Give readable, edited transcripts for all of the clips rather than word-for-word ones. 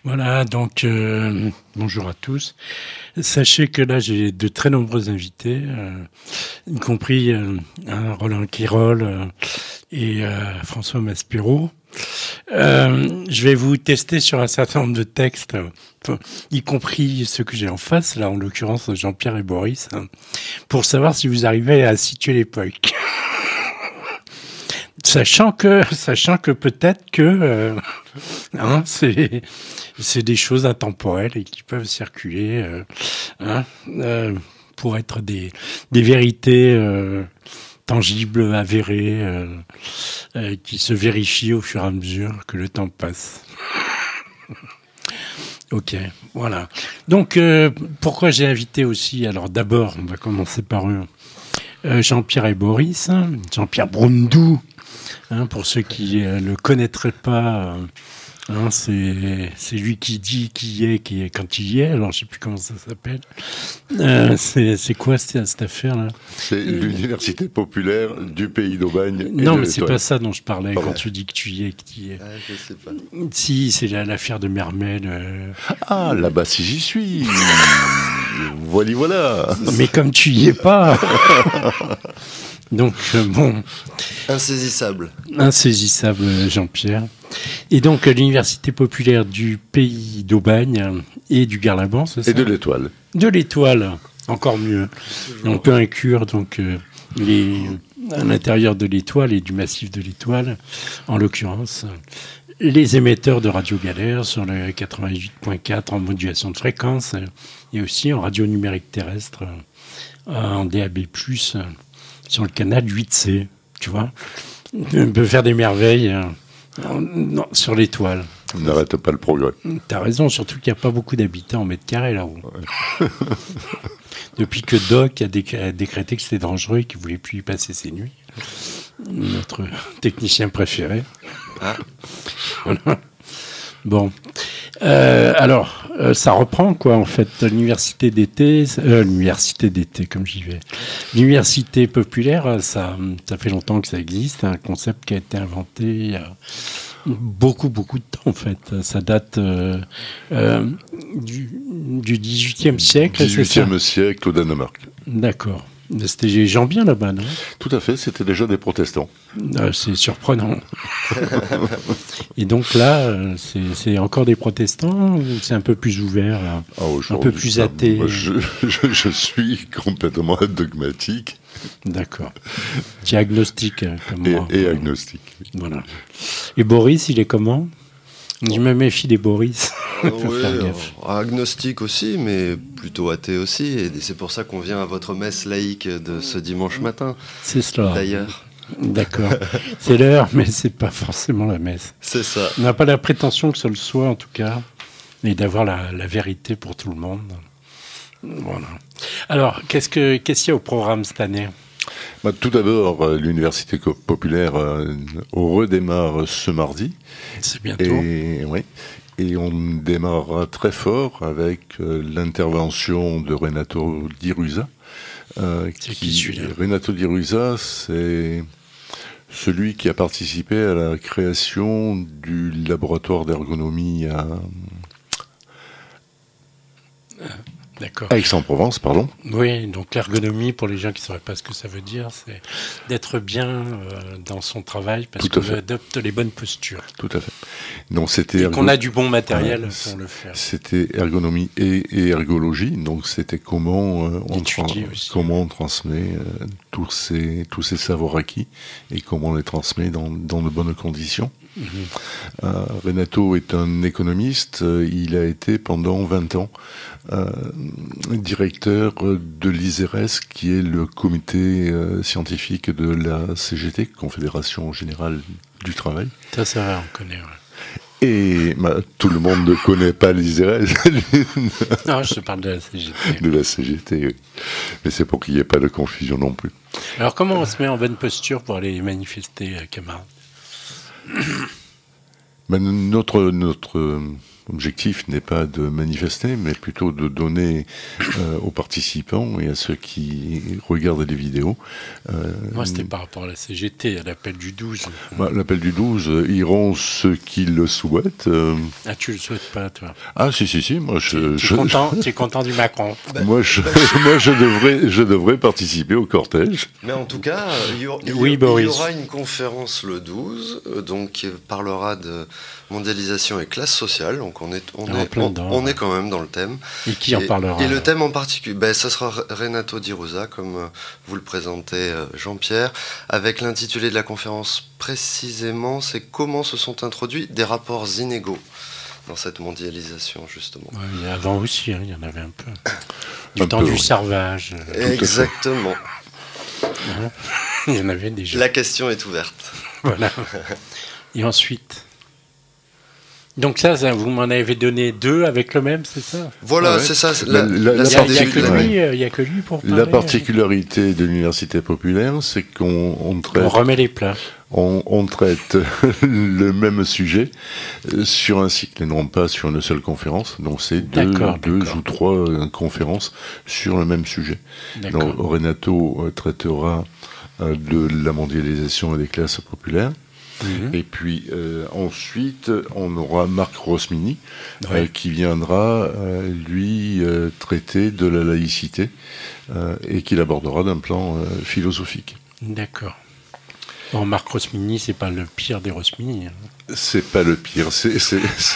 Voilà, donc bonjour à tous. Sachez que là j'ai de très nombreux invités, y compris Roland Quirol et François Maspero. Je vais vous tester sur un certain nombre de textes, y compris ceux que j'ai en face, là en l'occurrence Jean-Pierre et Boris, pour savoir si vous arrivez à situer l'époque. Sachant que peut-être que c'est des choses intemporelles et qui peuvent circuler pour être des vérités tangibles, avérées, qui se vérifient au fur et à mesure que le temps passe. Ok, voilà. Donc, pourquoi j'ai invité aussi, alors d'abord, on va commencer par eux, Jean-Pierre et Boris, Jean-Pierre Brundou, pour ceux qui ne le connaîtraient pas, c'est lui qui dit qui est quand il y est. Alors je ne sais plus comment ça s'appelle. C'est quoi cette affaire-là? C'est l'université populaire du pays d'Aubagne. Non, mais c'est pas ça dont je parlais quand tu dis que tu y es. Ah, je sais pas. Si, c'est l'affaire de Mermel. Ah, là-bas, si j'y suis. Voilà. Mais comme tu y es pas. Donc, bon. Insaisissable, Jean-Pierre. Et donc, l'université populaire du pays d'Aubagne et du Garlaban, c'est ça? Et de l'Étoile. De l'Étoile, encore mieux. On peut inclure donc à l'intérieur de l'Étoile et du massif de l'Étoile, en l'occurrence, les émetteurs de Radio Galère sur le 88.4 en modulation de fréquence et aussi en radio numérique terrestre en DAB+, sur le canal 8C, tu vois. On peut faire des merveilles sur l'Étoile. N'arrête pas le progrès. T'as raison, surtout qu'il n'y a pas beaucoup d'habitants en mètre carré là-haut. Ouais. Depuis que Doc a décrété que c'était dangereux et qu'il ne voulait plus y passer ses nuits. Notre technicien préféré. Ah. Voilà. Bon. Alors, ça reprend quoi en fait, l'université d'été, comme j'y vais. L'université populaire, ça fait longtemps que ça existe, un concept qui a été inventé il y a beaucoup de temps en fait. Ça date du XVIIIe siècle. XVIIIe siècle au Danemark. D'accord. C'était les gens bien là-bas, non? Tout à fait, c'était déjà des protestants. C'est surprenant. Et donc là, c'est encore des protestants ou c'est un peu plus ouvert, là, un peu plus athée? Je suis complètement dogmatique. D'accord. Tu es agnostique, comme moi. Et agnostique. Voilà. Et Boris, il est comment? Je me méfie des Boris. Agnostique aussi, mais plutôt athée aussi. Et c'est pour ça qu'on vient à votre messe laïque de ce dimanche matin. C'est cela. D'ailleurs. D'accord. C'est l'heure, mais c'est pas forcément la messe. C'est ça. On n'a pas la prétention que ce le soit, en tout cas, et d'avoir la vérité pour tout le monde. Voilà. Alors, qu'est-ce qu'il y a au programme cette année? Tout d'abord, l'université populaire redémarre ce mardi. C'est bientôt. Et on démarrera très fort avec l'intervention de Renato Di Rusa. Renato Di Rusa, c'est celui qui a participé à la création du laboratoire d'ergonomie à Aix-en-Provence, pardon. Oui, donc l'ergonomie, pour les gens qui ne sauraient pas ce que ça veut dire, c'est d'être bien dans son travail parce qu'on adopte les bonnes postures. Tout à fait. Donc, et qu'on a du bon matériel pour le faire. C'était ergonomie et ergologie, donc c'était comment on transmet tous ces savoirs acquis et comment on les transmet dans de bonnes conditions. Renato est un économiste, il a été pendant 20 ans directeur de l'ISERES, qui est le comité scientifique de la CGT, Confédération Générale du Travail. Ça, c'est vrai, on connaît. Ouais. Et tout le monde ne connaît pas l'ISERES. Non, je te parle de la CGT. De la CGT, oui. Mais c'est pour qu'il n'y ait pas de confusion non plus. Alors, comment on se met en bonne posture pour aller manifester, camarades? Notre L'objectif n'est pas de manifester, mais plutôt de donner aux participants et à ceux qui regardent les vidéos. Moi, c'était par rapport à la CGT, à l'appel du 12. L'appel du 12, iront ceux qui le souhaitent. Ah, tu le souhaites pas, toi? Ah, si, moi, tu es content du Macron? Moi, je devrais participer au cortège. Mais en tout cas, il y aura une conférence le 12, donc qui parlera de mondialisation et classe sociale. Donc on est quand même dans le thème. Et qui en parlera? Et le thème en particulier, ça sera Renato Di Rusa, comme vous le présentez, Jean-Pierre, avec l'intitulé de la conférence précisément, c'est comment se sont introduits des rapports inégaux dans cette mondialisation, justement. Ouais, avant aussi, il y en avait un peu. Du temps du servage. Exactement. Il y en avait déjà. La question est ouverte. Voilà. Et ensuite... Donc ça, vous m'en avez donné 2 avec le même, c'est ça? Voilà, c'est ça. Il n'y a que lui pour parler. La particularité de l'université populaire, c'est qu'on traite... On remet les plats. On traite le même sujet sur un cycle et non pas sur une seule conférence. Donc c'est deux ou 3 conférences sur le même sujet. Donc Renato traitera de la mondialisation et des classes populaires. Et puis ensuite, on aura Marc Rosmini qui viendra, lui, traiter de la laïcité et qui l'abordera d'un plan philosophique. D'accord. Bon, Marc Rosmini, c'est pas le pire des Rosmini. C'est pas le pire, c'est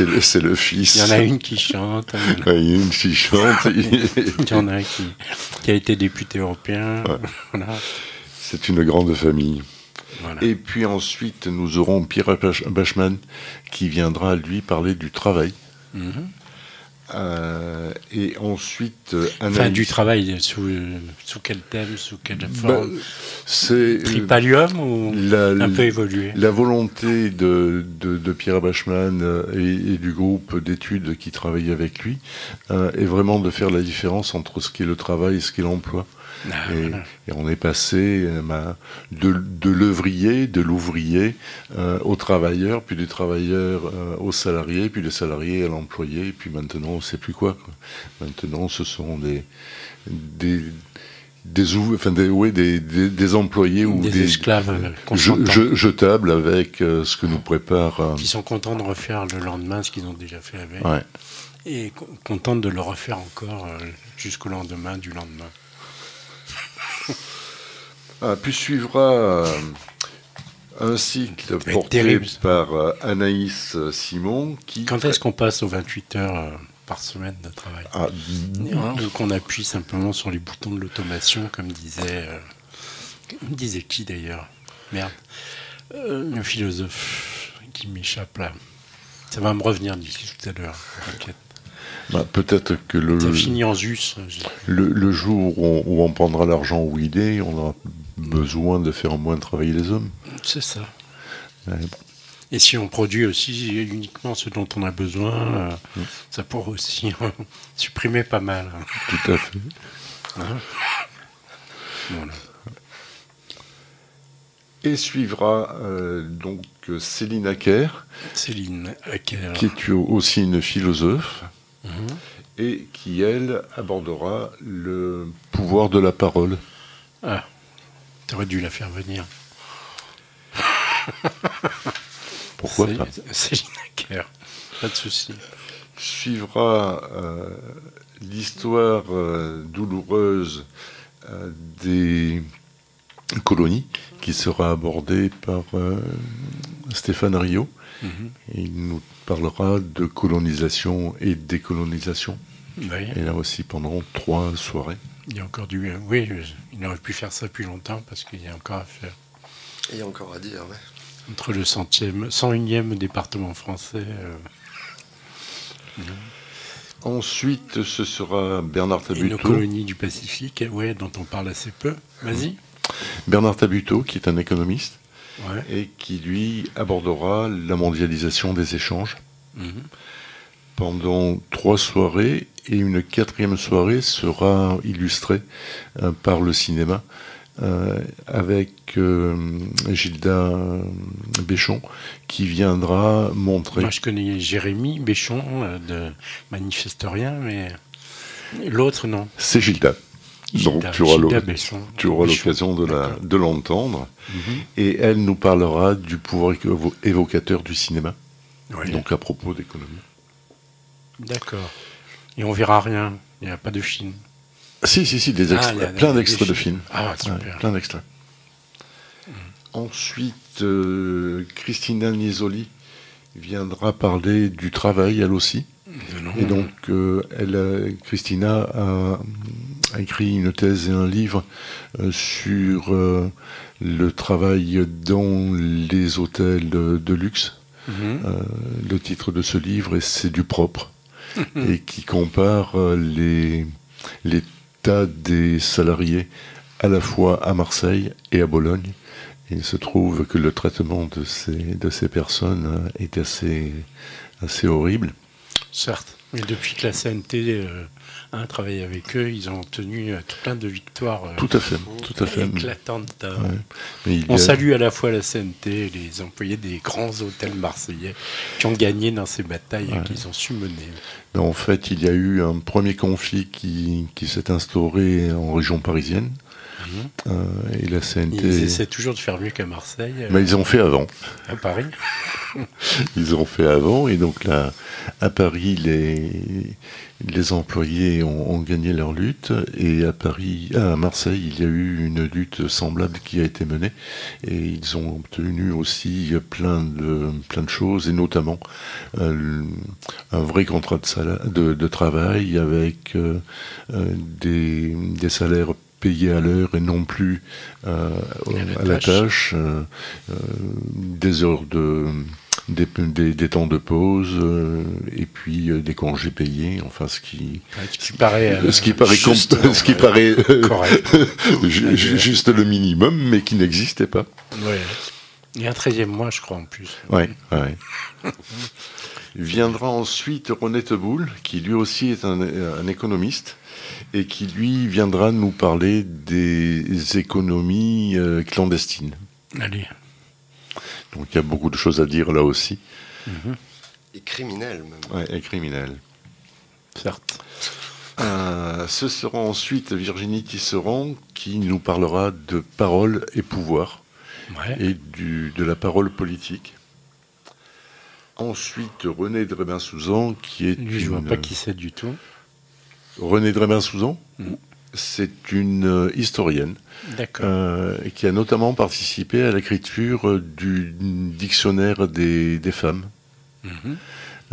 le fils. Il y en a une qui chante. Il y en a une qui chante. Il y en a qui a été député européen. Ouais. Voilà. C'est une grande famille. Voilà. Et puis ensuite, nous aurons Pierre Bachmann qui viendra, lui, parler du travail. Et ensuite... du travail, sous quel thème, sous quelle forme? Tripalium ou un peu évolué? La volonté de Pierre Bachmann et du groupe d'études qui travaille avec lui est vraiment de faire la différence entre ce qu'est le travail et ce qu'est l'emploi. Et on est passé de l'œuvrier, de l'ouvrier au travailleur, puis du travailleur au salarié, puis du salarié à l'employé, puis maintenant on ne sait plus quoi. Maintenant ce sont des employés ou des esclaves jetables avec ce que nous prépare. Qui sont contents de refaire le lendemain ce qu'ils ont déjà fait avec. Ouais. Et contents de le refaire encore jusqu'au lendemain du lendemain. Puis suivra un cycle porté par Anaïs Simon. Quand est-ce qu'on passe aux 28 heures par semaine de travail? Ou qu'on appuie simplement sur les boutons de l'automation, comme disait qui d'ailleurs? Merde. Le philosophe qui m'échappe là. Ça va me revenir d'ici tout à l'heure. T'inquiète. Peut-être que ça finit en Zeus. Le jour où on prendra l'argent où il est, on aura besoin de faire moins travailler les hommes. C'est ça. Et si on produit aussi uniquement ce dont on a besoin, ça pourrait aussi supprimer pas mal. Tout à fait. Voilà. Et suivra donc Céline Acker. Céline Acker. Qui est aussi une philosophe. Et qui, elle, abordera le pouvoir de la parole. Ah, t'aurais dû la faire venir. Pourquoi pas? Céline Acker, pas de souci. Suivra l'histoire douloureuse des colonies, qui sera abordée par Stéphane Rio. Et il nous parlera de colonisation et décolonisation. Oui. Et là aussi pendant 3 soirées. Il y a encore oui, il aurait pu faire ça depuis longtemps parce qu'il y a encore à faire. Il y a encore à dire, ouais. Entre le 101e département français. Ensuite, ce sera Bernard Tabuteau. Et nos colonies du Pacifique, dont on parle assez peu. Vas-y. Bernard Tabuteau, qui est un économiste. Ouais. Et qui, lui, abordera la mondialisation des échanges pendant 3 soirées, et une 4e soirée sera illustrée par le cinéma avec Gilda Béchon, qui viendra montrer... Moi, je connais Jérémy Béchon, de Manifestorien, mais l'autre, non. C'est Gilda. Donc, tu auras l'occasion de l'entendre. Et elle nous parlera du pouvoir évocateur du cinéma, donc à propos d'économie. D'accord. Et on verra rien. Il n'y a pas de film. Si, des extraits. Plein d'extraits de films. Ah, super. Plein d'extraits. Ensuite, Christina Niesoli viendra parler du travail, elle aussi. Et donc, Christina a écrit une thèse et un livre sur le travail dans les hôtels de luxe. Le titre de ce livre, c'est Du propre, et qui compare l'état des salariés à la fois à Marseille et à Bologne. Et il se trouve que le traitement de ces personnes est assez horrible. Certes, mais depuis que la CNT travaille avec eux, ils ont obtenu plein de victoires tout à fait. éclatantes. On salue à la fois la CNT et les employés des grands hôtels marseillais qui ont gagné dans ces batailles qu'ils ont su mener. Mais en fait, il y a eu un premier conflit qui s'est instauré en région parisienne. Et la CNT... Ils essaient toujours de faire mieux qu'à Marseille. Mais ils ont fait avant. À Paris. Ils ont fait avant, et donc là, à Paris, les employés ont gagné leur lutte, et à Marseille, il y a eu une lutte semblable qui a été menée, et ils ont obtenu aussi plein de choses, et notamment un vrai contrat de travail avec des salaires payés à l'heure et non plus à la tâche, des heures des temps de pause, et puis des congés payés, enfin ce qui paraît juste le minimum, mais qui n'existait pas. Ouais. Il y a un 13e mois, je crois, en plus. Ouais. Viendra ensuite René Teboul, qui lui aussi est un économiste, et qui lui viendra nous parler des économies clandestines. Allez. Donc il y a beaucoup de choses à dire là aussi. Et criminelles même. Ouais, et criminelles. Certes. Ce sera ensuite Virginie Tisserand qui nous parlera de parole et pouvoir, et de la parole politique. Ensuite, René Drébin-Souzan, qui est lui, je ne vois pas qui c'est du tout. René Drébin-Souzan, c'est une historienne qui a notamment participé à l'écriture du dictionnaire des femmes.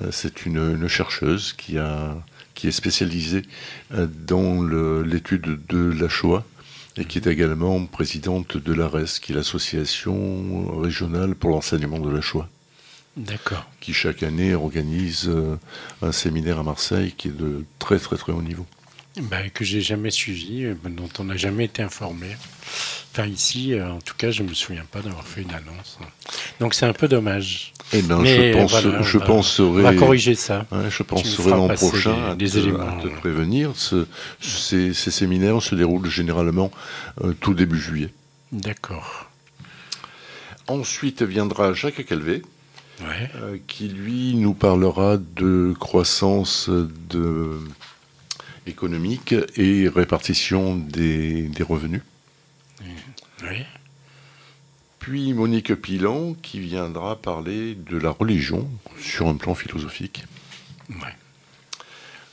C'est une chercheuse qui est spécialisée dans l'étude de la Shoah, et qui est également présidente de l'ARES, qui est l'association régionale pour l'enseignement de la Shoah. D'accord. Qui chaque année organise un séminaire à Marseille qui est de très très très haut niveau. Que j'ai jamais suivi, dont on n'a jamais été informé. Enfin ici, en tout cas, je me souviens pas d'avoir fait une annonce. Donc c'est un peu dommage. Eh bien, on va corriger ça. Je penserai l'an prochain à te prévenir. Ces séminaires se déroulent généralement tout début juillet. D'accord. Ensuite viendra Jacques Calvet. Qui lui nous parlera de croissance économique et répartition des revenus. Puis Monique Pilan qui viendra parler de la religion sur un plan philosophique.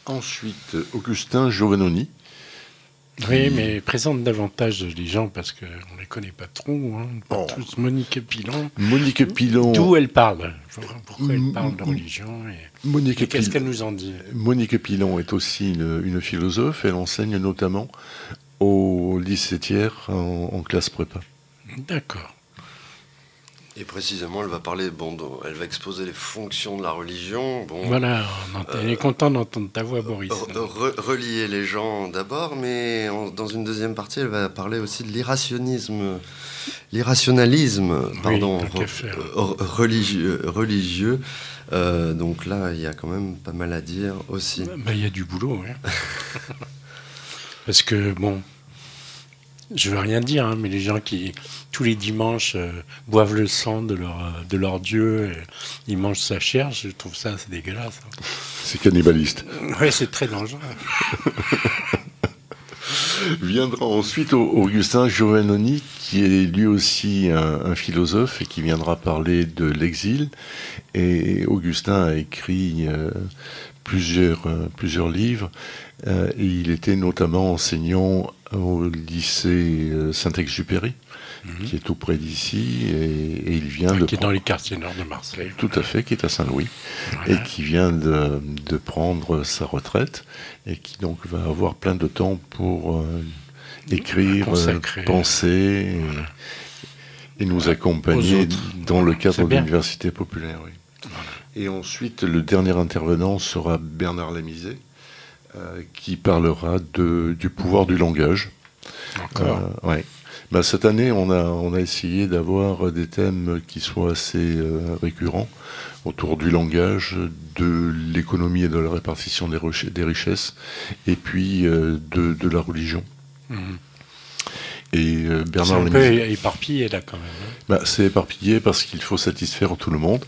Ensuite Augustin Giovannoni. Oui, mais présente davantage les gens parce qu'on ne les connaît pas trop. Tous. Monique Pilan. D'où elle parle. Pourquoi elle parle de religion et qu'est-ce qu'elle nous en dit? Monique Pilan est aussi une philosophe. Elle enseigne notamment au lycée Thiers en classe prépa. D'accord. Et précisément, elle va parler, elle va exposer les fonctions de la religion. Voilà, on est content d'entendre ta voix, Boris. Relier les gens d'abord, mais dans une deuxième partie, elle va parler aussi de l'irrationalisme, religieux. Donc là, il y a quand même pas mal à dire aussi. Il y a du boulot, Parce que, je veux rien dire, hein, mais les gens qui, tous les dimanches, boivent le sang de leur dieu, ils mangent sa chair, je trouve ça assez dégueulasse. Hein. C'est cannibaliste. Oui, c'est très dangereux. Viendra ensuite Augustin Giovannoni, qui est lui aussi un philosophe et qui viendra parler de l'exil. Et Augustin a écrit plusieurs livres. Et il était notamment enseignant au lycée Saint-Exupéry, qui est tout près d'ici, et il vient qui est dans les quartiers nord de Marseille. Tout à fait, qui est à Saint-Louis, voilà. Et qui vient de prendre sa retraite, et qui donc va avoir plein de temps pour écrire, penser, et nous accompagner dans le cadre de l'université populaire. Oui. Voilà. Et ensuite, le dernier intervenant sera Bernard Lamizet, qui parlera du pouvoir du langage. Encore ouais. Ben, cette année, on a essayé d'avoir des thèmes qui soient assez récurrents autour du langage, de l'économie et de la répartition des richesses, et puis de la religion. Et Bernard c'est un peu éparpillé là quand même. Hein. Ben, c'est éparpillé parce qu'il faut satisfaire tout le monde.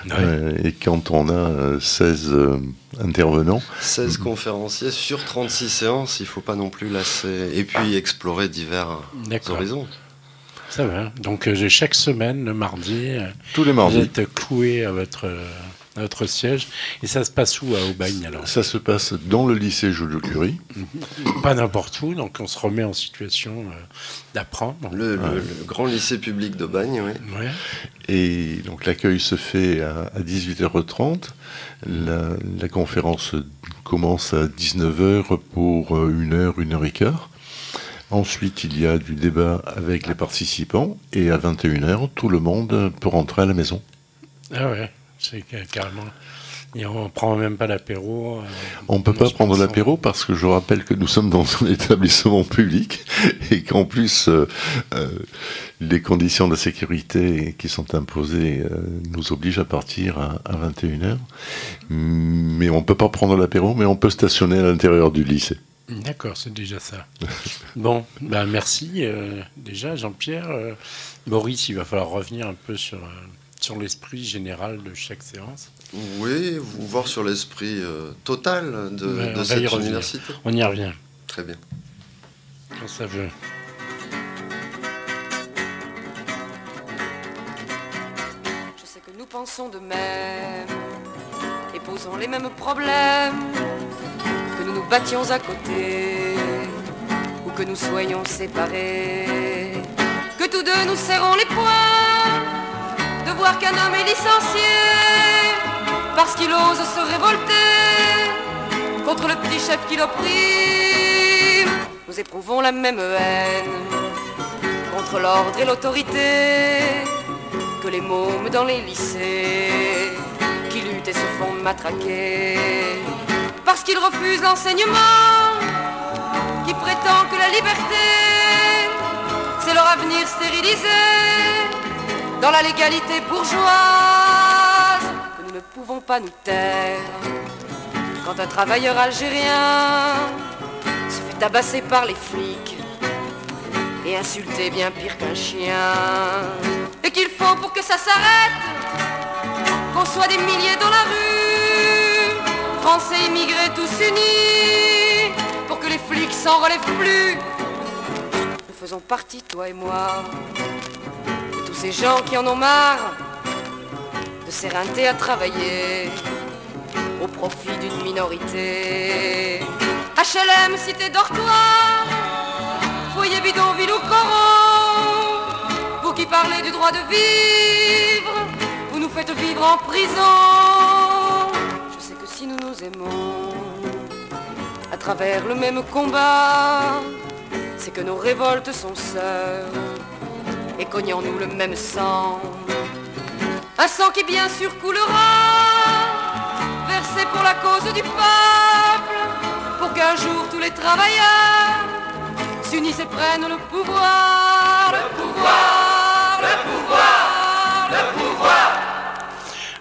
Ouais. Et quand on a 16 intervenants... 16 conférenciers sur 36 séances, il ne faut pas non plus lasser. Et puis explorer divers horizons. Ça va. Donc chaque semaine, le mardi, tous les mardis, vous êtes cloués à votre siège. Et ça se passe où à Aubagne alors? Ça se passe dans le lycée Joliot-Curie. Pas n'importe où, donc on se remet en situation d'apprendre. Le grand lycée public d'Aubagne, oui. Ouais. Et donc l'accueil se fait à 18h30. La conférence commence à 19h pour 1 heure et quart. Ensuite, il y a du débat avec les participants. Et à 21h, tout le monde peut rentrer à la maison. Ah ouais. C'est carrément. Et on ne prend même pas l'apéro. On ne peut pas prendre l'apéro parce que je rappelle que nous sommes dans un établissement public et qu'en plus, les conditions de sécurité qui sont imposées nous obligent à partir à 21h. Mais on ne peut pas prendre l'apéro, mais on peut stationner à l'intérieur du lycée. D'accord, c'est déjà ça. Bon, bah merci déjà Jean-Pierre. Boris, il va falloir revenir un peu sur l'esprit général de chaque séance. Oui, voir sur l'esprit total de cette université. On y revient. Très bien. Quand ça veut. Je sais que nous pensons de même et posons les mêmes problèmes, que nous nous battions à côté ou que nous soyons séparés, que tous deux nous serrons les poings de voir qu'un homme est licencié parce qu'il ose se révolter contre le petit chef qui l'opprime. Nous éprouvons la même haine contre l'ordre et l'autorité que les mômes dans les lycées qui luttent et se font matraquer parce qu'ils refusent l'enseignement qui prétend que la liberté c'est leur avenir stérilisé dans la légalité bourgeoise, que nous ne pouvons pas nous taire quand un travailleur algérien se fait tabasser par les flics et insulter bien pire qu'un chien, et qu'il faut pour que ça s'arrête qu'on soit des milliers dans la rue, Français immigrés tous unis pour que les flics s'en relèvent plus. Nous faisons partie, toi et moi, ces gens qui en ont marre de s'éreinter à travailler au profit d'une minorité. HLM, cité dortoir, foyer bidonville ou coron, vous qui parlez du droit de vivre, vous nous faites vivre en prison. Je sais que si nous nous aimons à travers le même combat, c'est que nos révoltes sont sœurs et cognons-nous le même sang. Un sang qui bien sûr coulera, versé pour la cause du peuple, pour qu'un jour tous les travailleurs s'unissent et prennent le pouvoir. Le pouvoir, le pouvoir, le pouvoir.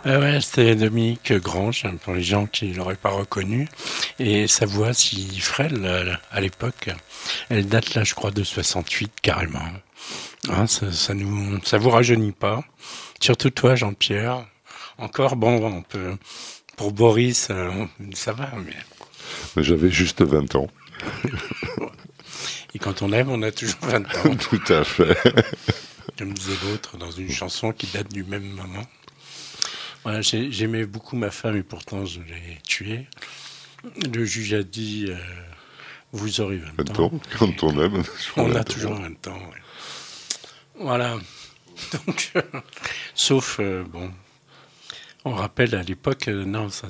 Ouais, c'était Dominique Grange, pour les gens qui ne l'auraient pas reconnu. Et sa voix si frêle à l'époque, elle date là, je crois, de 68 carrément. Hein, ça vous rajeunit pas. Surtout toi, Jean-Pierre. Encore, bon, on peut, pour Boris, ça va, mais... J'avais juste 20 ans. Et quand on aime, on a toujours 20 ans. Tout à fait. Comme disait l'autre dans une chanson qui date du même moment. Voilà, j'aimais beaucoup ma femme et pourtant je l'ai tuée. Le juge a dit vous aurez 20 ans. Quand on aime, on a toujours 20 ans. Ouais. Voilà. Donc, sauf, bon, on rappelle à l'époque, non, ça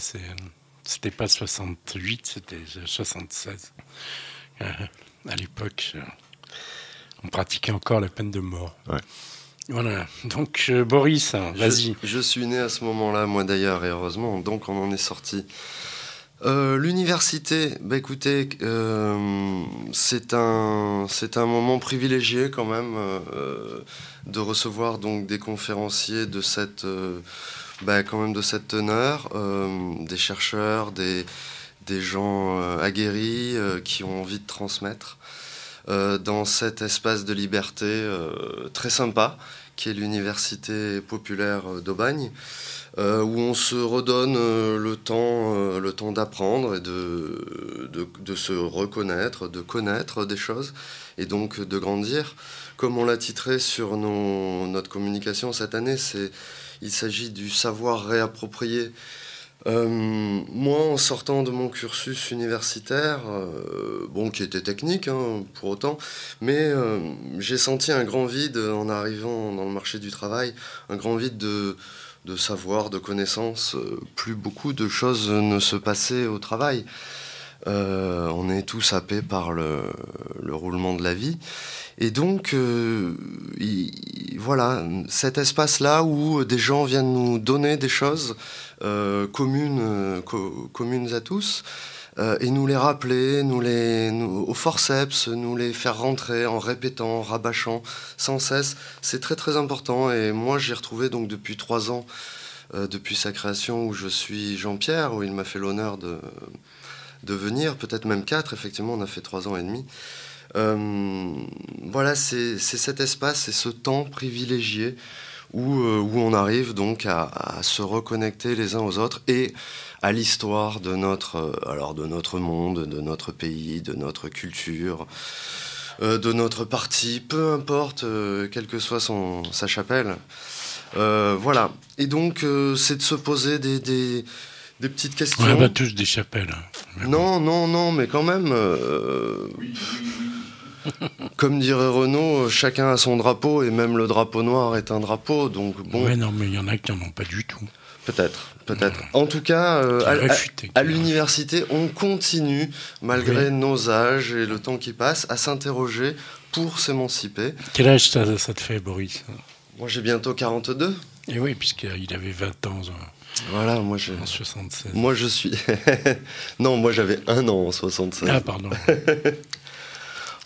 c'était pas 68, c'était 76. À l'époque, on pratiquait encore la peine de mort. Ouais. Voilà, donc Boris, vas-y. Je suis né à ce moment-là, moi d'ailleurs, et heureusement, donc on en est sorti. L'université, bah écoutez, c'est un moment privilégié quand même de recevoir donc des conférenciers de cette quand même de cette teneur, des chercheurs, des gens aguerris qui ont envie de transmettre. Dans cet espace de liberté très sympa, qui est l'Université populaire d'Aubagne, où on se redonne le temps d'apprendre et de se reconnaître, de connaître des choses, et donc de grandir. Comme on l'a titré sur notre communication cette année, il s'agit du savoir réapproprié. Moi, en sortant de mon cursus universitaire, qui était technique pour autant, mais j'ai senti un grand vide en arrivant dans le marché du travail, un grand vide de savoir, de connaissances. Plus beaucoup de choses ne se passaient au travail. On est tous happés par le roulement de la vie. Et donc, voilà, cet espace-là où des gens viennent nous donner des choses communes à tous, et nous les rappeler, au forceps, nous les faire rentrer en répétant, en rabâchant sans cesse, c'est très très important. Et moi, j'ai retrouvé donc depuis 3 ans, depuis sa création, où je suis Jean-Pierre, où il m'a fait l'honneur de venir, peut-être même 4, effectivement, on a fait 3 ans et demi. Voilà, c'est cet espace, c'est ce temps privilégié où on arrive donc à se reconnecter les uns aux autres et à l'histoire de notre monde, de notre pays, de notre culture, de notre parti, peu importe, quelle que soit sa chapelle. Voilà. Et donc, c'est de se poser des petites questions. On n'a pas tous des chapelles. Non, mais quand même... Comme dirait Renaud, chacun a son drapeau et même le drapeau noir est un drapeau. Donc bon. Ouais, non, mais il y en a qui n'en ont pas du tout. Peut-être. En tout cas, à l'université, on continue, malgré nos âges et le temps qui passe, à s'interroger pour s'émanciper. Quel âge ça te fait, Boris ? Moi, j'ai bientôt 42. Et oui, puisqu'il avait 20 ans. Voilà, moi en 76. Moi, je suis... Non, moi, j'avais 1 an en 76. Ah, pardon.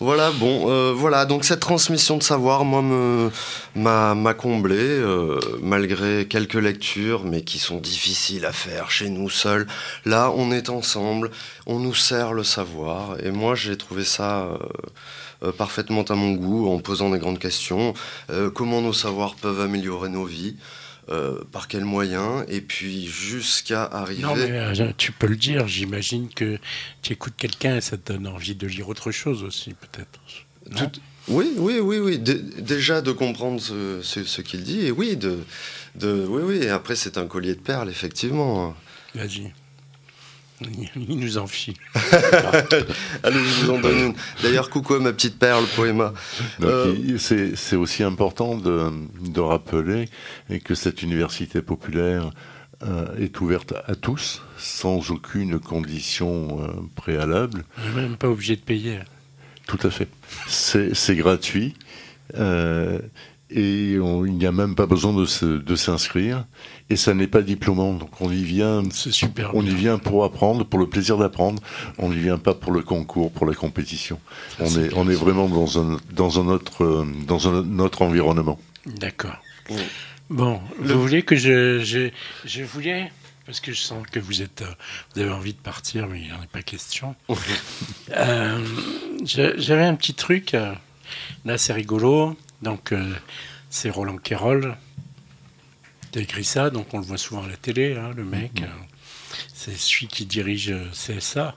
Voilà, voilà, donc cette transmission de savoir, moi, m'a comblé, malgré quelques lectures, mais qui sont difficiles à faire chez nous seuls. Là, on est ensemble, on nous sert le savoir, et moi, j'ai trouvé ça parfaitement à mon goût, en posant des grandes questions. Comment nos savoirs peuvent améliorer nos vies ? Par quels moyens, et puis jusqu'à arriver... Non, mais tu peux le dire, j'imagine que tu écoutes quelqu'un et ça te donne envie de lire autre chose aussi, peut-être. Oui. Déjà de comprendre ce qu'il dit, et oui, oui, et après c'est un collier de perles, effectivement. Vas-y. Il nous en file. Allez, je vous en donne une. D'ailleurs, coucou à ma petite perle, Poéma. C'est aussi important de rappeler que cette université populaire est ouverte à tous, sans aucune condition préalable. On n'est même pas obligé de payer. Tout à fait. C'est gratuit. Et il n'y a même pas besoin de s'inscrire. Et ça n'est pas diplômant, donc on y vient. C'est super. On y vient pour apprendre, pour le plaisir d'apprendre. On n'y vient pas pour le concours, pour la compétition. On est vraiment dans un autre environnement. D'accord. Bon, vous voulez que je voulais, parce que je sens que vous avez envie de partir, mais il n'en est pas question. J'avais un petit truc, là c'est rigolo, donc c'est Roland Quérol qui a écrit ça, donc on le voit souvent à la télé, hein, le mec, c'est celui qui dirige CSA.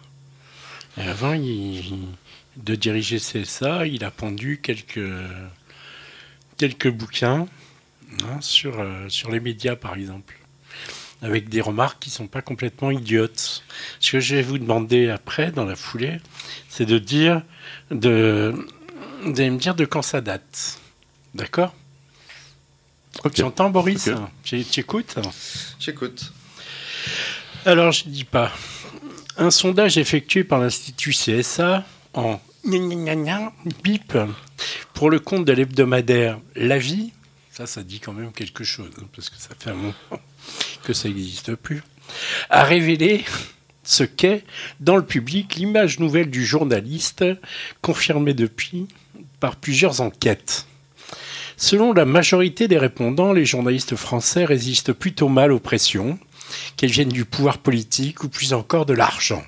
Et avant de diriger CSA, il a pondu quelques bouquins, hein, sur les médias, par exemple, avec des remarques qui ne sont pas complètement idiotes. Ce que je vais vous demander après, dans la foulée, c'est de me dire de quand ça date. D'accord ? Okay. Tu entends, Boris ? Okay. Tu écoutes ? J'écoute. Alors, je ne dis pas. Un sondage effectué par l'Institut CSA en bip pour le compte de l'hebdomadaire La Vie, ça dit quand même quelque chose, hein, parce que ça fait un moment que ça n'existe plus, a révélé ce qu'est, dans le public, l'image nouvelle du journaliste, confirmée depuis par plusieurs enquêtes. Selon la majorité des répondants, les journalistes français résistent plutôt mal aux pressions, qu'elles viennent du pouvoir politique ou plus encore de l'argent.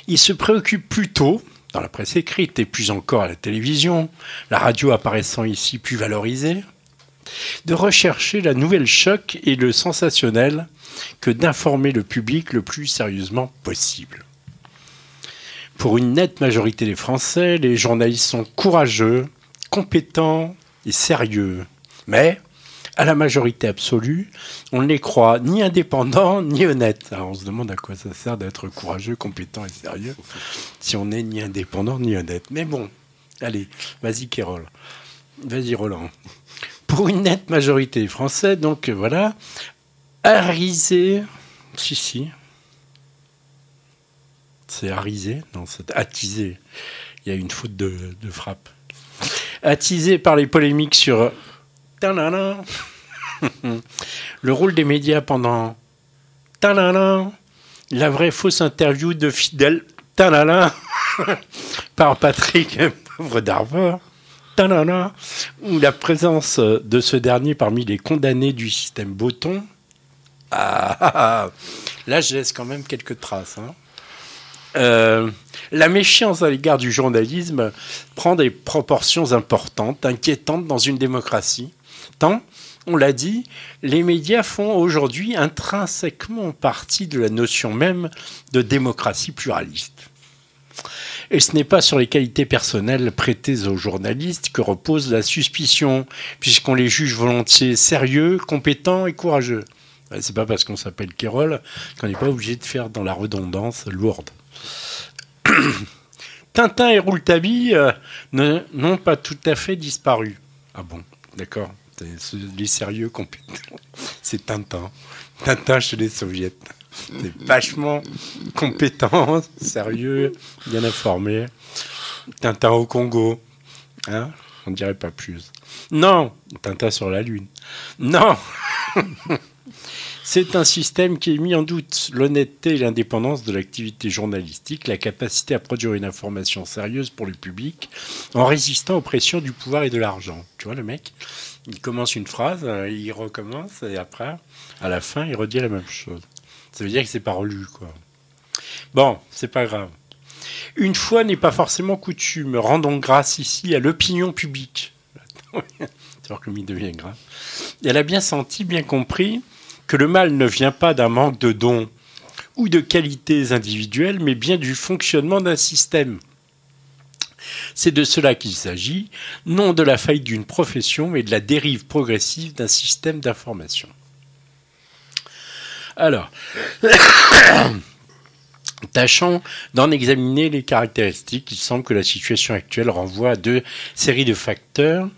Ils se préoccupent plutôt, dans la presse écrite et plus encore à la télévision, la radio apparaissant ici plus valorisée, de rechercher la nouvelle choc et le sensationnel que d'informer le public le plus sérieusement possible. Pour une nette majorité des Français, les journalistes sont courageux, compétents et sérieux. Mais, à la majorité absolue, on ne les croit ni indépendants ni honnêtes. Alors on se demande à quoi ça sert d'être courageux, compétent et sérieux si on n'est ni indépendant ni honnête. Mais bon, allez, vas-y Quérol. Vas-y Roland. Pour une nette majorité des Français, donc voilà, arisé, si, c'est arisé, non, c'est attisé. Il y a une faute de frappe. Attisé par les polémiques sur le rôle des médias pendant la vraie fausse interview de Fidel par Patrick Pauvre d'Arvor, ou la présence de ce dernier parmi les condamnés du système Botton. Là, je laisse quand même quelques traces. Hein. La méfiance à l'égard du journalisme prend des proportions importantes, inquiétantes dans une démocratie. Tant, on l'a dit, les médias font aujourd'hui intrinsèquement partie de la notion même de démocratie pluraliste. Et ce n'est pas sur les qualités personnelles prêtées aux journalistes que repose la suspicion, puisqu'on les juge volontiers sérieux, compétents et courageux. C'est pas parce qu'on s'appelle Quérol qu'on n'est pas obligé de faire dans la redondance lourde. Tintin et Rouletabille n'ont pas tout à fait disparu. Ah bon, d'accord. Les sérieux compétents, c'est Tintin. Tintin chez les soviets. C'est vachement compétent, sérieux, bien informé. Tintin au Congo. Hein, on ne dirait pas plus. Non, Tintin sur la Lune. Non. C'est un système qui a mis en doute l'honnêteté et l'indépendance de l'activité journalistique, la capacité à produire une information sérieuse pour le public, en résistant aux pressions du pouvoir et de l'argent. Tu vois, le mec, il commence une phrase, il recommence, et après, à la fin, il redit la même chose. Ça veut dire que c'est pas relu, quoi. Bon, c'est pas grave. Une fois n'est pas forcément coutume. Rendons grâce ici à l'opinion publique. C'est voir comme il devient grave. Elle a bien senti, bien compris, que le mal ne vient pas d'un manque de dons ou de qualités individuelles, mais bien du fonctionnement d'un système. C'est de cela qu'il s'agit, non de la faillite d'une profession, mais de la dérive progressive d'un système d'information. Alors, tâchons d'en examiner les caractéristiques. Il semble que la situation actuelle renvoie à deux séries de facteurs.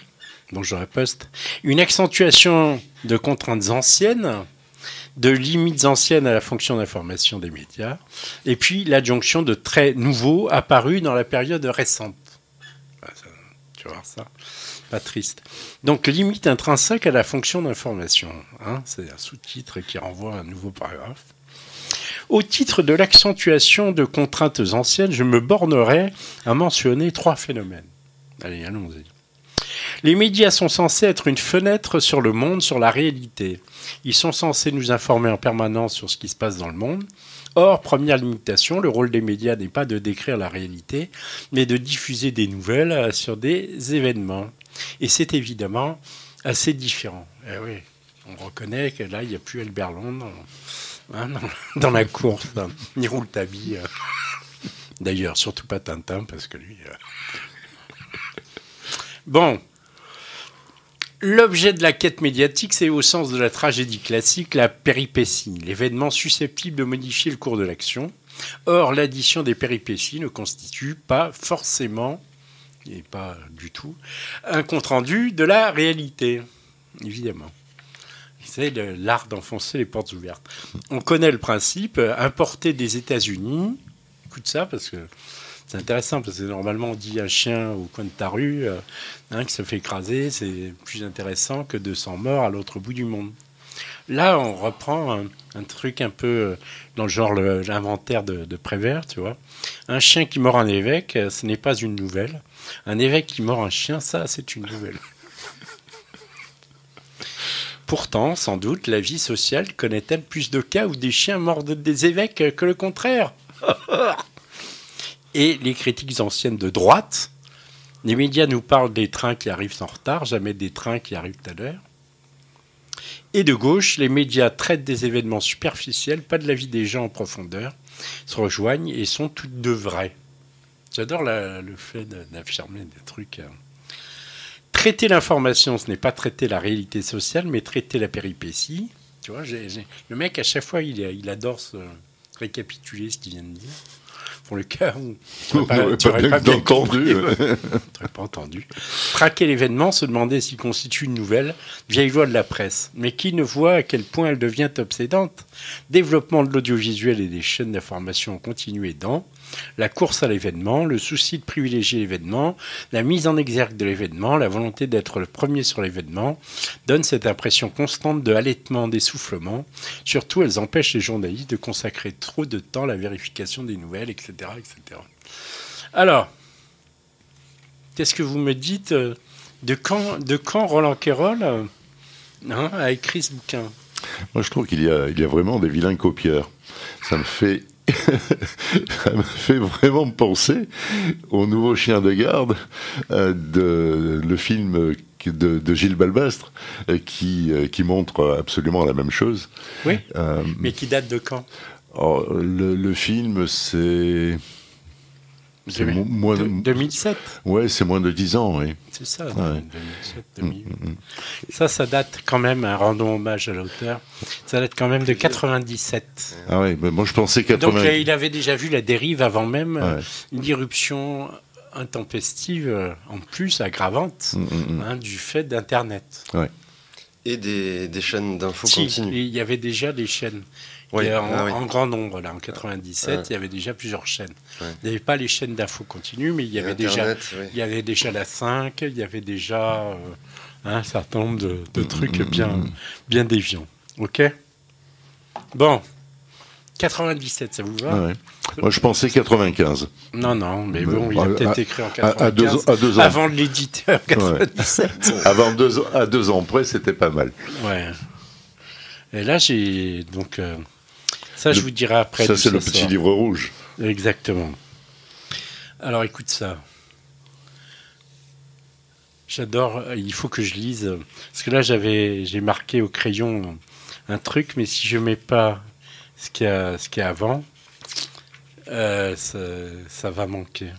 Bonjour à Poste. Une accentuation de contraintes anciennes, de limites anciennes à la fonction d'information des médias, et puis l'adjonction de traits nouveaux apparus dans la période récente. Tu vas voir ça, pas triste. Donc, limite intrinsèque à la fonction d'information. Hein, c'est un sous-titre qui renvoie à un nouveau paragraphe. Au titre de l'accentuation de contraintes anciennes, je me bornerai à mentionner trois phénomènes. Allez, allons-y. Les médias sont censés être une fenêtre sur le monde, sur la réalité. Ils sont censés nous informer en permanence sur ce qui se passe dans le monde. Or, première limitation, le rôle des médias n'est pas de décrire la réalité, mais de diffuser des nouvelles sur des événements. Et c'est évidemment assez différent. Eh oui, on reconnaît que là, il n'y a plus Albert Londres dans la course, ni Rouletabille. D'ailleurs, surtout pas Tintin, parce que lui... Bon, l'objet de la quête médiatique, c'est au sens de la tragédie classique, la péripétie, l'événement susceptible de modifier le cours de l'action. Or, l'addition des péripéties ne constitue pas forcément, et pas du tout, un compte-rendu de la réalité, évidemment. C'est l'art d'enfoncer les portes ouvertes. On connaît le principe, importé des États-Unis, écoute ça parce que c'est intéressant, parce que normalement on dit un chien au coin de ta rue qui se fait écraser, c'est plus intéressant que 200 morts à l'autre bout du monde. Là, on reprend un truc un peu dans le genre l'inventaire de Prévert, tu vois. Un chien qui mord un évêque, ce n'est pas une nouvelle. Un évêque qui mord un chien, ça, c'est une nouvelle. Pourtant, sans doute, la vie sociale connaît-elle plus de cas où des chiens mordent des évêques que le contraire. Et les critiques anciennes de droite, les médias nous parlent des trains qui arrivent en retard, jamais des trains qui arrivent à l'heure. Et de gauche, les médias traitent des événements superficiels, pas de la vie des gens en profondeur, se rejoignent et sont toutes deux vraies. J'adore le fait d'affirmer des trucs. Traiter l'information, ce n'est pas traiter la réalité sociale, mais traiter la péripétie. Tu vois, le mec, à chaque fois, il adore se récapituler ce qu'il vient de dire. Pour le cas où tu n'aurais pas bien entendu. Tu pas entendu. Traquer l'événement, se demander s'il constitue une nouvelle, vieille loi de la presse. Mais qui ne voit à quel point elle devient obsédante? Développement de l'audiovisuel et des chaînes d'information continu aidant, la course à l'événement, le souci de privilégier l'événement, la mise en exergue de l'événement, la volonté d'être le premier sur l'événement, donnent cette impression constante de halètement, d'essoufflement. Surtout, elles empêchent les journalistes de consacrer trop de temps à la vérification des nouvelles, etc. etc. Alors, qu'est-ce que vous me dites de quand Roland Quérol a écrit ce bouquin? Moi, je trouve qu'il y a vraiment des vilains copieurs. Ça me fait vraiment penser au Nouveau Chien de garde, le film de Gilles Balbastre, qui montre absolument la même chose. Oui, mais qui date de quand? Le film, c'est... 2007. Ouais, c'est moins de 10 ans, oui. C'est ça, ouais. 2007, 2008. Ça date quand même, rendons hommage à l'auteur, ça date quand même de 97. Ah oui, mais moi je pensais 80. Donc il avait déjà vu la dérive avant même, une irruption intempestive, en plus aggravante, du fait d'Internet. Ouais. Et des chaînes d'infos continues. Il y avait déjà des chaînes. Oui, en grand nombre, là, en 97, il y avait déjà plusieurs chaînes. Ouais. Il n'y avait pas les chaînes d'infos continues, mais il y avait déjà la 5, il y avait déjà un certain nombre de trucs bien déviants. OK? Bon. 97, ça vous va? Ouais. Moi, je pensais 95. Non, mais bon, il a peut-être écrit en 95. À 2 ans. Avant de l'éditeur, 97. Ouais. À 2 ans près, c'était pas mal. Ouais. Et là, j'ai donc... ça, je vous dirai après. Ça, c'est le petit livre rouge. Exactement. Alors, écoute ça. J'adore, il faut que je lise. Parce que là, j'ai marqué au crayon un truc, mais si je ne mets pas ce qu'il y a avant, ça va manquer.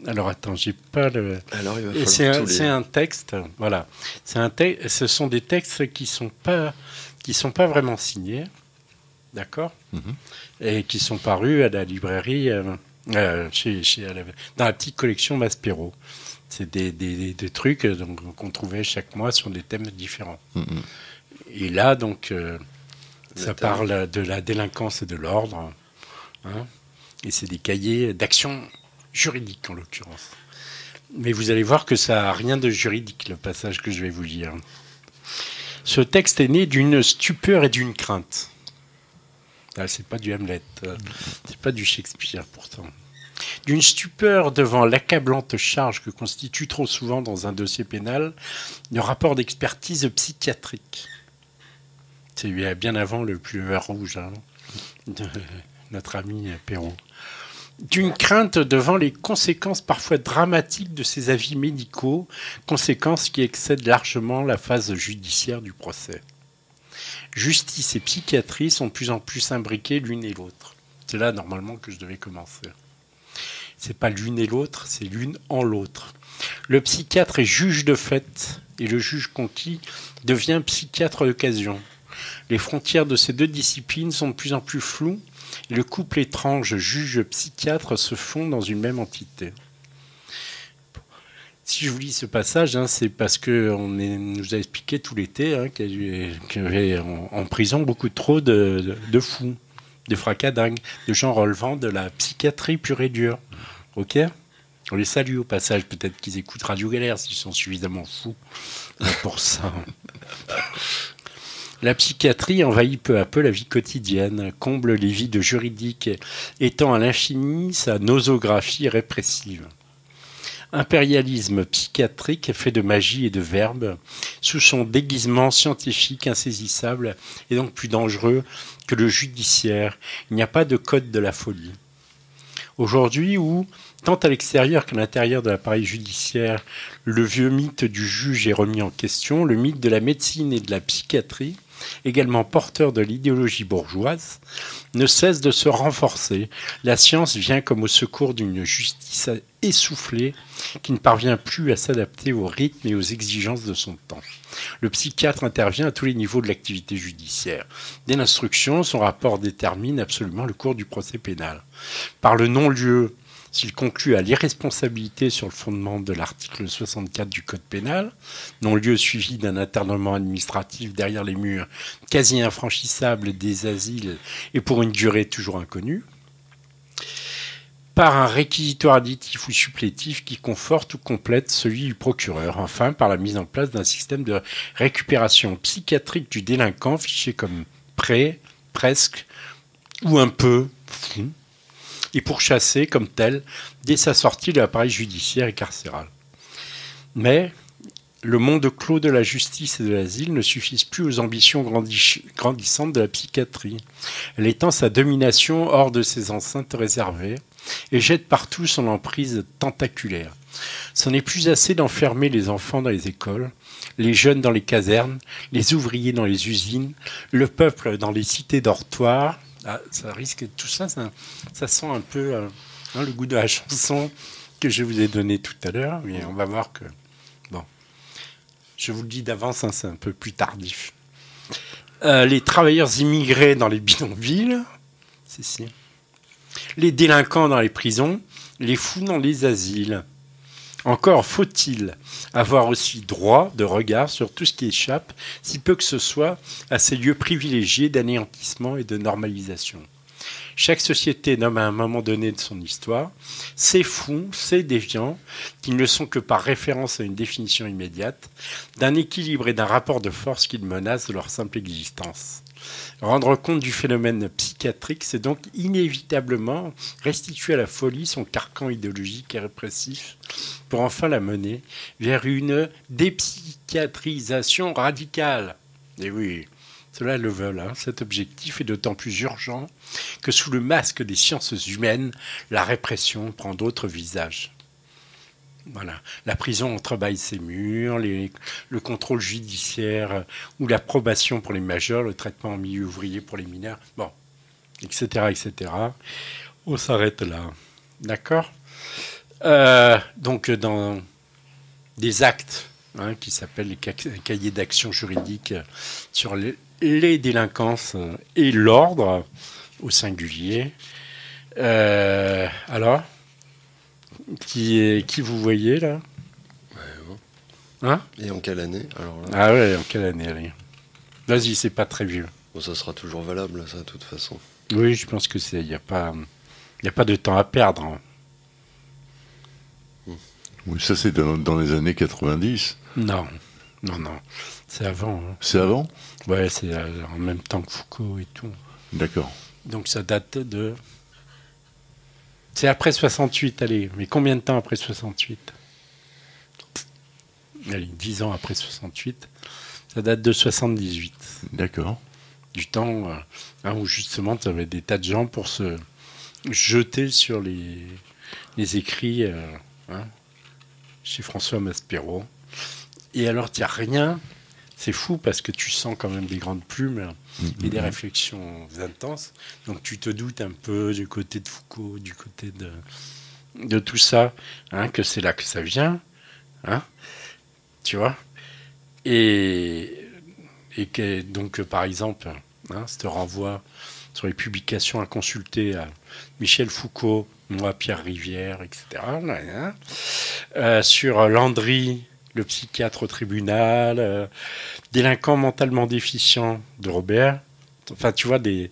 Alors, attends, j'ai pas le... Alors, il va falloir c'est un texte, voilà. Ce sont des textes qui sont pas vraiment signés. D'accord, et qui sont parus à la librairie, dans la petite collection Maspero. C'est des trucs qu'on trouvait chaque mois sur des thèmes différents. Et là, donc, ça parle de la délinquance et de l'ordre. Et c'est des cahiers d'action juridique, en l'occurrence. Mais vous allez voir que ça n'a rien de juridique, le passage que je vais vous lire. Ce texte est né d'une stupeur et d'une crainte. Ah, c'est pas du Hamlet, c'est pas du Shakespeare pourtant. d'une stupeur devant l'accablante charge que constitue trop souvent dans un dossier pénal le rapport d'expertise psychiatrique. C'est bien avant le pullover rouge de notre ami Perrault. D'une crainte devant les conséquences parfois dramatiques de ces avis médicaux, conséquences qui excèdent largement la phase judiciaire du procès. Justice et psychiatrie sont de plus en plus imbriquées l'une et l'autre. C'est là normalement que je devais commencer. C'est pas l'une et l'autre, c'est l'une en l'autre. Le psychiatre est juge de fait et le juge conquis devient psychiatre d'occasion. Les frontières de ces deux disciplines sont de plus en plus floues et le couple étrange juge-psychiatre se fond dans une même entité. Si je vous lis ce passage, c'est parce qu'on nous a expliqué tout l'été qu'il y avait en prison beaucoup trop de fous, de fracadingues, de gens relevant de la psychiatrie pure et dure. Ok ? On les salue au passage, peut-être qu'ils écoutent Radio Galère s'ils sont suffisamment fous pour ça. La psychiatrie envahit peu à peu la vie quotidienne, comble les vides juridiques, étend à l'infini sa nosographie répressive. Impérialisme psychiatrique fait de magie et de verbes, sous son déguisement scientifique insaisissable et donc plus dangereux que le judiciaire. Il n'y a pas de code de la folie. Aujourd'hui, où, tant à l'extérieur qu'à l'intérieur de l'appareil judiciaire, le vieux mythe du juge est remis en question, le mythe de la médecine et de la psychiatrie, également porteur de l'idéologie bourgeoise, ne cesse de se renforcer. La science vient comme au secours d'une justice essoufflée qui ne parvient plus à s'adapter au rythme et aux exigences de son temps. Le psychiatre intervient à tous les niveaux de l'activité judiciaire. Dès l'instruction, son rapport détermine absolument le cours du procès pénal. Par le non-lieu, s'il conclut à l'irresponsabilité sur le fondement de l'article 64 du Code pénal, non-lieu suivi d'un internement administratif derrière les murs quasi infranchissables des asiles et pour une durée toujours inconnue, par un réquisitoire additif ou supplétif qui conforte ou complète celui du procureur, enfin par la mise en place d'un système de récupération psychiatrique du délinquant fiché comme prêt, presque ou un peu fou, et pourchassé comme tel dès sa sortie de l'appareil judiciaire et carcéral. Mais le monde clos de la justice et de l'asile ne suffisent plus aux ambitions grandissantes de la psychiatrie. Elle étend sa domination hors de ses enceintes réservées et jette partout son emprise tentaculaire. Ce n'est plus assez d'enfermer les enfants dans les écoles, les jeunes dans les casernes, les ouvriers dans les usines, le peuple dans les cités dortoirs. Ah, ça risque, tout ça, ça sent un peu le goût de la chanson que je vous ai donné tout à l'heure, mais on va voir que, bon, je vous le dis d'avance, c'est un peu plus tardif. Les travailleurs immigrés dans les bidonvilles, les délinquants dans les prisons, les fous dans les asiles. Encore faut-il avoir aussi droit de regard sur tout ce qui échappe, si peu que ce soit, à ces lieux privilégiés d'anéantissement et de normalisation. Chaque société nomme à un moment donné de son histoire ces fous, ces déviants, qui ne sont que par référence à une définition immédiate, d'un équilibre et d'un rapport de force qui menacent leur simple existence. Rendre compte du phénomène psychiatrique, c'est donc inévitablement restituer à la folie son carcan idéologique et répressif pour enfin la mener vers une dépsychiatrisation radicale. Et oui, ceux-là le veulent. Cet objectif est d'autant plus urgent que sous le masque des sciences humaines, la répression prend d'autres visages. Voilà. La prison entrebâille ses murs, le contrôle judiciaire ou l'approbation pour les majeurs, le traitement en milieu ouvrier pour les mineurs, bon, etc., etc. On s'arrête là. D'accord ? Donc, dans des actes qui s'appellent les cahiers d'action juridique sur les délinquances et l'ordre au singulier. Alors ? Qui vous voyez là ? Et en quelle année alors là? Ah ouais, en quelle année allez. Vas-y, c'est pas très vieux. Bon, ça sera toujours valable, ça, de toute façon. Oui, je pense que c'est. Il n'y a pas de temps à perdre. Oui, ça c'est dans les années 90. Non. C'est avant. C'est avant ? Ouais, c'est en même temps que Foucault et tout. D'accord. Donc ça date de C'est après 68, allez. Mais combien de temps après 68? Allez, 10 ans après 68. Ça date de 78. D'accord. Du temps où justement tu avais des tas de gens pour se jeter sur les écrits chez François Maspero. Et alors, il n'y a rien. C'est fou parce que tu sens quand même des grandes plumes et des réflexions intenses. Donc, tu te doutes un peu du côté de Foucault, du côté de tout ça, que c'est là que ça vient. Tu vois. Et que, donc, par exemple, ce renvoi sur les publications à consulter à Michel Foucault, moi, Pierre Rivière, etc. Sur Landry, le psychiatre au tribunal, délinquant mentalement déficient de Robert. Enfin, tu vois, des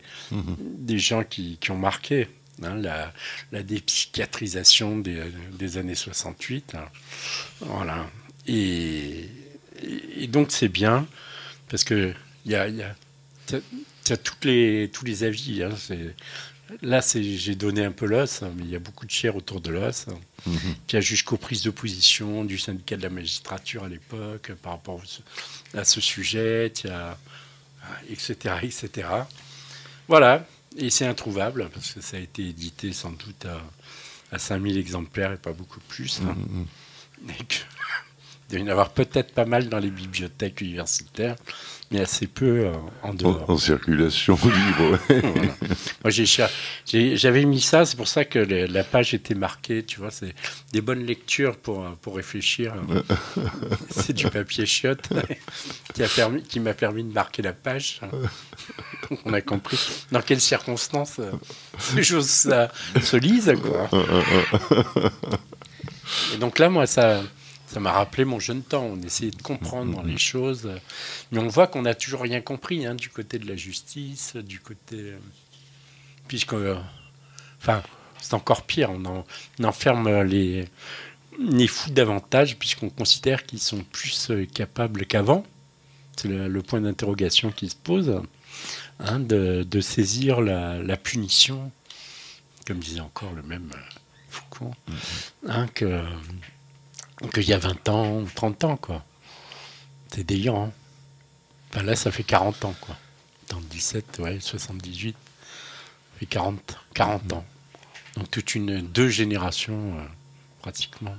gens qui ont marqué la dépsychiatrisation des années 68. Voilà. Et donc, c'est bien, parce que tu as tous les avis. Là, j'ai donné un peu l'os, mais il y a beaucoup de chair autour de l'os. Puis il y a jusqu'aux prises de position du syndicat de la magistrature à l'époque par rapport à ce sujet, etc., etc. Voilà, et c'est introuvable, parce que ça a été édité sans doute à 5000 exemplaires et pas beaucoup plus. Et que, il doit y en avoir peut-être pas mal dans les bibliothèques universitaires, mais assez peu en dehors. En circulation libre. Voilà. Moi, j'avais mis ça, c'est pour ça que la page était marquée, tu vois, c'est des bonnes lectures pour réfléchir. C'est du papier chiotte qui m'a permis de marquer la page. Donc on a compris dans quelles circonstances ces choses se lisent, quoi. Et donc là, moi, ça m'a rappelé mon jeune temps. On essayait de comprendre les choses. Mais on voit qu'on n'a toujours rien compris du côté de la justice, du côté... Enfin, c'est encore pire. On enferme les fous davantage puisqu'on considère qu'ils sont plus capables qu'avant. C'est le point d'interrogation qui se pose. De saisir la punition, comme disait encore le même Foucault, qu'il y a 20 ans ou 30 ans, quoi. C'est délirant. Enfin, là, ça fait 40 ans, quoi. Dans 17, 78, ça fait 40 ans. Donc, deux générations, pratiquement,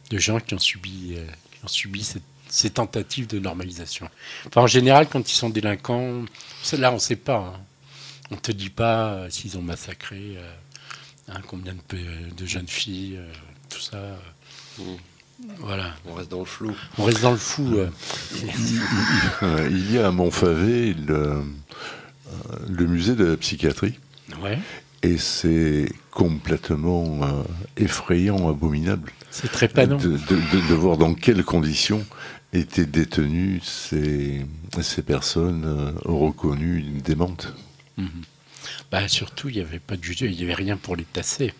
de gens qui ont subi ces tentatives de normalisation. Enfin, en général, quand ils sont délinquants, là, on ne sait pas. On ne te dit pas s'ils ont massacré combien de jeunes filles, tout ça. Voilà. On reste dans le flou. On reste dans le flou. Il y a à Montfavet le musée de la psychiatrie. Ouais. Et c'est complètement effrayant, abominable. C'est très panant. De voir dans quelles conditions étaient détenues ces personnes reconnues démentes. Surtout, il n'y avait pas de jeu, il n'y avait rien pour les tasser.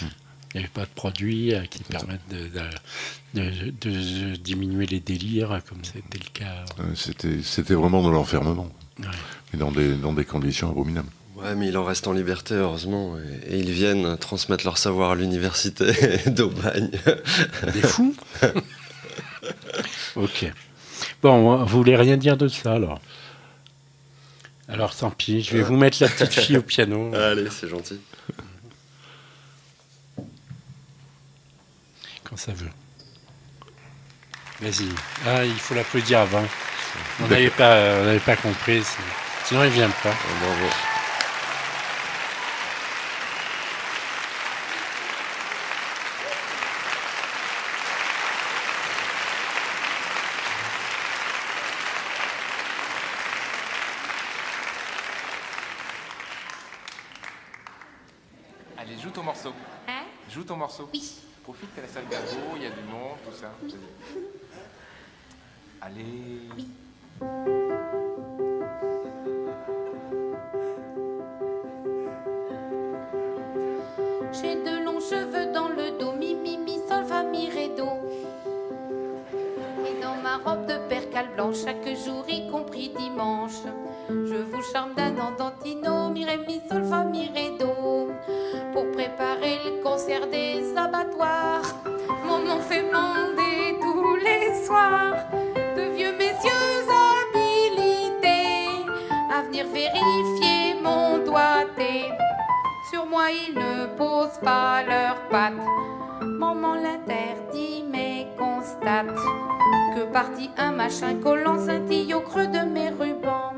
Il n'y avait pas de produits qui permettent de diminuer les délires, comme c'était le cas. C'était vraiment de l'enfermement, mais dans des conditions abominables. Ouais, mais il en reste en liberté, heureusement, et ils viennent transmettre leur savoir à l'université d'Aubagne. Des fous. Ok. Bon, vous voulez rien dire de ça, alors? Alors, tant pis, je vais vous mettre la petite fille au piano. Allez, c'est gentil. Quand ça veut. Vas-y. Ah, il faut l'applaudir avant. On n'avait pas compris. Sinon, il ne vient pas. Bravo. Allez, joue ton morceau. Hein? Joue ton morceau. Oui. Profite, t'as la salle d'argot, il y a du monde, tout ça. Oui. Allez. Oui. J'ai de longs cheveux dans le dos, mi, mi, mi, sol, fa, mi, ré, do. Et dans ma robe de percale blanche, chaque jour, y compris dimanche, Je vous charme d'un andantino, mi ré mi sol fa mi ré do. Pour préparer le concert des abattoirs, mon nom fait mander tous les soirs de vieux messieurs habilités à venir vérifier mon doigté. Sur moi ils ne posent pas leurs pattes, maman l'interdit mais constate que parti un machin collant scintille au creux de mes rubans.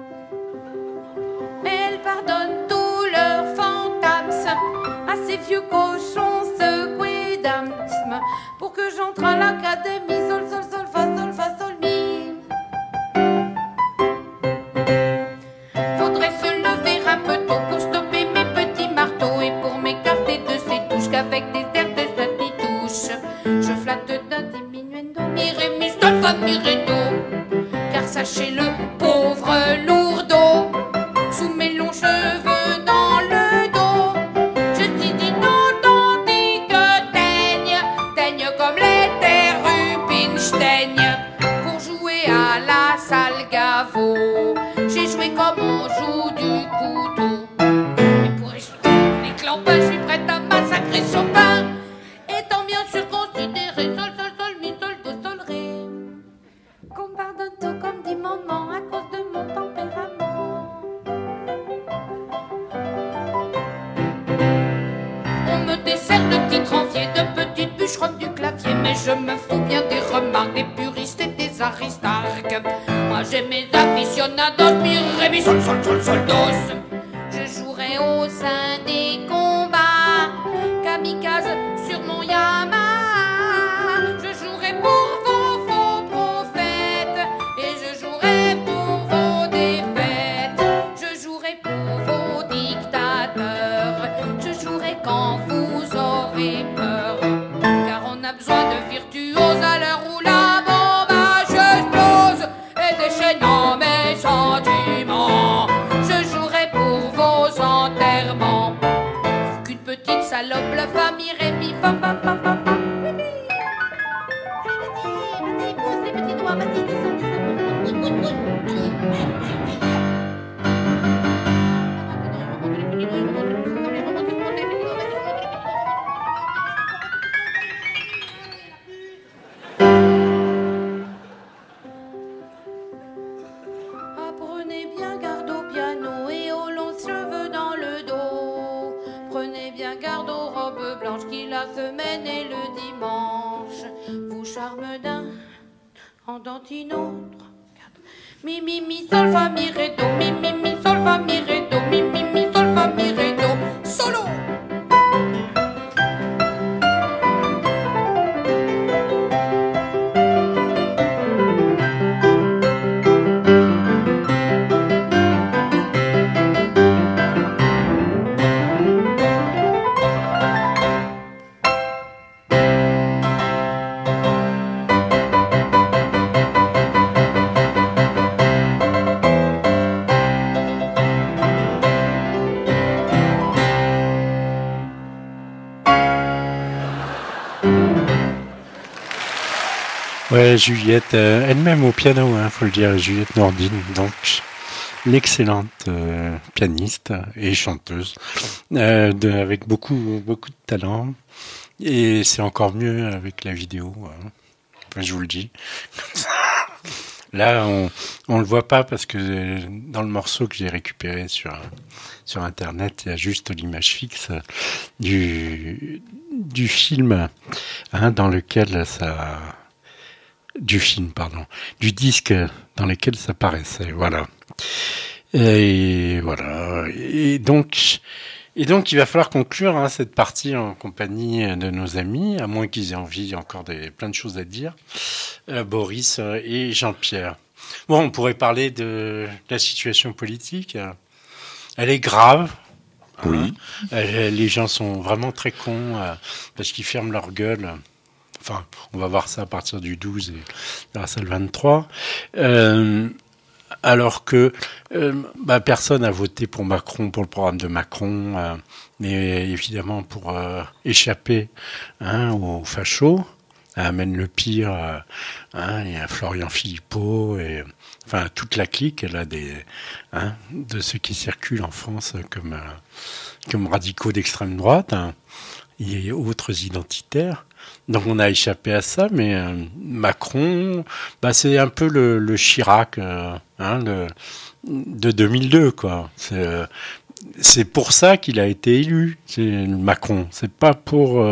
Mais elle pardonne tous leurs fantasmes à ces vieux cochons secoués d'asthme pour que j'entre à l'académie. Sol, sol, sol, fa, sol, mi. Faudrait se lever un peu tôt pour stopper mes petits marteaux et pour m'écarter de ces touches qu'avec des airs de touche je flatte d'un diminuendo, mi ré mi sol fa mi ré do. Car sachez-le, pauvre lourdeau, sous mes longs cheveux dans le dos, je suis une authentique teigne comme les Rubinstein. Pour jouer à la salle Gaveau, j'ai joué comme on joue du couteau. Et pour échouer les clampins, je suis prête à massacrer Chopin, étant bien sûr considéré sol, sol, sol, mi, sol, do, sol, ré. Qu'on pardonne tout comme dit maman à cause de mon tempérament. On me dessert de petits tranviers, de petites bûcheronnes du clavier, mais je me fous bien des remarques des puristes et des aristarques. Moi j'ai mes aficionados, mi ré mi sol, sol, sol, sol, dos. Je jouerai au sein des combats, kamikaze sur mon Yamaha. Je jouerai pour vos faux prophètes et je jouerai pour vos défaites. Je jouerai pour vos dictateurs, je jouerai quand vous aurez peur. Car on a besoin de virtuoses à l'heure où la bombe explose et déchaînant mes sentiments. Je jouerai pour vos enterrements. Qu'une petite salope, la famille Rémi, pa, pa, pa, pa, pa. Vas-y, pousse les petits doigts, vas-y, descends, Prenez bien garde au piano et aux longs cheveux dans le dos. Prenez bien garde aux robes blanches qui la semaine et le dimanche vous charment d'un andantino. Mi, mi, mi, sol, fa, mi, ré, do. Mi, mi, mi, sol, fa, mi, ré, do. Mi, mi, mi, sol, fa, mi, ré, do. Solo! Ouais, Juliette, elle-même au piano, faut le dire, Juliette Nordine, donc l'excellente pianiste et chanteuse, avec beaucoup de talent. Et c'est encore mieux avec la vidéo, enfin, je vous le dis. Là, on le voit pas parce que dans le morceau que j'ai récupéré sur Internet, il y a juste l'image fixe du film, dans lequel ça... du disque dans lequel ça paraissait, voilà. Et voilà. Et donc, il va falloir conclure cette partie en compagnie de nos amis, à moins qu'ils aient envie encore plein de choses à dire, Boris et Jean-Pierre. Bon, on pourrait parler de la situation politique. Elle est grave. Oui. Les gens sont vraiment très cons parce qu'ils ferment leur gueule. Enfin, on va voir ça à partir du 12 et grâce à le 23. Alors que personne n'a voté pour Macron, pour le programme de Macron, mais évidemment pour échapper aux fachos. Amène le pire, il y a Florian Philippot, et enfin toute la clique là, de ceux qui circulent en France comme radicaux d'extrême droite, et autres identitaires. Donc on a échappé à ça, mais Macron, c'est un peu le Chirac de 2002, quoi. C'est pour ça qu'il a été élu, c'est Macron. C'est pas pour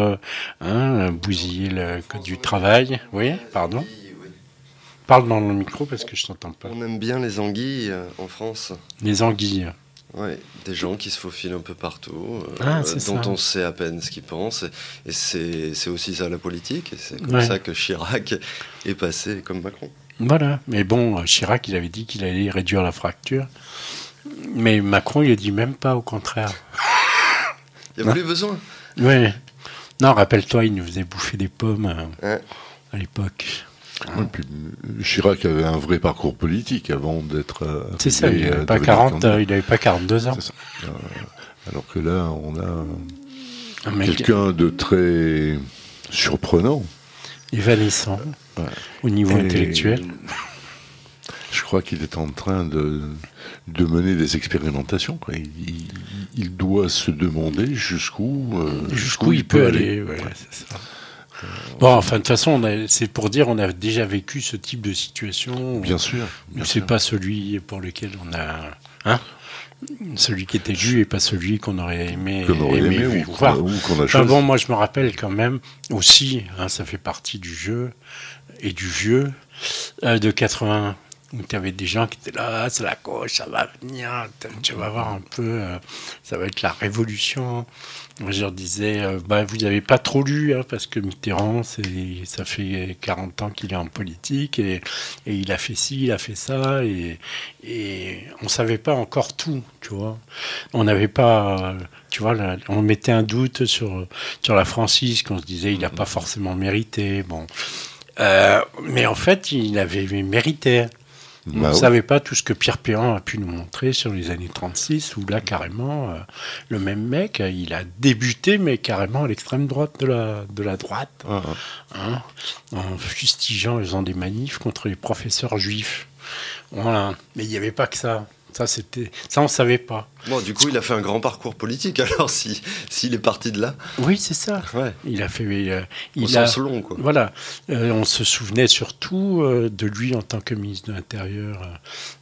bousiller le code du travail. Oui, pardon. Parle dans le micro parce que je t'entends pas. On aime bien les anguilles en France. Les anguilles. Oui, des gens qui se faufilent un peu partout, dont on sait à peine ce qu'ils pensent. Et c'est aussi ça la politique. Et c'est comme ça que Chirac est passé comme Macron. Voilà. Mais bon, Chirac, il avait dit qu'il allait réduire la fracture. Mais Macron, il a dit même pas, au contraire. Il n'y a plus besoin. Oui. Non, rappelle-toi, il nous faisait bouffer des pommes à l'époque. Ouais, puis Chirac avait un vrai parcours politique avant d'être... c'est ça, il n'avait pas 42 ans. C'est ça. Alors que là, on a quelqu'un de très surprenant. Évanescent, au niveau intellectuel. Je crois qu'il est en train de mener des expérimentations, quoi. Il doit se demander jusqu'où il peut aller. Ouais, c'est ça. Bon, enfin, de toute façon, c'est pour dire, on a déjà vécu ce type de situation. Bien sûr. C'est pas celui pour lequel on a... celui qui était lu et pas celui qu'on aurait aimé voir. Ou qu'on a choisi. Bon, moi, je me rappelle quand même aussi, ça fait partie du jeu et du vieux, de 80... où tu avais des gens qui étaient là, c'est la gauche, ça va venir, tu vas voir un peu, ça va être la révolution. Moi, je leur disais, vous n'avez pas trop lu, parce que Mitterrand, ça fait 40 ans qu'il est en politique, et il a fait ci, il a fait ça, et on ne savait pas encore tout, tu vois. On n'avait pas, tu vois, on mettait un doute sur la Francisque, on se disait, il n'a pas forcément mérité, bon. Mais en fait, il avait mérité. On ne savait pas tout ce que Pierre Péan a pu nous montrer sur les années 36, où là, carrément, le même mec, il a débuté, mais carrément à l'extrême droite de la droite, en fustigeant, en faisant des manifs contre les professeurs juifs. Voilà. Mais il n'y avait pas que ça. Ça, on ne savait pas. Bon, du coup, il a fait un grand parcours politique, alors, s'il est parti de là. Oui, c'est ça. Ouais. Il a fait... Au sens long, quoi. Voilà. On se souvenait surtout de lui en tant que ministre de l'Intérieur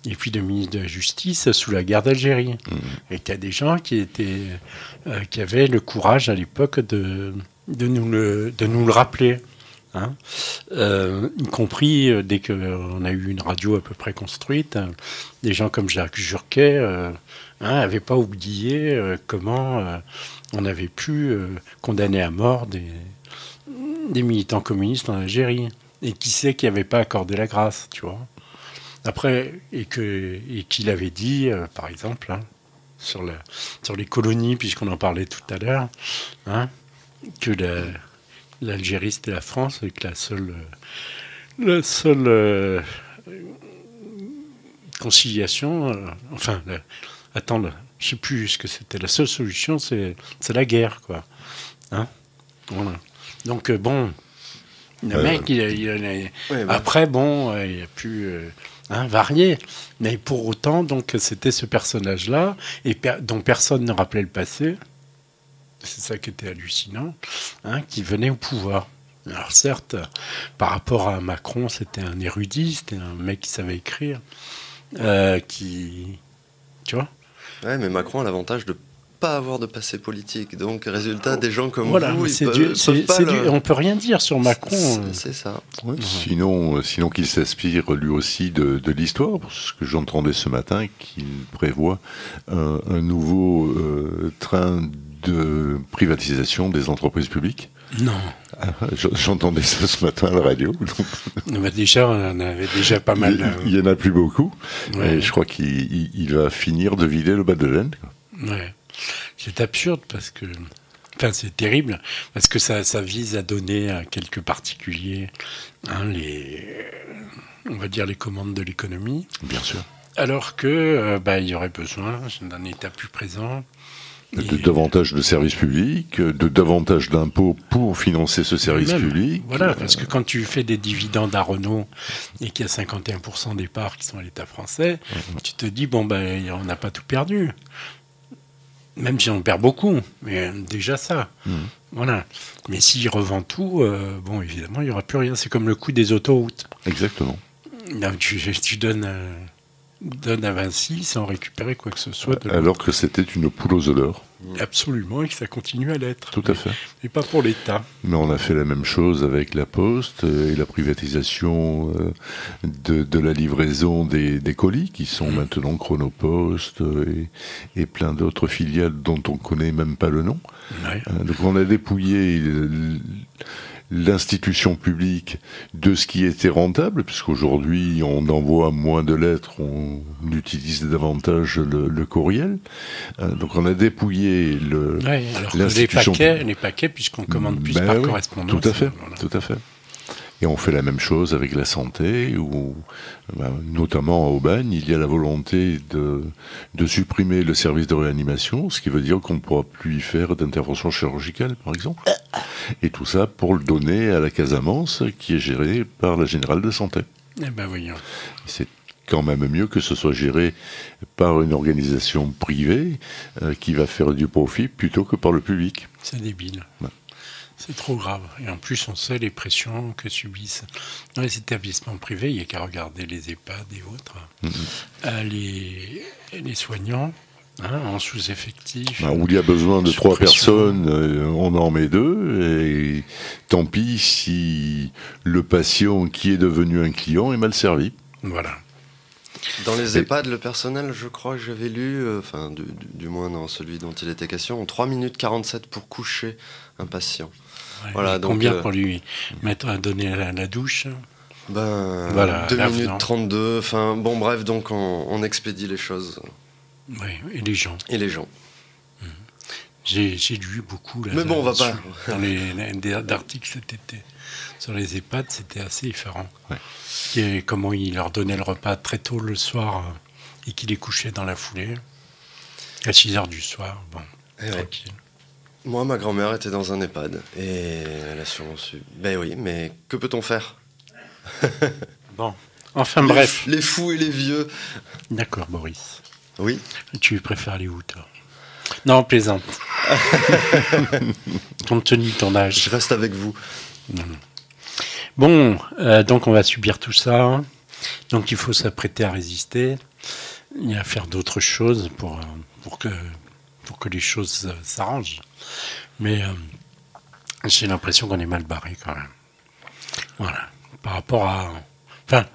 et puis de ministre de la Justice sous la guerre d'Algérie. Et qu'il y a des gens qui avaient le courage à l'époque de nous le rappeler. Y compris dès qu'on a eu une radio à peu près construite, des gens comme Jacques Jurquet n'avaient pas oublié comment on avait pu condamner à mort des militants communistes en Algérie, et qui sait qui n'avait pas accordé la grâce, tu vois. Après, et qu'il avait dit, par exemple, sur les colonies, puisqu'on en parlait tout à l'heure, que l'Algérie, c'était la France, et que la seule conciliation, je ne sais plus ce que c'était, la seule solution, c'est la guerre, quoi. Voilà. Donc, bon, le mec, après, bon, il a pu varier, mais pour autant, donc, c'était ce personnage-là, dont personne ne rappelait le passé. C'est ça qui était hallucinant, qui venait au pouvoir. Alors certes, par rapport à Macron, c'était un érudit, c'était un mec qui savait écrire, tu vois. Ouais, mais Macron a l'avantage de pas avoir de passé politique, donc résultat, des gens comme vous, on peut rien dire sur Macron. C'est ça. Ouais, sinon qu'il s'inspire lui aussi de l'histoire, parce que j'entendais ce matin qu'il prévoit un nouveau train de privatisation des entreprises publiques. Non. J'entendais ça ce matin à la radio. Déjà, on en avait déjà pas mal. Il n'y en a plus beaucoup. Ouais. Et je crois qu'il va finir de vider le bas de laine. Ouais. C'est absurde parce que... Enfin, c'est terrible, parce que ça vise à donner à quelques particuliers on va dire les commandes de l'économie. Bien sûr. Alors que il y aurait besoin d'un État plus présent, De davantage de services publics, de davantage d'impôts pour financer ce service public. Voilà, parce que quand tu fais des dividendes à Renault et qu'il y a 51% des parts qui sont à l'État français, tu te dis, bon, ben, on n'a pas tout perdu. Même si on perd beaucoup, mais déjà ça. Voilà. Mais s'il revend tout, bon, évidemment, il n'y aura plus rien. C'est comme le coût des autoroutes. Exactement. Là, tu donnes à Vinci sans récupérer quoi que ce soit. Alors que c'était une poule aux œufs d'or. Absolument, et que ça continue à l'être. Tout à fait. Mais pas pour l'État. Mais on a fait la même chose avec la Poste et la privatisation de la livraison des colis, qui sont maintenant Chronopost et plein d'autres filiales dont on ne connaît même pas le nom. Ouais. Donc on a dépouillé l'institution publique de ce qui était rentable, puisqu'aujourd'hui on envoie moins de lettres, on utilise davantage le courriel. Donc on a dépouillé l'institution. Les paquets, puisqu'on commande plus par correspondance. Tout à fait, voilà. Tout à fait. Et on fait la même chose avec la santé, où, notamment à Aubagne, il y a la volonté de supprimer le service de réanimation, ce qui veut dire qu'on ne pourra plus y faire d'intervention chirurgicale, par exemple. Et tout ça pour le donner à la Casamance, qui est gérée par la Générale de Santé. Eh ben voyons. C'est quand même mieux que ce soit géré par une organisation privée qui va faire du profit plutôt que par le public. C'est débile. Ouais. C'est trop grave. Et en plus, on sait les pressions que subissent dans les établissements privés. Il n'y a qu'à regarder les EHPAD et autres. Les soignants, en sous-effectif. Où il y a besoin de 3 personnes, on en met 2. Et tant pis si le patient qui est devenu un client est mal servi. Voilà. Dans les EHPAD, le personnel, je crois que j'avais lu, du moins dans celui dont il était question, en 3 minutes 47 pour coucher un patient. Ouais, voilà, donc, combien pour lui mettre à donner la douche? Voilà, 2 minutes 32, enfin bon bref, donc on expédie les choses. Oui, et les gens. J'ai lu beaucoup là, mais bon, on va pas. Dans d'articles cet été sur les EHPAD, c'était assez effarant. Ouais. Et comment il leur donnait le repas très tôt le soir et qu'il les couchait dans la foulée à 6h du soir. Bon, tranquille. Ouais. Moi, ma grand-mère était dans un EHPAD et elle a sûrement su. Ben oui, mais que peut-on faire? Bon, enfin bref. Les fous et les vieux. D'accord, Boris. Oui. Tu préfères aller où, toi? Non, plaisante. Compte tenu de ton âge. Je reste avec vous. Bon, donc on va subir tout ça. Donc il faut s'apprêter à résister et à faire d'autres choses pour que les choses s'arrangent. Mais j'ai l'impression qu'on est mal barré quand même. Voilà. Par rapport à... Enfin,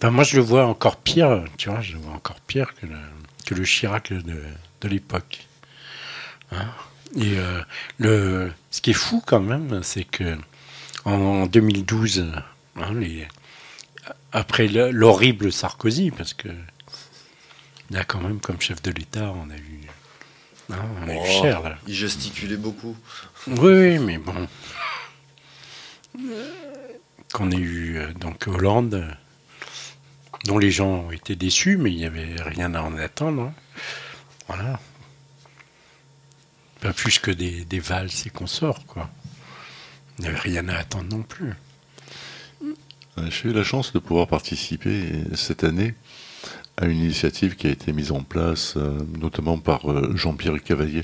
moi je le vois encore pire, tu vois, je le vois encore pire que le Chirac de l'époque. Hein? Et ce qui est fou quand même, c'est que en 2012, après l'horrible Sarkozy, parce que là quand même comme chef de l'État, on a eu cher là. Il gesticulait beaucoup. Oui, mais bon. Qu'on ait eu donc Hollande, dont les gens ont été déçus, mais il n'y avait rien à en attendre. Hein. Voilà. Pas plus que des valses et consorts, quoi. Il n'y avait rien à attendre non plus. J'ai eu la chance de pouvoir participer cette année à une initiative qui a été mise en place, notamment par Jean-Pierre Cavalier,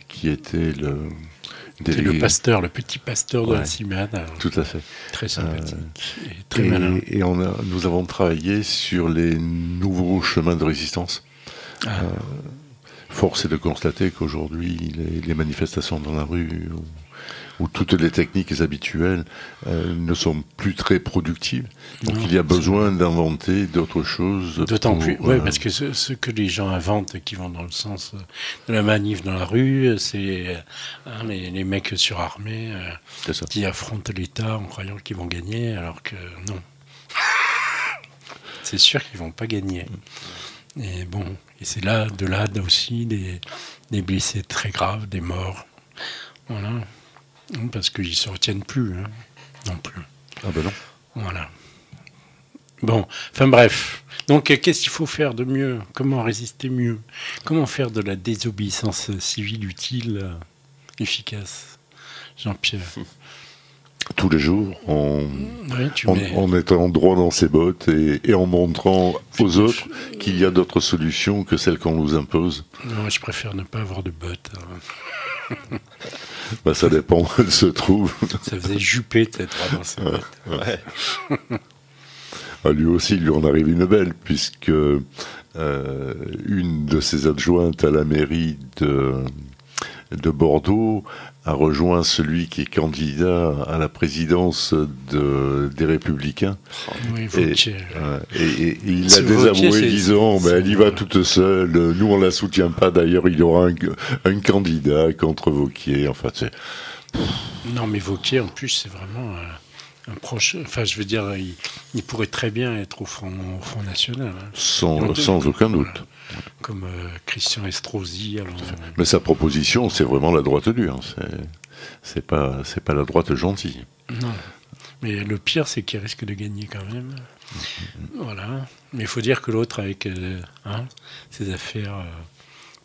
qui était le pasteur, le petit pasteur de la Cimade. Tout à fait. Très sympathique et très malin. Et nous avons travaillé sur les nouveaux chemins de résistance. Force est de constater qu'aujourd'hui, les manifestations dans la rue, où toutes les techniques habituelles ne sont plus très productives. Donc il y a besoin d'inventer d'autres choses. D'autant plus, parce que ce que les gens inventent qui vont dans le sens de la manif dans la rue, c'est les mecs surarmés qui affrontent l'État en croyant qu'ils vont gagner, alors que non. C'est sûr qu'ils ne vont pas gagner. Et bon, et c'est là aussi des blessés très graves, des morts. Voilà. Parce qu'ils ne se retiennent plus, non plus. Ah ben non. Voilà. Bon, enfin bref. Donc, qu'est-ce qu'il faut faire de mieux? Comment résister mieux? Comment faire de la désobéissance civile utile, efficace? Jean-Pierre. Tous les jours, en étant droit dans ses bottes et en montrant aux autres qu'il y a d'autres solutions que celles qu'on nous impose. Non, je préfère ne pas avoir de bottes. Bah, ça dépend où elles se trouvent. Ça faisait juper d'être droit dans ses bottes. Ouais. À lui aussi, il lui en arrive une belle, puisque une de ses adjointes à la mairie de Bordeaux a rejoint celui qui est candidat à la présidence des Républicains. Oui, et il l'a désavoué, disant elle y va toute seule, nous on la soutient pas, d'ailleurs il y aura un candidat contre Wauquiez. Enfin, non, mais Wauquiez, en plus, c'est vraiment un proche. Enfin, je veux dire, il pourrait très bien être au Front National. Hein. Sans aucun doute. Comme Christian Estrosi. Mais sa proposition, c'est vraiment la droite dure. C'est pas la droite gentille. Non. Mais le pire, c'est qu'il risque de gagner quand même. Voilà. Mais il faut dire que l'autre, avec ses affaires,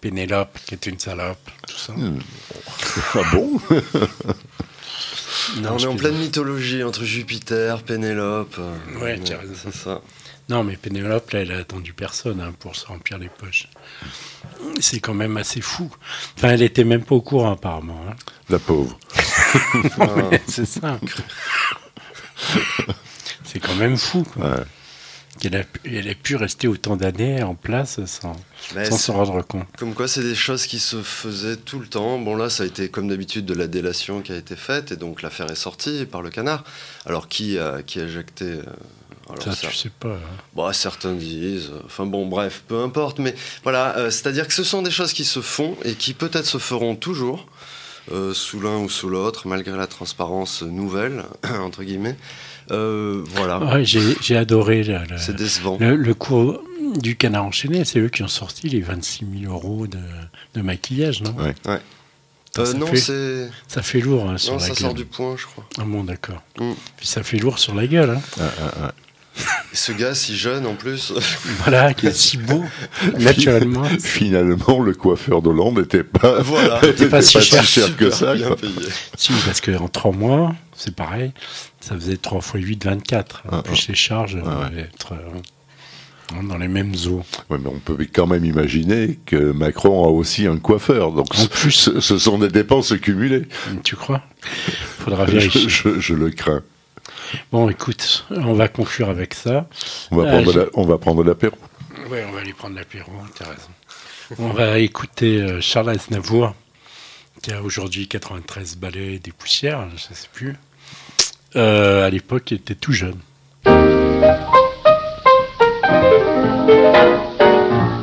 Pénélope, qui est une salope, tout ça. Ah bon? Non, on est en pleine mythologie entre Jupiter, Pénélope. Ouais, tu as raison. C'est ça. Non, mais Pénélope, là, elle a attendu personne pour se remplir les poches. C'est quand même assez fou. Enfin, elle était même pas au courant, apparemment. Hein. La pauvre. C'est ça. C'est quand même fou. Quoi. Ouais. Elle a pu rester autant d'années en place sans se rendre compte. Comme quoi, c'est des choses qui se faisaient tout le temps. Bon, là, ça a été comme d'habitude de la délation qui a été faite, et donc l'affaire est sortie par le Canard. Alors, qui a éjecté alors, ça, tu sais pas. Hein. Bon, certains disent. Enfin bon, bref, peu importe. Mais voilà, c'est-à-dire que ce sont des choses qui se font et qui peut-être se feront toujours, sous l'un ou sous l'autre, malgré la transparence nouvelle, entre guillemets. Voilà. Ouais, j'ai adoré c'est décevant. Le cours du Canard enchaîné. C'est eux qui ont sorti les 26 000 € de maquillage, non? Ouais. Non, ça fait lourd hein, sur non, la gueule. Ça sort du Point, je crois. Ah bon, d'accord. Puis ça fait lourd sur la gueule. Hein. Et ce gars si jeune en plus. Voilà, qui est si beau, naturellement. Finalement, le coiffeur d'Hollande n'était pas, pas si cher que ça. Si, parce qu'en 3 mois, c'est pareil, ça faisait 3 x 8, 24. En plus, les charges devaient être dans les mêmes eaux. Ouais, mais on peut quand même imaginer que Macron a aussi un coiffeur. Donc en plus, ce sont des dépenses cumulées. Tu crois? Faudra vérifier. Je le crains. Bon, écoute, on va conclure avec ça. On va prendre l'apéro. Oui, on va aller prendre l'apéro, t'as raison. On va écouter Charles Aznavour, qui a aujourd'hui 93 balais des poussières, je ne sais plus. À l'époque, il était tout jeune.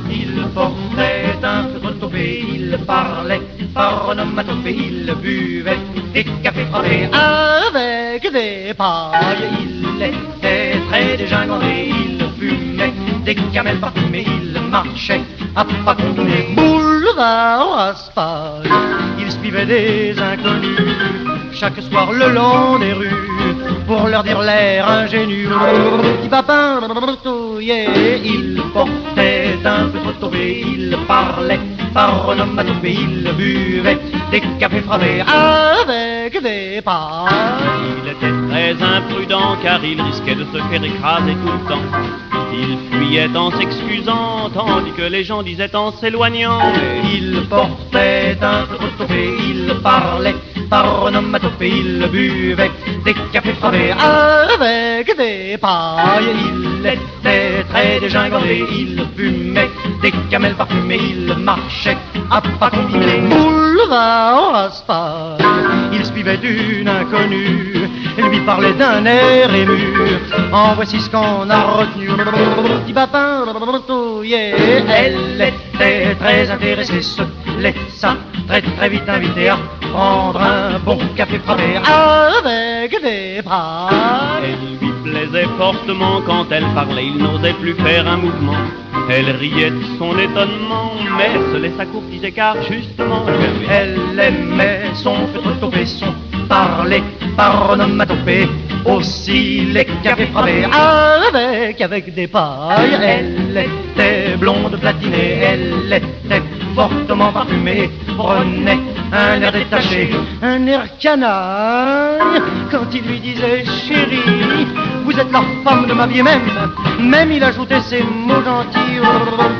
Il portait un feutre topé, il parlait par onomatopée, il buvait des cafés frappés avec des pailles. Il était très dégingandé, il fumait des camels parfumés, il marchait à pas combinés, boulevard Raspail. Il suivait des inconnus chaque soir le long des rues pour leur dire l'air ingénu. Petit papin, il portait un feutre topé, il parlait par onomatopée, il buvait des cafés frappés avec des pailles. Il était très imprudent car il risquait de se faire écraser tout le temps. Il fuyait en s'excusant tandis que les gens disaient en s'éloignant. Il portait un feutre topé, il parlait par onomatopée, il buvait des cafés frappés avec des pailles. Il était très dégingandé, il fumait des camels parfumés, il marchait à pas combinés, boulevard Raspail. Il suivait d'une inconnue, lui parlait d'un air ému. En voici ce qu'on a retenu. Petit papin, elle était très intéressée, se laissa très très vite inviter à prendre un bon café frappé avec des pailles. Elle lui plaisait fortement quand elle parlait, il n'osait plus faire un mouvement. Elle riait de son étonnement, mais se laissa courtiser car justement elle aimait son feutre topé, son parler par onomatopée. aussi les cafés frappés avec des pailles. Elle était blonde platinée, elle était fortement parfumée, prenait un air détaché, un air canaille, quand il lui disait chérie, vous êtes la femme de ma vie, même il ajoutait ces mots gentils,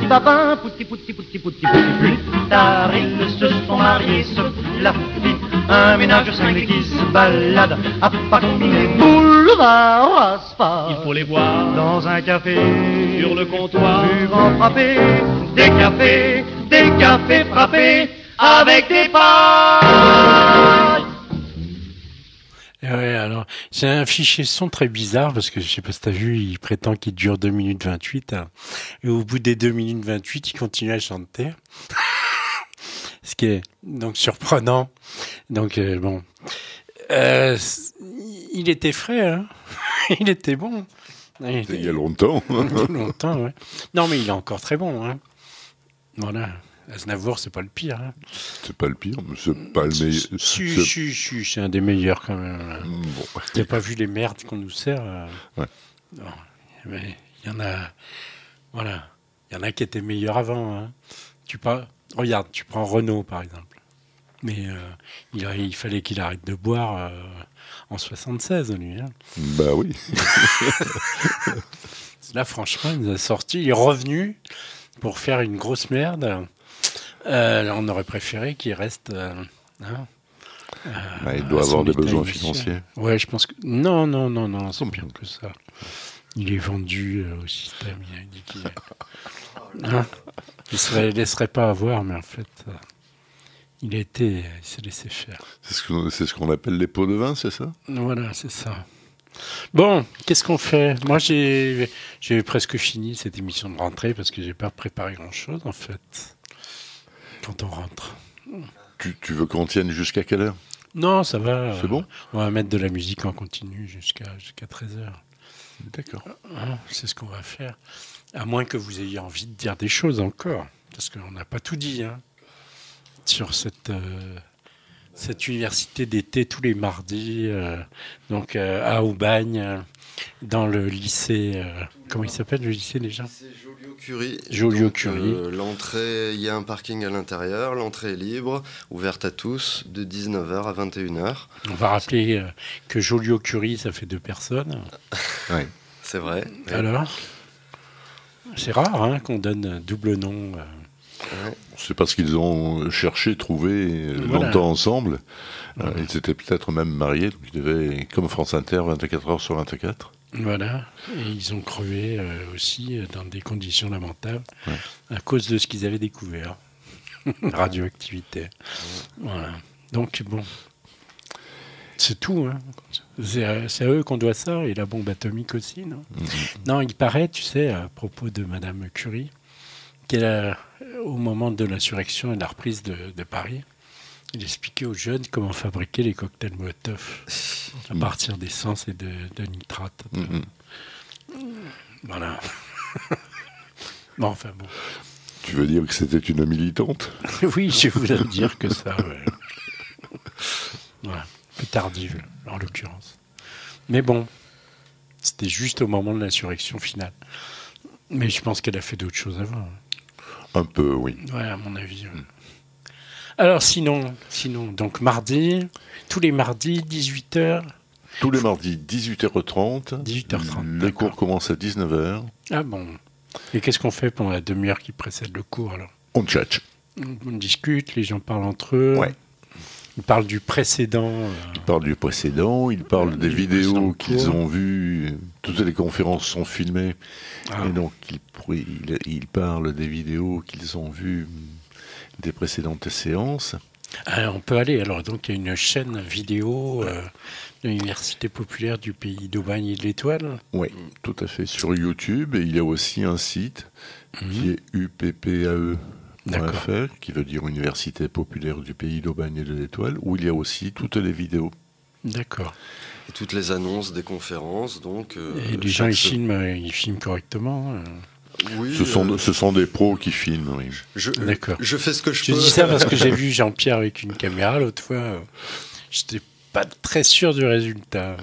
papa, pouti pouti pouti pouti pouti. Plus tard ils se sont mariés, cela fit un ménage de cinglés qui se balade à pas combiner, boulevard Raspail. Il faut les voir dans un café sur le comptoir, buvant frapper des cafés frappés avec des pailles. Ouais, alors, c'est un fichier son très bizarre parce que je sais pas si t'as vu, il prétend qu'il dure 2 minutes 28. Hein, et au bout des 2 minutes 28, il continue à chanter. Ce qui est donc surprenant. Donc, bon. Il était frais, hein. Il était bon. Il y a longtemps. Longtemps, ouais. Non, mais il est encore très bon, hein. Voilà. Aznavour, c'est pas le pire. Hein. C'est pas le pire, mais c'est pas le meilleur. C'est un des meilleurs quand même. Bon. T'as pas vu les merdes qu'on nous sert Ouais. Non, mais il y en a. Voilà. Il y en a qui étaient meilleurs avant. Hein. Regarde, tu prends Renaud par exemple. Mais il fallait qu'il arrête de boire en 76, lui. Hein. Bah oui. Là, franchement, il nous a sorti. Il est revenu pour faire une grosse merde. On aurait préféré qu'il reste. Il doit avoir des besoins financiers. Ouais, je pense que. Non, c'est pire que ça. Il est vendu au système. Il a dit qu'il il se laisserait pas avoir, mais en fait, il s'est laissé faire. C'est ce qu'on appelle les pots de vin, c'est ça? Voilà, c'est ça. Bon, qu'est-ce qu'on fait? Moi, j'ai presque fini cette émission de rentrée parce que j'ai pas préparé grand-chose, en fait, quand on rentre. Tu veux qu'on tienne jusqu'à quelle heure? Non, ça va. C'est bon? On va mettre de la musique en continu jusqu'à 13h. D'accord. C'est ce qu'on va faire. À moins que vous ayez envie de dire des choses encore, parce qu'on n'a pas tout dit, hein, sur cette université d'été tous les mardis, donc à Aubagne, dans le lycée. Comment il s'appelle le lycée déjà? C'est Joliot-Curie. Joliot-Curie. L'entrée, il y a un parking à l'intérieur. L'entrée est libre, ouverte à tous, de 19h à 21h. On va rappeler que Joliot-Curie, ça fait 2 personnes. Oui. C'est vrai. Alors, c'est rare hein, qu'on donne double nom. C'est parce qu'ils ont cherché, trouvé longtemps ensemble. Ils étaient peut-être même mariés, donc ils devaient, comme France Inter, 24 heures sur 24. Voilà, et ils ont crevé aussi dans des conditions lamentables à cause de ce qu'ils avaient découvert. Radioactivité. Voilà. Donc bon, c'est tout. Hein. C'est à eux qu'on doit ça, et la bombe atomique aussi, non? Non, il paraît, tu sais, à propos de Madame Curie, qu'elle a, au moment de l'insurrection et de la reprise de Paris, il expliquait aux jeunes comment fabriquer les cocktails Molotov à partir d'essence et de nitrate. Voilà. Bon, enfin bon. Tu veux dire que c'était une militante? Oui, je voulais dire que ça. Ouais. Voilà. Plus tardive, en l'occurrence. Mais bon, c'était juste au moment de l'insurrection finale. Mais je pense qu'elle a fait d'autres choses avant. Un peu, oui. Ouais, à mon avis. Ouais. Alors sinon, donc mardi, tous les mardis, 18h. Tous les mardis, 18h30. 18h30. Les cours commencent à 19h. Ah bon. Et qu'est-ce qu'on fait pendant la demi-heure qui précède le cours alors? On tchatche. On discute, les gens parlent entre eux. Ouais. Ils parlent du précédent. Ils parlent du précédent, ils parlent des vidéos qu'ils ont vues. Toutes les conférences sont filmées. Et donc, ils parlent des vidéos qu'ils ont vues des précédentes séances. On peut aller. Alors, donc, il y a une chaîne vidéo de l'Université populaire du pays d'Aubagne et de l'Étoile. Oui, tout à fait. Sur YouTube. Et il y a aussi un site qui est UPPAE. Qui veut dire Université populaire du pays d'Aubagne et de l'Étoile, où il y a aussi toutes les vidéos. D'accord. Et toutes les annonces des conférences, donc. Et les gens, ils filment correctement. Oui. Ce sont des pros qui filment. Oui. D'accord. Je fais ce que je peux. Je dis ça parce que j'ai vu Jean-Pierre avec une caméra l'autre fois. J'étais pas très sûr du résultat.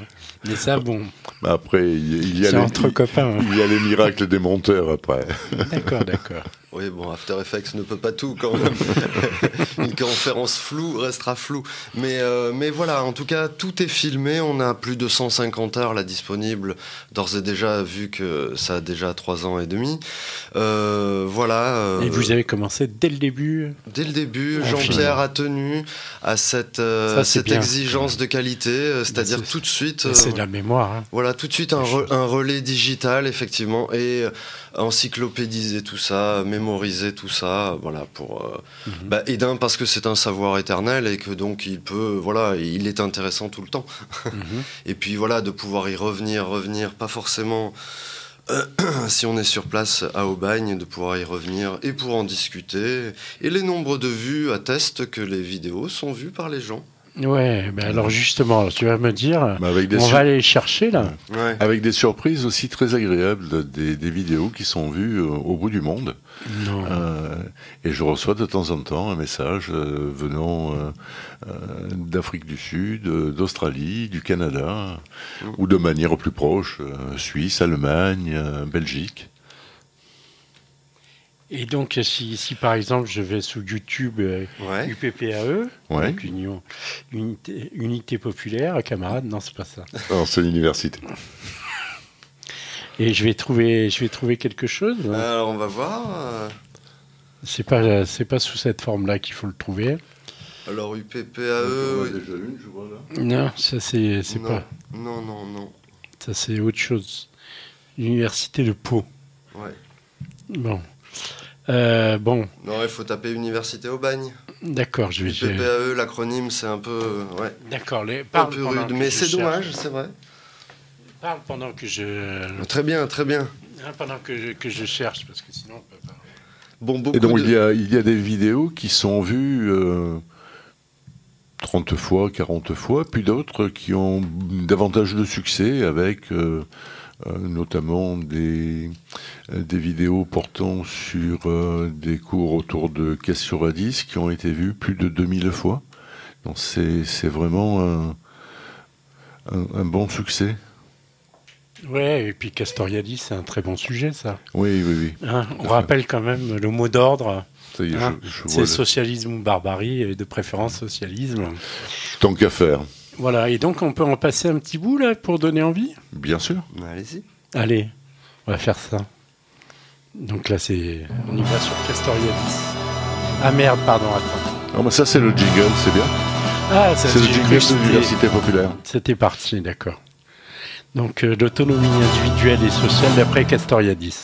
Mais ça, bon. Après, il y a entre copains. Il y a les miracles des monteurs après. D'accord, d'accord. Oui, bon, After Effects ne peut pas tout quand même. Une conférence floue restera floue. Mais voilà, en tout cas, tout est filmé. On a plus de 150 heures là disponibles, d'ores et déjà, vu que ça a déjà 3 ans et demi. Voilà. Et vous avez commencé dès le début? Dès le début, Jean-Pierre a tenu à cette exigence de qualité, c'est-à-dire tout de suite... c'est de la mémoire. Hein. Voilà, tout de suite un relais digital, effectivement, et encyclopédiser tout ça, mémoriser tout ça, voilà, pour... et d'un, parce que c'est un savoir éternel et que donc il est intéressant tout le temps. Et puis voilà, de pouvoir y revenir, pas forcément... si on est sur place à Aubagne, de pouvoir y revenir et pour en discuter. Et les nombres de vues attestent que les vidéos sont vues par les gens. Ouais, alors justement, tu vas me dire, on va aller les chercher là. Ouais. Avec des surprises aussi très agréables, des vidéos qui sont vues au bout du monde. Non. Et je reçois de temps en temps un message venant d'Afrique du Sud, d'Australie, du Canada, ou de manière plus proche, Suisse, Allemagne, Belgique. Et donc, si par exemple je vais sur YouTube UPPAE, donc Unité Populaire, camarade, non, c'est pas ça. Non, c'est l'université. Et je vais trouver quelque chose. Alors on va voir. C'est pas sous cette forme-là qu'il faut le trouver. Alors UPPAE. Déjà une, je vois là. Non, ça c'est pas. Non. Ça c'est autre chose. L'université de Pau. Ouais. Bon. Non, il faut taper Université Aubagne. D'accord, je vais... PPAE, l'acronyme, c'est un peu... Ouais. D'accord, un peu rude, mais c'est dommage, c'est vrai. Parle pendant que je... Très bien. Pendant que je cherche, parce que sinon on peut pas... Bon, et donc il y a des vidéos qui sont vues 30 fois, 40 fois, puis d'autres qui ont davantage de succès avec... notamment des vidéos portant sur des cours autour de caisse sur à disque qui ont été vues plus de 2000 fois. Donc c'est vraiment un bon succès. Ouais, et puis Castoriadis, c'est un très bon sujet, ça. Oui. Hein, on rappelle quand même le mot d'ordre. Hein, c'est socialisme ou barbarie, et de préférence socialisme. Tant qu'à faire. Voilà, et donc on peut en passer un petit bout là pour donner envie? Bien sûr. Allez-y. Allez, on va faire ça. Donc là, on y va sur Castoriadis. Ah merde, pardon, attends. Non, mais ça c'est le jingle, c'est bien. Ah, c'est le jingle de l'Université Populaire. C'était parti, d'accord. Donc l'autonomie individuelle et sociale d'après Castoriadis.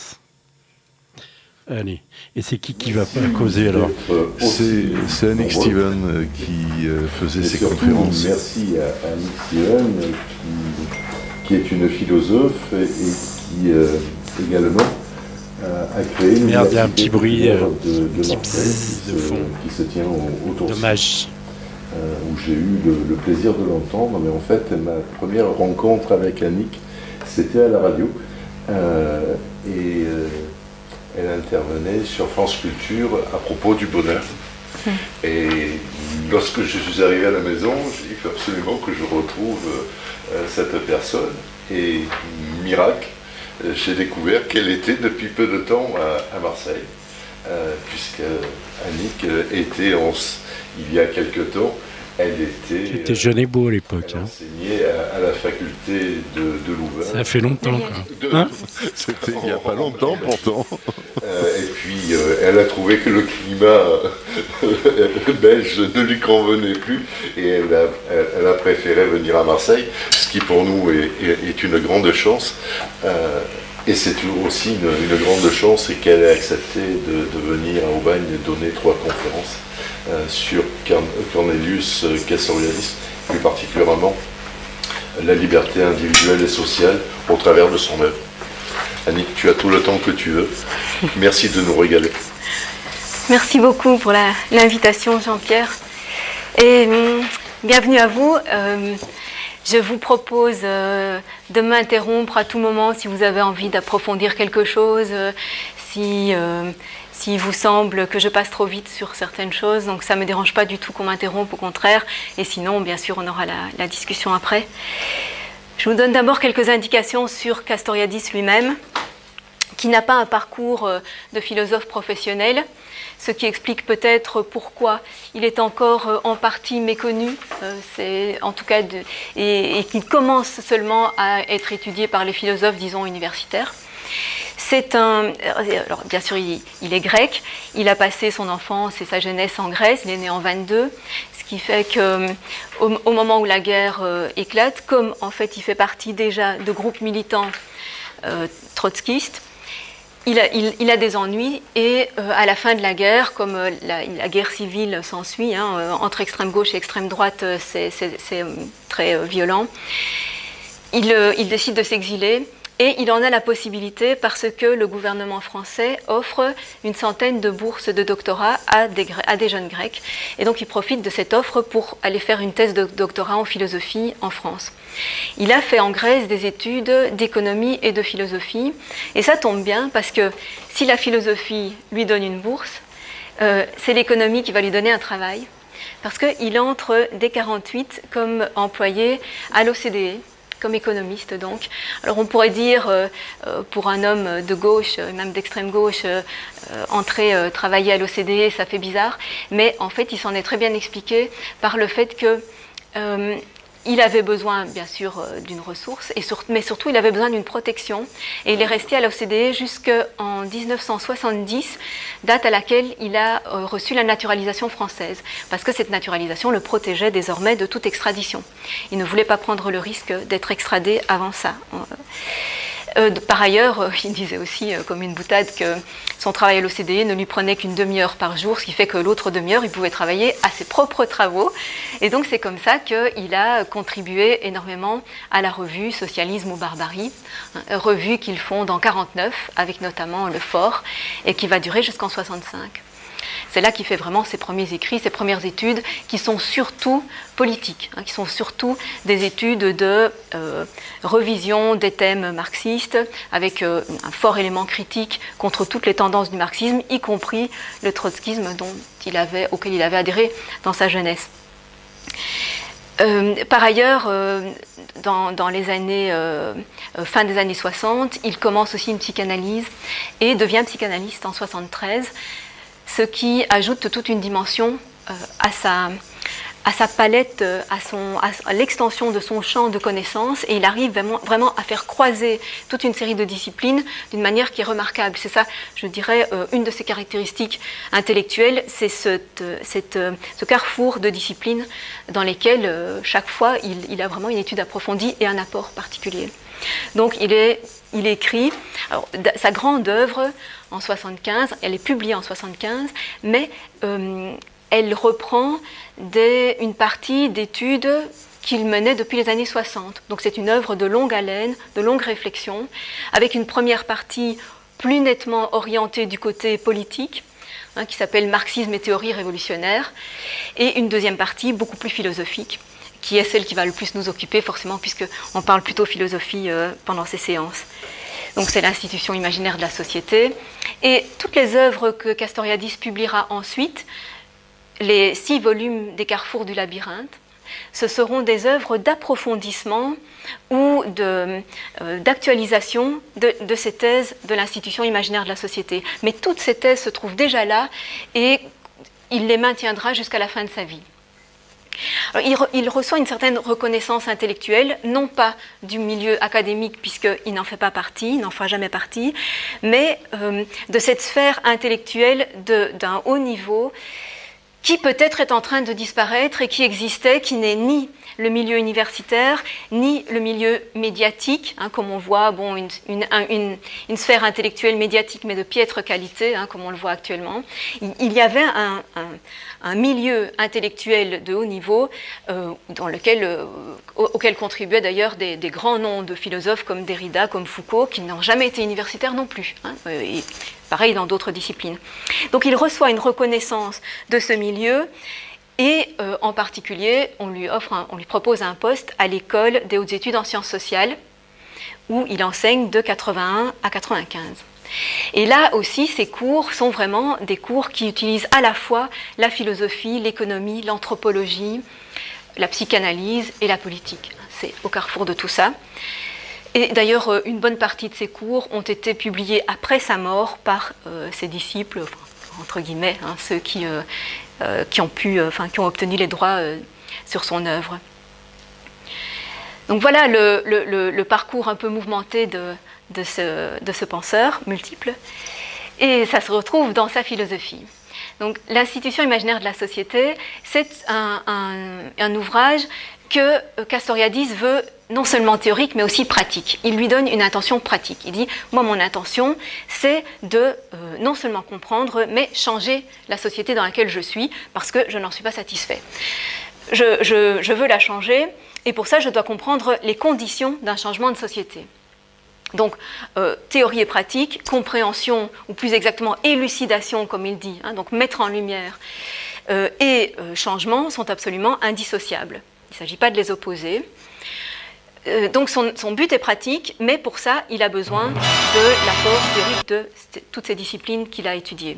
Allez, et c'est qui va pas causer alors? C'est Annick Steven qui faisait ses conférences. Merci à Annick Steven qui est une philosophe et qui également a créé une merde, il y a un petit bruit de fond qui se tient autour dommage où j'ai eu le plaisir de l'entendre, mais en fait ma première rencontre avec Annick c'était à la radio et elle intervenait sur France Culture à propos du bonheur. Et lorsque je suis arrivé à la maison, j'ai dit qu'il faut absolument que je retrouve cette personne. Et miracle, j'ai découvert qu'elle était depuis peu de temps à Marseille, puisque Annick était, il y a quelque temps, elle était jeune et beau à l'époque. Elle enseignait à la faculté de Louvain. Ça fait longtemps. C'était il n'y a pas longtemps pourtant. Et puis elle a trouvé que le climat belge ne lui convenait plus et elle a préféré venir à Marseille, ce qui pour nous est une grande chance. Et c'est aussi une grande chance qu'elle ait accepté de venir à Aubagne donner 3 conférences sur Cornelius Castoriadis, plus particulièrement la liberté individuelle et sociale au travers de son œuvre. Annick, tu as tout le temps que tu veux. Merci de nous régaler. Merci beaucoup pour l'invitation, Jean-Pierre. Et bienvenue à vous. Je vous propose de m'interrompre à tout moment si vous avez envie d'approfondir quelque chose, si s'il vous semble que je passe trop vite sur certaines choses, donc ça ne me dérange pas du tout qu'on m'interrompe, au contraire, et sinon, bien sûr, on aura la discussion après. Je vous donne d'abord quelques indications sur Castoriadis lui-même, qui n'a pas un parcours de philosophe professionnel, ce qui explique peut-être pourquoi il est encore en partie méconnu, en tout cas, et qu'il commence seulement à être étudié par les philosophes, disons, universitaires. Alors bien sûr, il est grec, il a passé son enfance et sa jeunesse en Grèce, il est né en 22, ce qui fait qu'au moment où la guerre éclate, comme en fait il fait partie déjà de groupes militants trotskistes, il a des ennuis et à la fin de la guerre, comme la guerre civile s'ensuit, entre extrême gauche et extrême droite, c'est très violent, il décide de s'exiler. Et il en a la possibilité parce que le gouvernement français offre une centaine de bourses de doctorat à des jeunes Grecs. Et donc il profite de cette offre pour aller faire une thèse de doctorat en philosophie en France. Il a fait en Grèce des études d'économie et de philosophie. Et ça tombe bien parce que si la philosophie lui donne une bourse, c'est l'économie qui va lui donner un travail. Parce qu'il entre dès 1948 comme employé à l'OCDE. Comme économiste donc. Alors on pourrait dire, pour un homme de gauche, même d'extrême gauche, travailler à l'OCDE, ça fait bizarre, mais en fait il s'en est très bien expliqué par le fait que il avait besoin bien sûr d'une ressource, mais surtout il avait besoin d'une protection, et il est resté à l'OCDE jusqu'en 1970, date à laquelle il a reçu la naturalisation française, parce que cette naturalisation le protégeait désormais de toute extradition. Il ne voulait pas prendre le risque d'être extradé avant ça. Par ailleurs, il disait aussi, comme une boutade, que son travail à l'OCDE ne lui prenait qu'une demi-heure par jour, ce qui fait que l'autre demi-heure, il pouvait travailler à ses propres travaux. Et donc, c'est comme ça qu'il a contribué énormément à la revue Socialisme ou Barbarie, revue qu'il fonde en 1949, avec notamment Le Fort, et qui va durer jusqu'en 1965. C'est là qu'il fait vraiment ses premiers écrits, ses premières études, qui sont surtout politiques, qui sont surtout des études de revision des thèmes marxistes, avec un fort élément critique contre toutes les tendances du marxisme, y compris le trotskisme auquel il avait adhéré dans sa jeunesse. Par ailleurs, dans les années, fin des années 60, il commence aussi une psychanalyse et devient psychanalyste en 1973, ce qui ajoute toute une dimension à sa palette, à l'extension de son champ de connaissances, et il arrive vraiment à faire croiser toute une série de disciplines d'une manière qui est remarquable. C'est ça, je dirais, une de ses caractéristiques intellectuelles, c'est ce carrefour de disciplines dans lesquelles, chaque fois, il a vraiment une étude approfondie et un apport particulier. Donc il écrit sa grande œuvre en 1975, elle est publiée en 1975, mais elle reprend une partie d'études qu'il menait depuis les années 60. Donc c'est une œuvre de longue haleine, de longue réflexion, avec une première partie plus nettement orientée du côté politique, qui s'appelle Marxisme et théorie révolutionnaire, et une deuxième partie beaucoup plus philosophique, qui est celle qui va le plus nous occuper forcément, puisqu'on parle plutôt philosophie pendant ces séances. Donc c'est l'institution imaginaire de la société. Et toutes les œuvres que Castoriadis publiera ensuite, les 6 volumes des Carrefours du labyrinthe, ce seront des œuvres d'approfondissement ou d'actualisation de ces thèses de l'institution imaginaire de la société. Mais toutes ces thèses se trouvent déjà là et il les maintiendra jusqu'à la fin de sa vie. Alors, il reçoit une certaine reconnaissance intellectuelle, non pas du milieu académique, puisqu'il n'en fait pas partie, il n'en fera jamais partie, mais de cette sphère intellectuelle d'un haut niveau qui peut-être est en train de disparaître et qui existait, qui n'est ni le milieu universitaire, ni le milieu médiatique, comme on voit, une sphère intellectuelle médiatique, mais de piètre qualité, comme on le voit actuellement. Il y avait un milieu intellectuel de haut niveau auquel contribuaient d'ailleurs des grands noms de philosophes comme Derrida, comme Foucault, qui n'ont jamais été universitaires non plus, et pareil dans d'autres disciplines. Donc il reçoit une reconnaissance de ce milieu, et en particulier on lui propose un poste à l'école des hautes études en sciences sociales, où il enseigne de 81 à 95. Et là aussi, ces cours sont vraiment des cours qui utilisent à la fois la philosophie, l'économie, l'anthropologie, la psychanalyse et la politique. C'est au carrefour de tout ça. Et d'ailleurs, une bonne partie de ces cours ont été publiés après sa mort par ses disciples, entre guillemets, ceux qui ont obtenu les droits sur son œuvre. Donc voilà le parcours un peu mouvementé de ce penseur multiple, et ça se retrouve dans sa philosophie. Donc l'institution imaginaire de la société, c'est un ouvrage que Castoriadis veut non seulement théorique, mais aussi pratique. Il lui donne une intention pratique. Il dit, moi, mon intention, c'est de non seulement comprendre, mais changer la société dans laquelle je suis, parce que je n'en suis pas satisfait. Je veux la changer, et pour ça, je dois comprendre les conditions d'un changement de société. Donc, théorie et pratique, compréhension, ou plus exactement élucidation, comme il dit, donc mettre en lumière, et changement sont absolument indissociables. Il ne s'agit pas de les opposer. Donc son but est pratique, mais pour ça, il a besoin de l'apport théorique de toutes ces disciplines qu'il a étudiées.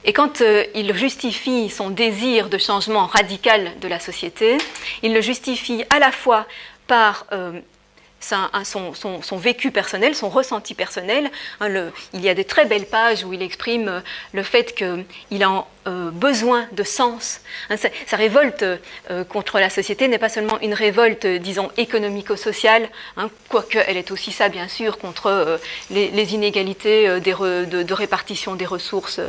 Et quand il justifie son désir de changement radical de la société, il le justifie à la fois par son vécu personnel, son ressenti personnel. Il y a des très belles pages où il exprime le fait qu'il a besoin de sens. Sa révolte contre la société n'est pas seulement une révolte, disons, économico-sociale, quoique elle est aussi ça, bien sûr, contre les inégalités de répartition des ressources,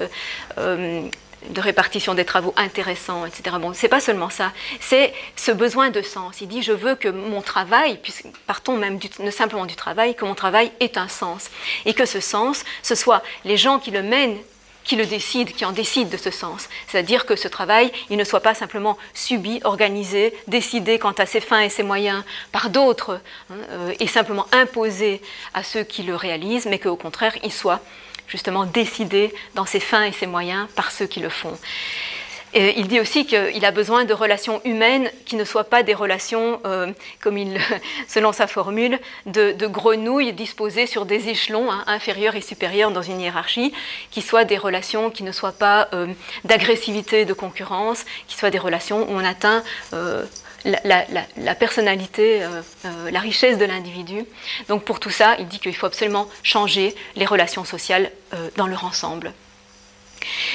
de répartition des travaux intéressants, etc. Bon, c'est pas seulement ça, c'est ce besoin de sens. Il dit, je veux que mon travail, partons même simplement du travail, que mon travail ait un sens. Et que ce sens, ce soit les gens qui le mènent, qui le décident, qui en décident de ce sens. C'est-à-dire que ce travail, il ne soit pas simplement subi, organisé, décidé quant à ses fins et ses moyens par d'autres, et simplement imposé à ceux qui le réalisent, mais qu'au contraire, il soit justement décidé dans ses fins et ses moyens par ceux qui le font. Et il dit aussi qu'il a besoin de relations humaines qui ne soient pas des relations, selon sa formule, de grenouilles disposées sur des échelons inférieurs et supérieurs dans une hiérarchie, qui soient des relations qui ne soient pas d'agressivité, de concurrence, qui soient des relations où on atteint la personnalité, la richesse de l'individu. Donc pour tout ça, il dit qu'il faut absolument changer les relations sociales dans leur ensemble.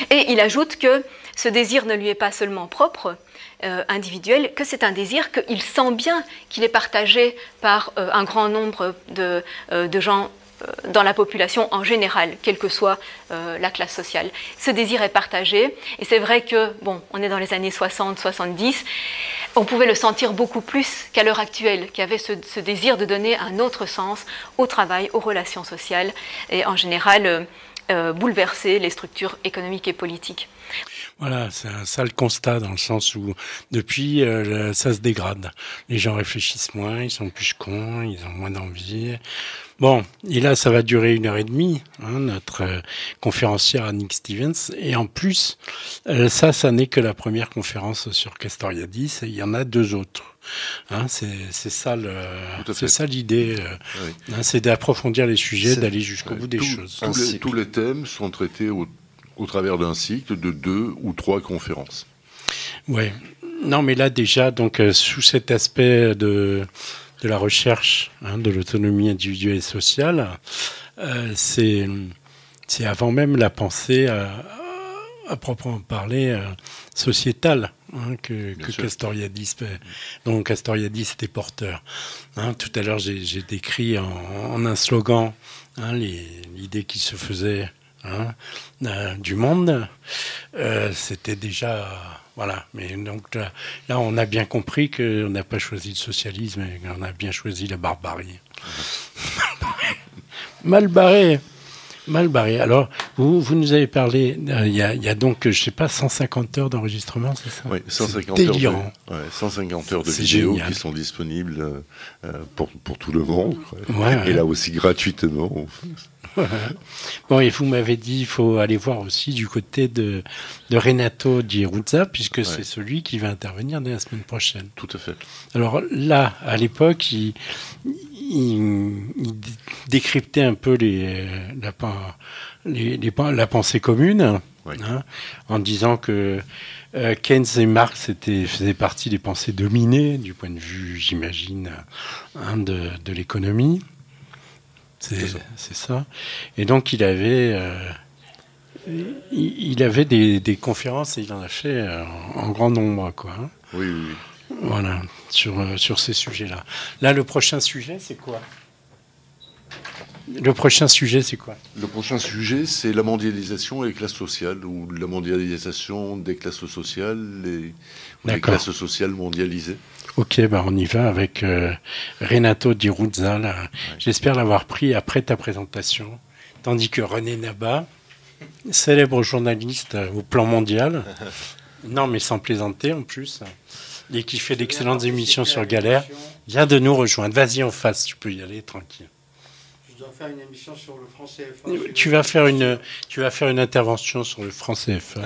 Et il ajoute que ce désir ne lui est pas seulement propre, individuel, que c'est un désir qu'il sent bien qu'il est partagé par un grand nombre de gens dans la population en général, quelle que soit la classe sociale. Ce désir est partagé, et c'est vrai que, bon, on est dans les années 60-70, on pouvait le sentir beaucoup plus qu'à l'heure actuelle, qu'il y avait ce désir de donner un autre sens au travail, aux relations sociales, et en général bouleverser les structures économiques et politiques. Voilà, c'est un sale constat dans le sens où depuis ça se dégrade. Les gens réfléchissent moins, ils sont plus cons, ils ont moins d'envie. Bon, et là ça va durer 1h30, notre conférencière Annick Stevens, et en plus ça n'est que la première conférence sur Castoriadis, et il y en a 2 autres. C'est ça l'idée, oui. C'est d'approfondir les sujets, d'aller jusqu'au bout des choses. Tous les thèmes sont traités au travers d'un cycle de 2 ou 3 conférences. Oui. Non, mais là déjà, donc sous cet aspect de la recherche, de l'autonomie individuelle et sociale, c'est avant même la pensée à proprement parler sociétale que Castoriadis, dont Castoriadis était porteur. Tout à l'heure, j'ai décrit en un slogan l'idée qui se faisait du monde, c'était déjà voilà. Mais donc là, on a bien compris qu'on n'a pas choisi le socialisme, et qu'on a bien choisi la barbarie. Mal barré. Alors, vous nous avez parlé, il y a donc, je sais pas, 150 heures d'enregistrement, c'est ça? Oui, 150 heures de vidéos qui sont disponibles pour tout le monde, et là aussi gratuitement. Bon, et vous m'avez dit, il faut aller voir aussi du côté de Renato Di Ruzza, puisque c'est celui qui va intervenir dès la semaine prochaine. Tout à fait. Alors là, à l'époque, il il décryptait un peu la pensée commune, hein, en disant que Keynes et Marx faisaient partie des pensées dominées du point de vue, j'imagine, hein, de l'économie. C'est ça. Et donc il avait des conférences et il en a fait en grand nombre, quoi. Hein. Oui. Voilà, sur ces sujets-là. Là, le prochain sujet, c'est quoi ? Le prochain sujet, c'est la mondialisation et les classes sociales, ou la mondialisation des classes sociales, les classes sociales mondialisées. Ok, on y va avec Renato Di Ruzza. Là. Ouais. J'espère l'avoir pris après ta présentation. Tandis que René Nabat, célèbre journaliste au plan mondial, non mais sans plaisanter en plus, et qui fait d'excellentes émissions sur Galère, vient de nous rejoindre. Vas-y en face, tu peux y aller tranquille. Je dois faire une émission sur le franc CFA. Tu vas faire une intervention sur le franc CFA.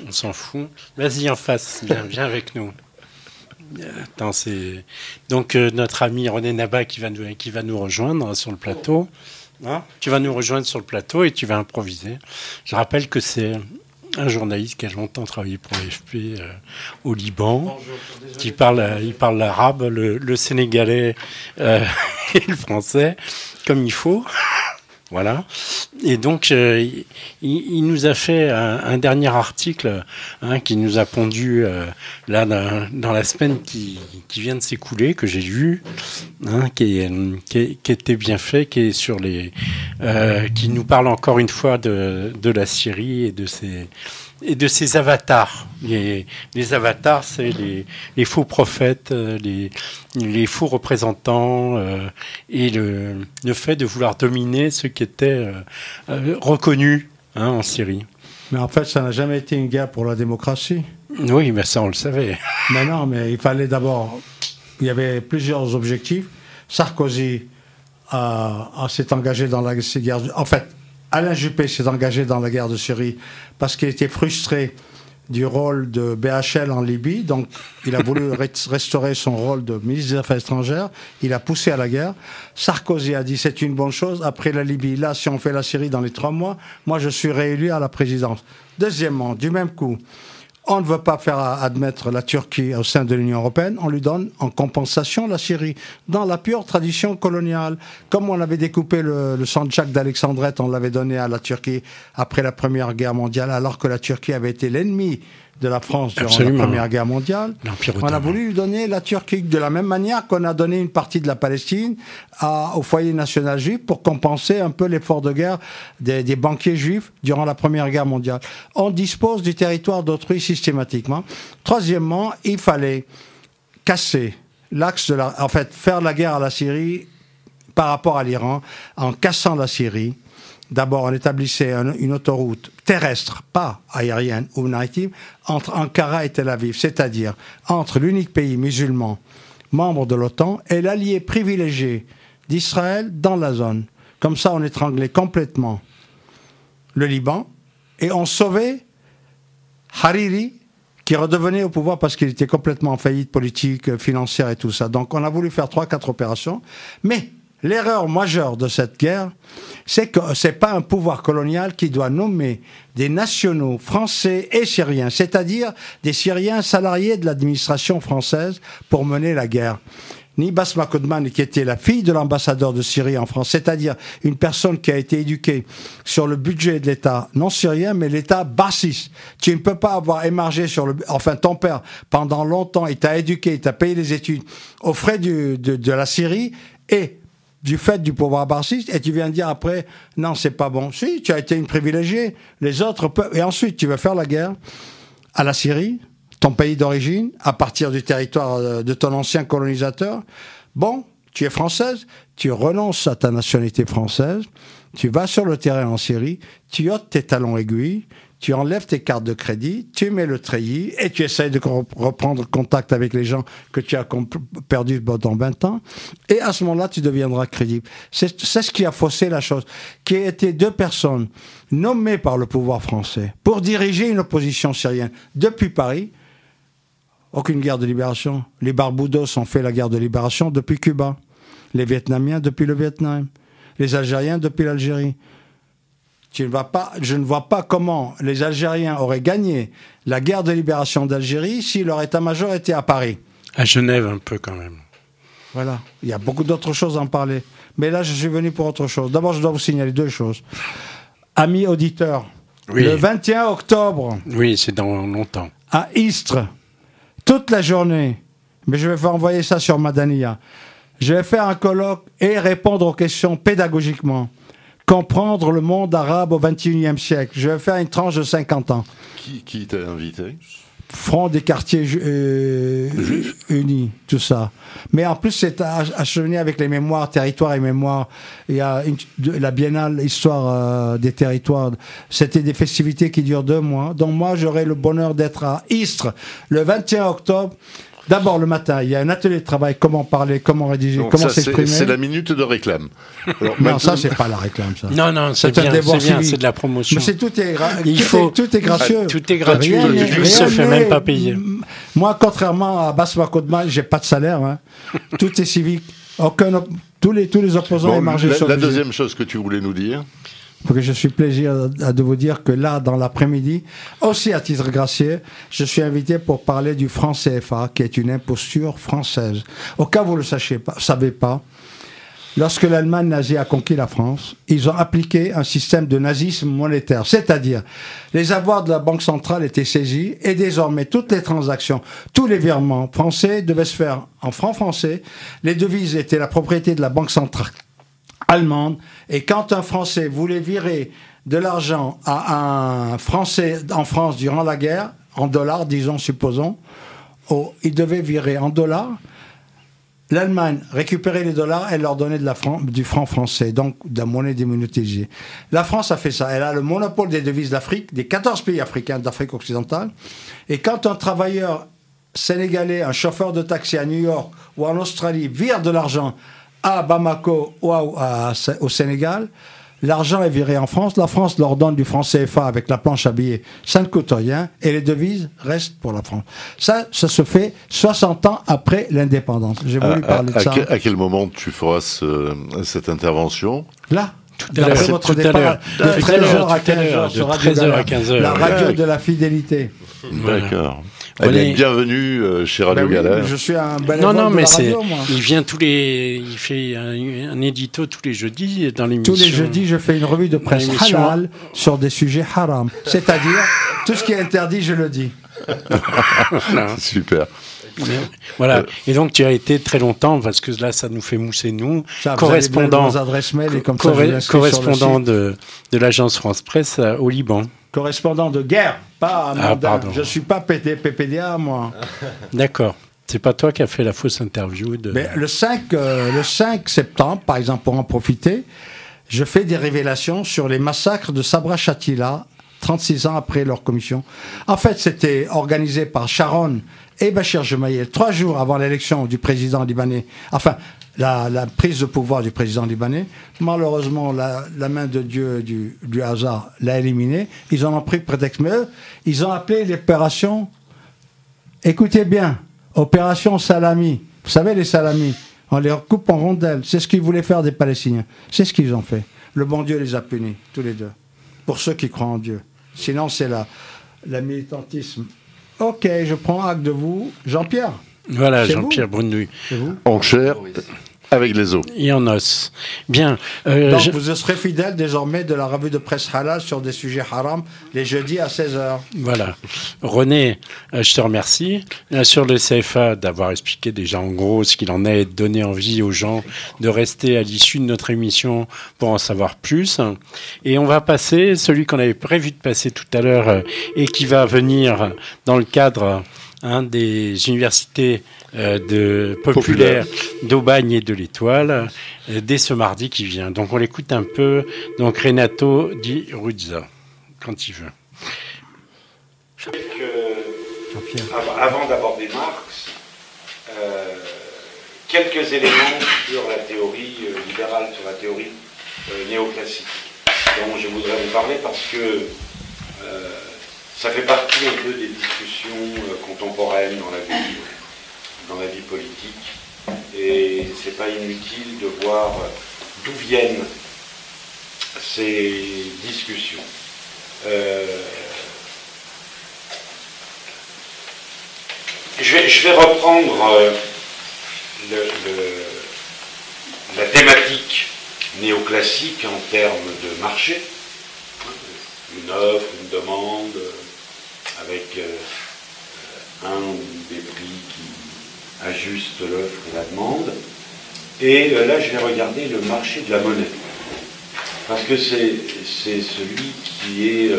On s'en fout. Vas-y en face, viens avec nous. Attends, donc notre ami René Nabat qui va nous rejoindre sur le plateau. Hein, tu vas nous rejoindre sur le plateau et tu vas improviser. Je rappelle que c'est un journaliste qui a longtemps travaillé pour l'AFP au Liban, qui il parle l'arabe, le sénégalais et le français comme il faut. Voilà. Et donc, il nous a fait un dernier article qui nous a pondu là dans la semaine qui vient de s'écouler, que j'ai lu, qui était bien fait, qui est sur qui nous parle encore une fois de la Syrie et de ses avatars. Les avatars, c'est les faux prophètes, les faux représentants et le fait de vouloir dominer ceux qui étaient reconnus en Syrie. Mais en fait, ça n'a jamais été une guerre pour la démocratie. Oui, mais ça, on le savait. Mais non, mais il fallait d'abord... Il y avait plusieurs objectifs. Sarkozy s'est engagé dans la guerre... En fait, Alain Juppé s'est engagé dans la guerre de Syrie parce qu'il était frustré du rôle de BHL en Libye. Donc, il a voulu restaurer son rôle de ministre des Affaires étrangères. Il a poussé à la guerre. Sarkozy a dit c'est une bonne chose. Après la Libye, là, si on fait la Syrie dans les 3 mois, moi, je suis réélu à la présidence. Deuxièmement, du même coup, on ne veut pas faire admettre la Turquie au sein de l'Union européenne. On lui donne en compensation la Syrie, dans la pure tradition coloniale. Comme on avait découpé le Sancak d'Alexandrette, on l'avait donné à la Turquie après la Première Guerre mondiale, alors que la Turquie avait été l'ennemi de la France durant la Première Guerre mondiale. On a voulu lui donner la Turquie de la même manière qu'on a donné une partie de la Palestine au foyer national juif pour compenser un peu l'effort de guerre des banquiers juifs durant la Première Guerre mondiale. On dispose du territoire d'autrui systématiquement. Troisièmement, il fallait casser l'axe de en fait, faire la guerre à la Syrie par rapport à l'Iran en cassant la Syrie. D'abord, on établissait une autoroute terrestre, pas aérienne ou maritime, entre Ankara et Tel Aviv, c'est-à-dire entre l'unique pays musulman membre de l'OTAN et l'allié privilégié d'Israël dans la zone. Comme ça, on étranglait complètement le Liban et on sauvait Hariri, qui redevenait au pouvoir parce qu'il était complètement en faillite politique, financière et tout ça. Donc, on a voulu faire 3-4 opérations, mais... L'erreur majeure de cette guerre, c'est que ce n'est pas un pouvoir colonial qui doit nommer des nationaux français et syriens, c'est-à-dire des Syriens salariés de l'administration française pour mener la guerre. Ni Basma Kodman, qui était la fille de l'ambassadeur de Syrie en France, c'est-à-dire une personne qui a été éduquée sur le budget de l'État, non syrien, mais l'État bassiste. Tu ne peux pas avoir émargé sur enfin, ton père, pendant longtemps, il t'a éduqué, il t'a payé les études aux frais de la Syrie et du fait du pouvoir bassiste, et tu viens de dire après, non, c'est pas bon. Si, tu as été une privilégiée, les autres peuvent... Et ensuite, tu veux faire la guerre à la Syrie, ton pays d'origine, à partir du territoire de ton ancien colonisateur. Bon, tu es française, tu renonces à ta nationalité française, tu vas sur le terrain en Syrie, tu ôtes tes talons aiguilles, tu enlèves tes cartes de crédit, tu mets le treillis et tu essayes de reprendre contact avec les gens que tu as perdus pendant 20 ans. Et à ce moment-là, tu deviendras crédible. C'est ce qui a faussé la chose. Qui étaient 2 personnes nommées par le pouvoir français pour diriger une opposition syrienne depuis Paris. Aucune guerre de libération. Les Barboudos ont fait la guerre de libération depuis Cuba. les Vietnamiens depuis le Vietnam, les Algériens depuis l'Algérie. Je ne vois pas comment les Algériens auraient gagné la guerre de libération d'Algérie si leur état-major était à Paris. À Genève un peu quand même. Voilà, il y a beaucoup d'autres choses à en parler. Mais là, je suis venu pour autre chose. D'abord, je dois vous signaler deux choses. Amis auditeurs, oui. Le 21 octobre... Oui, c'est dans longtemps. À Istres, toute la journée, mais je vais faire envoyer ça sur Madania, je vais faire un colloque et répondre aux questions pédagogiquement. Comprendre le monde arabe au XXIe siècle. Je vais faire une tranche de 50 ans. Qui t'a invité? Front des quartiers unis, tout ça. Mais en plus, c'est acheminé avec les mémoires, territoires et mémoires. Il y a la biennale Histoire des territoires. C'était des festivités qui durent 2 mois. Donc moi, j'aurai le bonheur d'être à Istres le 21 octobre. D'abord, le matin, il y a un atelier de travail, comment parler, comment rédiger, donc comment s'exprimer. C'est la minute de réclame. Alors, non, ça, c'est pas la réclame, ça. Non, c'est bien, c'est de la promotion. Mais tout est gracieux. Tout est gratuit, il ne se fait même pas payer. Moi, contrairement à Basma Kodma, j'ai pas de salaire. Hein. Tout est civique. Tous les opposants bon, émargés sur la deuxième chose que tu voulais nous dire. Parce que je suis plaisir de vous dire que là, dans l'après-midi, aussi à titre gracieux, je suis invité pour parler du franc CFA, qui est une imposture française. Au cas où vous ne le savez pas, lorsque l'Allemagne nazie a conquis la France, ils ont appliqué un système de nazisme monétaire. C'est-à-dire, les avoirs de la Banque centrale étaient saisis et désormais, toutes les transactions, tous les virements français devaient se faire en francs français. Les devises étaient la propriété de la Banque centrale allemande, et quand un Français voulait virer de l'argent à un Français en France durant la guerre, en dollars, disons, supposons, il devait virer en dollars, l'Allemagne récupérait les dollars, elle leur donnait du franc français, donc de la monnaie démonétisée. La France a fait ça, elle a le monopole des devises d'Afrique, des 14 pays africains d'Afrique occidentale, et quand un travailleur sénégalais, un chauffeur de taxi à New York ou en Australie vire de l'argent à Bamako ou au Sénégal, l'argent est viré en France, la France leur donne du franc CFA avec la planche à billets, ça ne coûte rien, et les devises restent pour la France. Ça se fait 60 ans après l'indépendance. J'ai voulu parler de ça. À quel moment tu feras cette intervention? Là. Après votre départ, de 13h à 15h, la radio de la fidélité. D'accord. Bienvenue chez Radio Galère. Je suis un bénévole de la radio, moi. Il fait un édito tous les jeudis dans l'émission. Tous les jeudis, je fais une revue de presse halal sur des sujets haram. C'est-à-dire, tout ce qui est interdit, je le dis. Super. Voilà. Et donc tu as été très longtemps, parce que là ça nous fait mousser nous, correspondant de l'agence France Presse au Liban. Correspondant de guerre, pas mandat. Je ne suis pas PPDA, moi. D'accord. C'est pas toi qui as fait la fausse interview de... Mais le 5 septembre, par exemple, pour en profiter, je fais des révélations sur les massacres de Sabra Shatila, 36 ans après leur commission. En fait, c'était organisé par Sharon et Bachir Gemayel, 3 jours avant l'élection du président libanais, enfin, la prise de pouvoir du président libanais. Malheureusement, la main de Dieu du hasard l'a éliminé. Ils en ont pris prétexte. Mais eux, ils ont appelé l'opération, écoutez bien, opération Salami. Vous savez, les salamis, on les recoupe en rondelles. C'est ce qu'ils voulaient faire des Palestiniens. C'est ce qu'ils ont fait. Le bon Dieu les a punis, tous les deux. Pour ceux qui croient en Dieu. Sinon, c'est la militantisme. Ok, je prends acte de vous. Jean-Pierre. Voilà, Jean-Pierre Brunouille. En chair, avec les os. Et en os. Bien. Donc vous serez fidèle désormais de la revue de presse halal sur des sujets haram, les jeudis à 16h. Voilà. René, je te remercie. Sur le CFA, d'avoir expliqué déjà en gros ce qu'il en est et de donner envie aux gens de rester à l'issue de notre émission pour en savoir plus. Et on va passer, celui qu'on avait prévu de passer tout à l'heure et qui va venir dans le cadre des universités populaires d'Aubagne et de l'Étoile dès ce mardi qui vient. Donc on l'écoute un peu. Donc Renato Di Ruzza, quand il veut. Avant d'aborder Marx, quelques éléments sur la théorie libérale, sur la théorie néoclassique, dont je voudrais vous parler parce que ça fait partie un peu des discussions contemporaines dans la vie politique. et c'est pas inutile de voir d'où viennent ces discussions. Je vais reprendre la thématique néoclassique en termes de marché, une offre, une demande, avec un des prix qui ajuste l'offre et la demande. Et là, je vais regarder le marché de la monnaie, parce que c'est celui qui est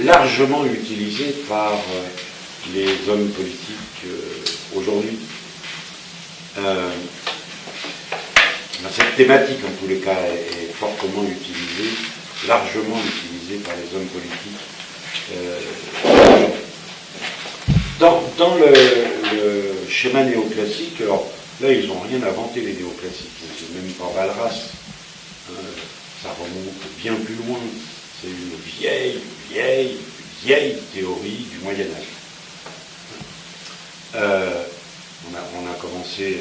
largement utilisé par les hommes politiques aujourd'hui. Cette thématique, en tous les cas, est fortement utilisée, largement utilisée par les hommes politiques. Dans le schéma néoclassique, alors là, ils n'ont rien inventé, les néoclassiques. C'est même pas Walras. Ça remonte bien plus loin. C'est une vieille théorie du Moyen-Âge. On a commencé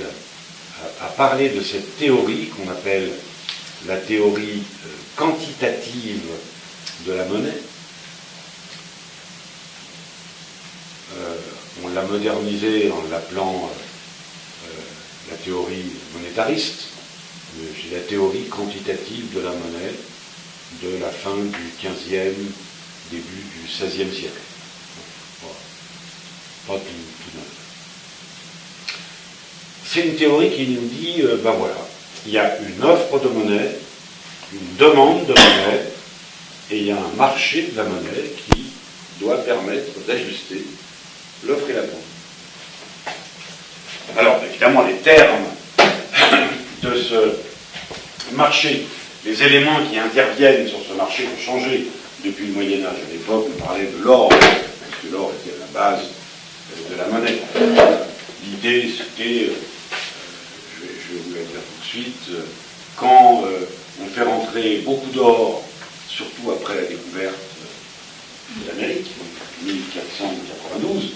à parler de cette théorie qu'on appelle la théorie quantitative de la monnaie. On l'a modernisée en l'appelant la théorie monétariste. C'est la théorie quantitative de la monnaie de la fin du XVe, début du XVIe siècle. Voilà. Pas tout neuf. C'est une théorie qui nous dit, ben voilà, il y a une offre de monnaie, une demande de monnaie, et il y a un marché de la monnaie qui doit permettre d'ajuster l'offre et la demande. Alors, évidemment, les termes de ce marché, les éléments qui interviennent sur ce marché ont changé depuis le Moyen-Âge. À l'époque, on parlait de l'or, parce que l'or était la base de la monnaie. L'idée, c'était, je vais vous la dire tout de suite, quand on fait rentrer beaucoup d'or, surtout après la découverte de l'Amérique, en 1492,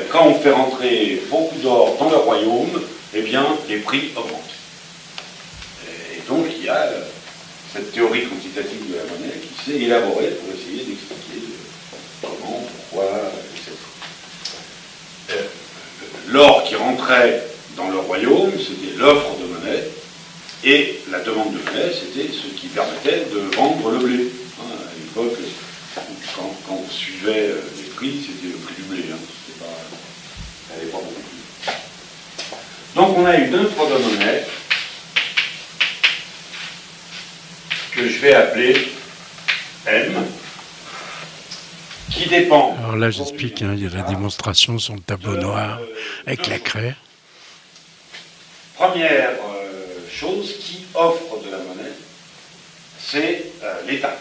quand on fait rentrer beaucoup d'or dans le royaume, eh bien, les prix augmentent. Et donc, il y a cette théorie quantitative de la monnaie qui s'est élaborée pour essayer d'expliquer comment, pourquoi, etc. L'or qui rentrait dans le royaume, c'était l'offre de monnaie, et la demande de monnaie, c'était ce qui permettait de vendre le blé. À l'époque, quand on suivait les prix, c'était le prix du blé. Elle n'allait pas beaucoup plus. Donc on a une offre de monnaie que je vais appeler M, qui dépend... Alors là, j'explique, il y a la démonstration sur le tableau noir avec la craie. Première chose qui offre de la monnaie, c'est l'État.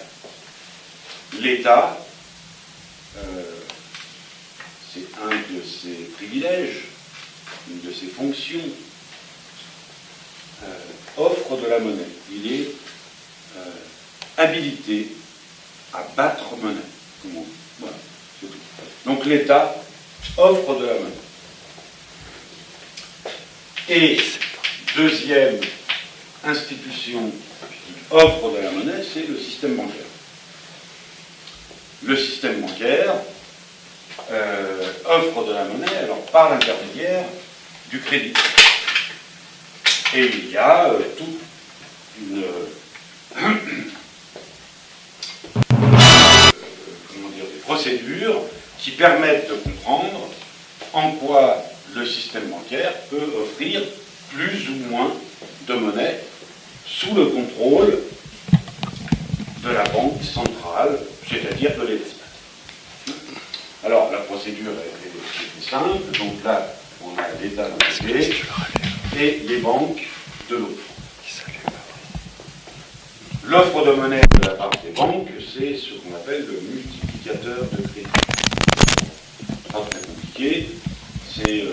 L'État, c'est un de ses privilèges, une de ses fonctions, offre de la monnaie. Il est habilité à battre monnaie. Voilà, c'est tout. Donc l'État offre de la monnaie. Et deuxième institution qui offre de la monnaie, c'est le système bancaire. Le système bancaire offre de la monnaie alors par l'intermédiaire du crédit. Et il y a toute une des procédures qui permettent de comprendre en quoi le système bancaire peut offrir plus ou moins de monnaie sous le contrôle de la banque centrale, c'est-à-dire de l'État. Alors, la procédure est simple. Donc là, on a l'État d'un côté et les banques de l'autre. L'offre de monnaie de la part des banques, c'est ce qu'on appelle le multiplicateur de crédit. Pas très compliqué. C'est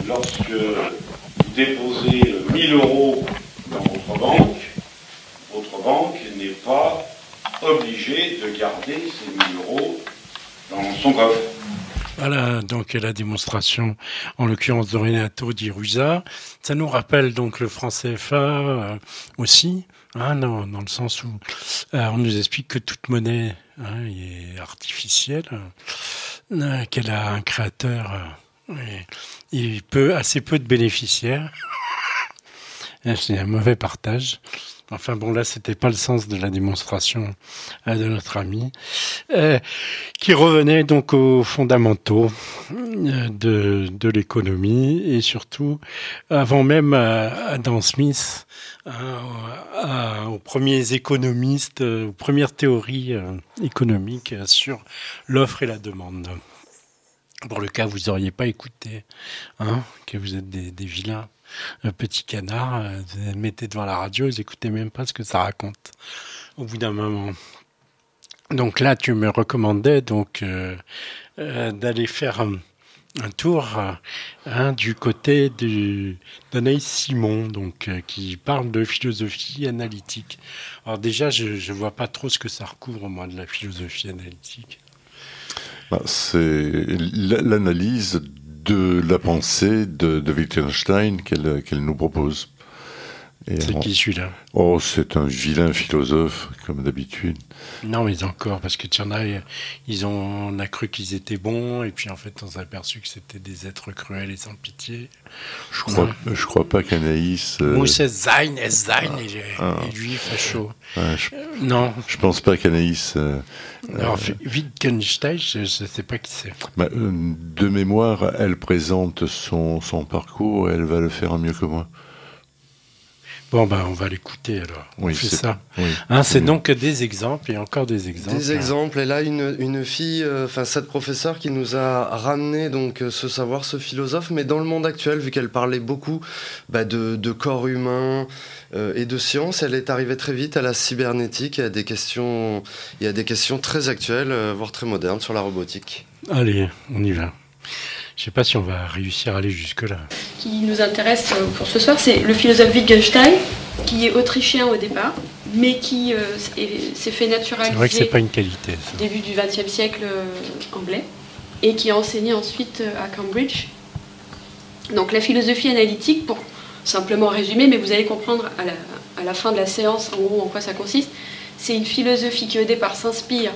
lorsque vous déposez 1000 € dans votre banque n'est pas obligée de garder ces 1000 € dans son coffre. Voilà, donc la démonstration, en l'occurrence de Renato Di Rusa. Ça nous rappelle donc le franc CFA aussi, hein, dans le sens où on nous explique que toute monnaie est artificielle, qu'elle a un créateur et assez peu de bénéficiaires. C'est un mauvais partage. Enfin bon, là, c'était pas le sens de la démonstration de notre ami, qui revenait donc aux fondamentaux de l'économie et surtout, avant même Adam Smith, aux premiers économistes, aux premières théories économiques sur l'offre et la demande. Pour le cas où vous n'auriez pas écouté, que vous êtes des vilains petits canards, vous les mettez devant la radio, vous n'écoutez même pas ce que ça raconte au bout d'un moment. Donc là, tu me recommandais donc d'aller faire un tour du côté d'Anaïs Simon, donc, qui parle de philosophie analytique. Alors déjà, je ne vois pas trop ce que ça recouvre, moi, de la philosophie analytique. C'est l'analyse de la pensée de Wittgenstein qu'elle nous propose. C'est qui celui-là? Oh, c'est un vilain philosophe, comme d'habitude. Non, mais encore, parce que tu en as, on a cru qu'ils étaient bons, et puis en fait, on s'est aperçu que c'était des êtres cruels et sans pitié. Je crois pas qu'Anaïs... c'est Zayn, et lui, facho. Non. Je pense pas qu'Anaïs... Alors, Wittgenstein, je ne sais pas qui c'est. De mémoire, elle présente son parcours, et elle va le faire mieux que moi. Bon, on va l'écouter alors. Oui, on fait ça. Oui, c'est donc des exemples et encore des exemples. Des exemples. Et là, une fille, cette professeure qui nous a ramené donc ce savoir, ce philosophe, mais dans le monde actuel, vu qu'elle parlait beaucoup de corps humain et de science, elle est arrivée très vite à la cybernétique. Il y a des questions très actuelles, voire très modernes sur la robotique. Allez, on y va. Je ne sais pas si on va réussir à aller jusque-là. Qui nous intéresse pour ce soir, c'est le philosophe Wittgenstein, qui est autrichien au départ, mais qui s'est fait naturaliser. C'est vrai que ce n'est pas une qualité. Au début du XXe siècle anglais, et qui a enseigné ensuite à Cambridge. Donc la philosophie analytique, pour simplement résumer, mais vous allez comprendre à la fin de la séance en gros en quoi ça consiste, c'est une philosophie qui au départ s'inspire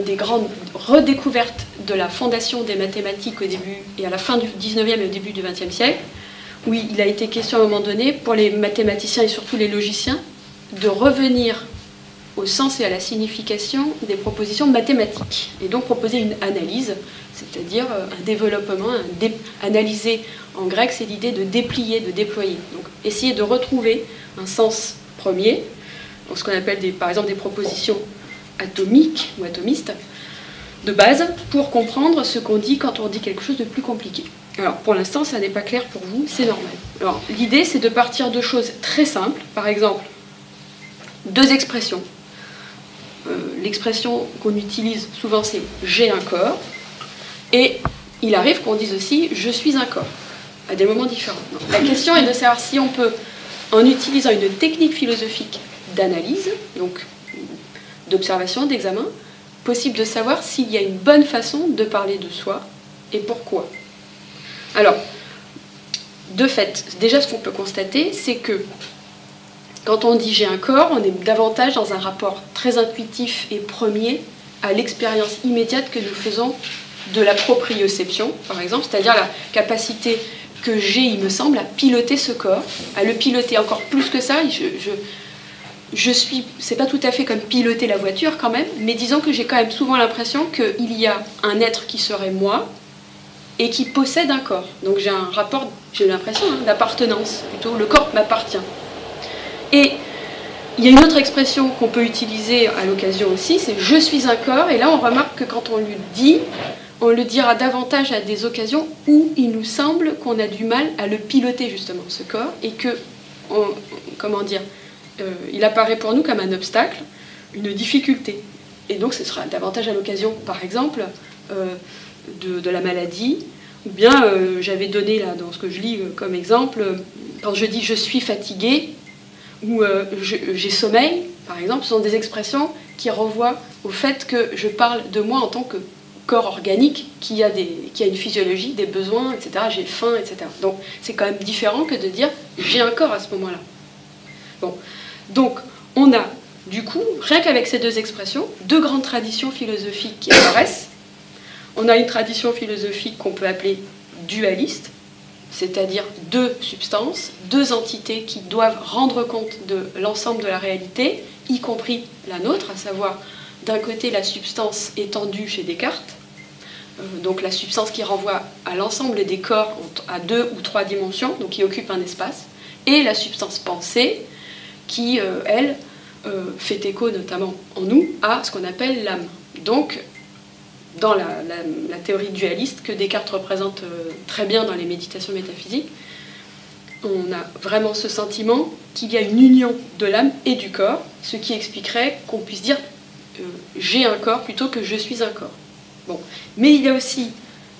des grandes redécouvertes de la fondation des mathématiques au début et à la fin du 19e et au début du 20e siècle, où il a été question à un moment donné, pour les mathématiciens et surtout les logiciens, de revenir au sens et à la signification des propositions mathématiques, et donc proposer une analyse, c'est-à-dire un développement, analyser en grec, c'est l'idée de déplier, de déployer. Donc essayer de retrouver un sens premier, donc ce qu'on appelle par exemple des propositions atomiques ou atomistes, de base, pour comprendre ce qu'on dit quand on dit quelque chose de plus compliqué. Alors, pour l'instant, ça n'est pas clair pour vous, c'est normal. Alors, l'idée, c'est de partir de choses très simples, par exemple, 2 expressions. L'expression qu'on utilise souvent, c'est « j'ai un corps », et il arrive qu'on dise aussi « je suis un corps », à des moments différents. Donc, la question est de savoir si on peut, en utilisant une technique philosophique d'analyse, donc d'observation, d'examen, possible de savoir s'il y a une bonne façon de parler de soi et pourquoi. Alors, de fait, déjà ce qu'on peut constater, c'est que quand on dit j'ai un corps, on est davantage dans un rapport très intuitif et premier à l'expérience immédiate que nous faisons de la proprioception, par exemple, c'est-à-dire la capacité que j'ai, il me semble, à piloter ce corps, à le piloter encore plus que ça. C'est pas tout à fait comme piloter la voiture quand même, mais disons que j'ai quand même souvent l'impression qu'il y a un être qui serait moi et qui possède un corps. Donc j'ai un rapport, j'ai l'impression, d'appartenance, plutôt le corps m'appartient. Et il y a une autre expression qu'on peut utiliser à l'occasion aussi, c'est je suis un corps, et là on remarque que quand on le dit, on le dira davantage à des occasions où il nous semble qu'on a du mal à le piloter justement, ce corps, et que, il apparaît pour nous comme un obstacle, une difficulté. Et donc ce sera davantage à l'occasion, par exemple, de la maladie, ou bien j'avais donné là, dans ce que je lis comme exemple, quand je dis je suis fatigué, ou j'ai sommeil, par exemple, ce sont des expressions qui renvoient au fait que je parle de moi en tant que corps organique qui a une physiologie, des besoins, etc. J'ai faim, etc. Donc c'est quand même différent que de dire j'ai un corps à ce moment-là. Bon. Donc on a du coup, rien qu'avec ces deux expressions, deux grandes traditions philosophiques qui apparaissent. On a une tradition philosophique qu'on peut appeler dualiste, c'est-à-dire deux substances, deux entités qui doivent rendre compte de l'ensemble de la réalité, y compris la nôtre, à savoir d'un côté la substance étendue chez Descartes, donc la substance qui renvoie à l'ensemble des corps à 2 ou 3 dimensions, donc qui occupe un espace, et la substance pensée qui, elle, fait écho notamment en nous à ce qu'on appelle l'âme. Donc, dans la théorie dualiste que Descartes représente très bien dans les méditations métaphysiques, on a vraiment ce sentiment qu'il y a une union de l'âme et du corps, ce qui expliquerait qu'on puisse dire j'ai un corps plutôt que je suis un corps. Bon. Mais il y a aussi,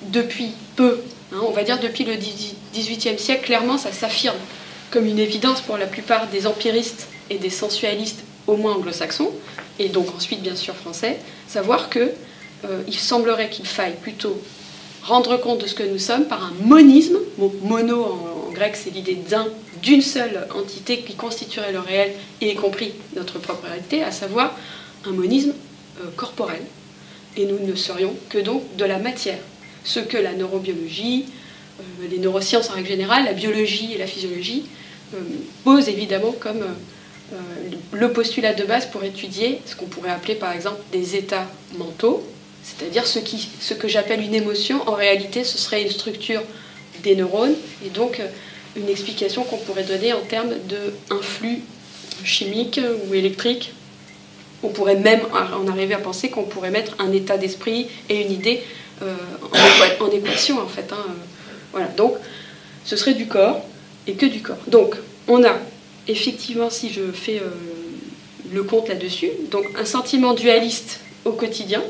depuis peu, on va dire depuis le XVIIIe siècle, clairement ça s'affirme comme une évidence pour la plupart des empiristes et des sensualistes, au moins anglo-saxons, et donc ensuite bien sûr français, savoir que il semblerait qu'il faille plutôt rendre compte de ce que nous sommes par un monisme. Mono en grec, c'est l'idée d'une seule entité qui constituerait le réel, et y compris notre propre réalité, à savoir un monisme corporel. Et nous ne serions que donc de la matière. Ce que la neurobiologie, les neurosciences en règle générale, la biologie et la physiologie posent évidemment comme le postulat de base pour étudier ce qu'on pourrait appeler par exemple des états mentaux. C'est-à-dire ce que j'appelle une émotion, en réalité, ce serait une structure des neurones, et donc une explication qu'on pourrait donner en termes d'un flux chimique ou électrique. On pourrait même en arriver à penser qu'on pourrait mettre un état d'esprit et une idée en équation, en fait. Voilà. Donc, ce serait du corps, et que du corps. Donc, on a, effectivement, si je fais le compte là-dessus, donc un sentiment dualiste au quotidien,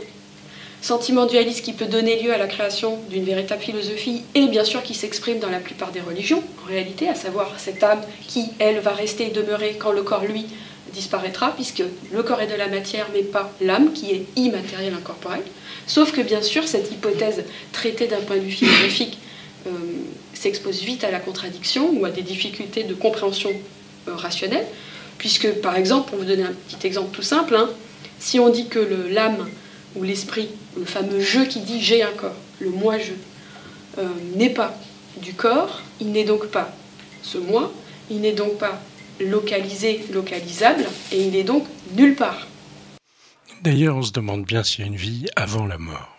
sentiment dualiste qui peut donner lieu à la création d'une véritable philosophie et bien sûr qui s'exprime dans la plupart des religions, en réalité, à savoir cette âme qui, elle, va rester et demeurer quand le corps, lui, disparaîtra, puisque le corps est de la matière, mais pas l'âme, qui est immatérielle, incorporelle. Sauf que, bien sûr, cette hypothèse traitée d'un point de vue philosophique s'expose vite à la contradiction ou à des difficultés de compréhension rationnelle, puisque, par exemple, pour vous donner un petit exemple tout simple, si on dit que l'âme ou l'esprit, le fameux je qui dit j'ai un corps, le moi-je, n'est pas du corps, il n'est donc pas ce moi, il n'est donc pas localisé, localisable, et il n'est donc nulle part. D'ailleurs, on se demande bien s'il y a une vie avant la mort.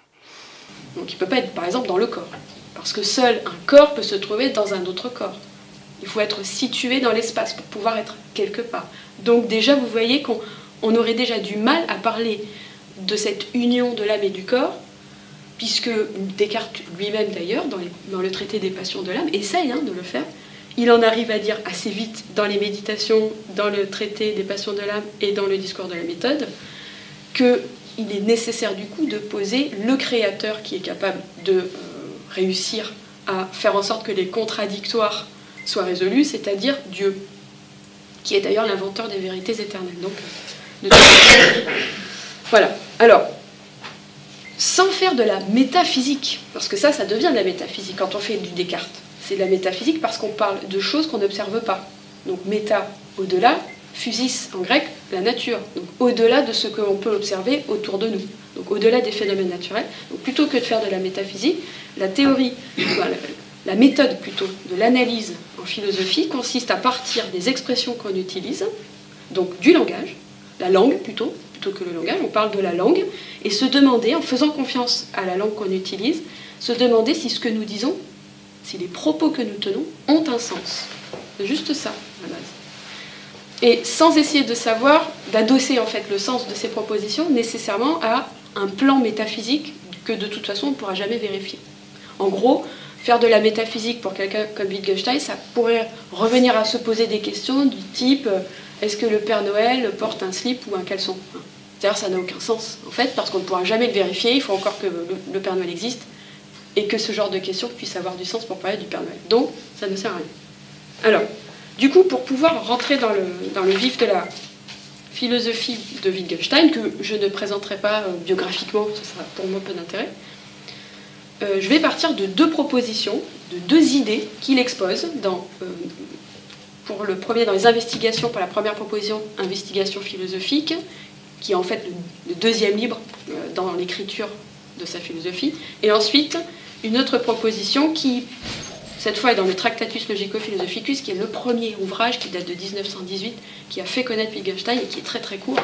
Donc il ne peut pas être, par exemple, dans le corps, parce que seul un corps peut se trouver dans un autre corps. Il faut être situé dans l'espace pour pouvoir être quelque part. Donc déjà, vous voyez qu'on aurait déjà du mal à parler de cette union de l'âme et du corps, puisque Descartes lui-même d'ailleurs, dans le traité des passions de l'âme, essaye de le faire. Il en arrive à dire assez vite dans les méditations, dans le traité des passions de l'âme et dans le discours de la méthode, qu'il est nécessaire du coup de poser le créateur qui est capable de réussir à faire en sorte que les contradictoires soient résolus, c'est-à-dire Dieu, qui est d'ailleurs l'inventeur des vérités éternelles. Donc, voilà. Alors, sans faire de la métaphysique, parce que ça devient de la métaphysique quand on fait du Descartes. C'est de la métaphysique parce qu'on parle de choses qu'on n'observe pas. Donc méta, au-delà, physis en grec, la nature. Donc au-delà de ce que l'on peut observer autour de nous. Donc au-delà des phénomènes naturels. Donc plutôt que de faire de la métaphysique, la théorie, la méthode plutôt de l'analyse en philosophie consiste à partir des expressions qu'on utilise, donc du langage, la langue plutôt que le langage, on parle de la langue, et se demander, en faisant confiance à la langue qu'on utilise, se demander si ce que nous disons, si les propos que nous tenons ont un sens. C'est juste ça, à la base. Et sans essayer de savoir, d'adosser en fait le sens de ces propositions nécessairement à un plan métaphysique que de toute façon on ne pourra jamais vérifier. En gros, faire de la métaphysique pour quelqu'un comme Wittgenstein, ça pourrait revenir à se poser des questions du type est-ce que le Père Noël porte un slip ou un caleçon? C'est-à-dire ça n'a aucun sens, en fait, parce qu'on ne pourra jamais le vérifier, il faut encore que le Père Noël existe, et que ce genre de questions puisse avoir du sens pour parler du Père Noël. Donc, ça ne sert à rien. Alors, du coup, pour pouvoir rentrer dans le vif de la philosophie de Wittgenstein, que je ne présenterai pas biographiquement, ça sera pour moi peu d'intérêt, je vais partir de 2 propositions, de 2 idées qu'il expose pour le premier dans les investigations, pour la première proposition, investigation philosophique, qui est en fait le 2e livre dans l'écriture de sa philosophie, et ensuite une autre proposition qui, cette fois, est dans le Tractatus Logico-Philosophicus, qui est le premier ouvrage qui date de 1918, qui a fait connaître Wittgenstein et qui est très très court.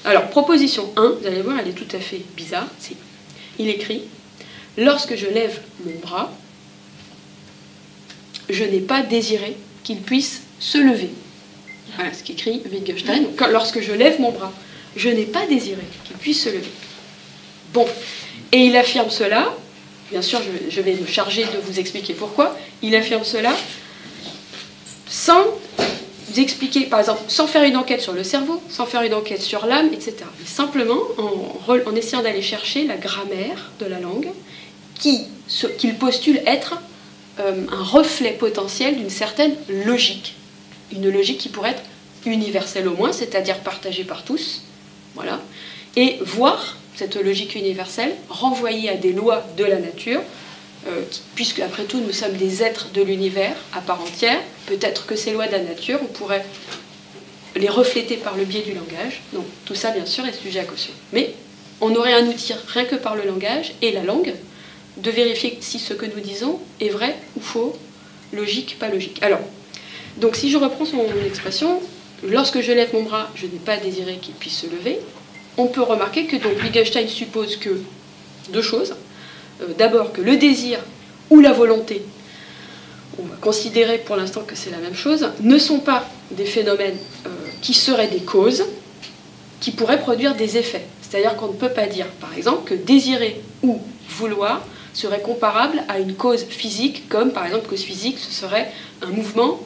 Alors, proposition 1, vous allez voir, elle est tout à fait bizarre. Il écrit « Lorsque je lève mon bras, je n'ai pas désiré qu'il puisse se lever. » Voilà ce qu'écrit Wittgenstein. Donc, lorsque je lève mon bras, je n'ai pas désiré qu'il puisse se lever. Bon, et il affirme cela, bien sûr je vais me charger de vous expliquer pourquoi, il affirme cela sans expliquer, par exemple, sans faire une enquête sur le cerveau, sans faire une enquête sur l'âme, etc. Mais simplement en essayant d'aller chercher la grammaire de la langue, qu'il postule être un reflet potentiel d'une certaine logique. Une logique qui pourrait être universelle au moins, c'est-à-dire partagée par tous, voilà, et voir cette logique universelle renvoyée à des lois de la nature, puisque après tout nous sommes des êtres de l'univers à part entière, peut-être que ces lois de la nature, on pourrait les refléter par le biais du langage. Donc tout ça bien sûr est sujet à caution. Mais on aurait un outil rien que par le langage et la langue de vérifier si ce que nous disons est vrai ou faux, logique, pas logique. Alors, donc si je reprends son expression, lorsque je lève mon bras, je n'ai pas désiré qu'il puisse se lever, on peut remarquer que donc Wittgenstein suppose que 2 choses. D'abord que le désir ou la volonté, on va considérer pour l'instant que c'est la même chose, ne sont pas des phénomènes qui seraient des causes, qui pourraient produire des effets. C'est-à-dire qu'on ne peut pas dire, par exemple, que désirer ou vouloir serait comparable à une cause physique, comme par exemple cause physique, ce serait un mouvement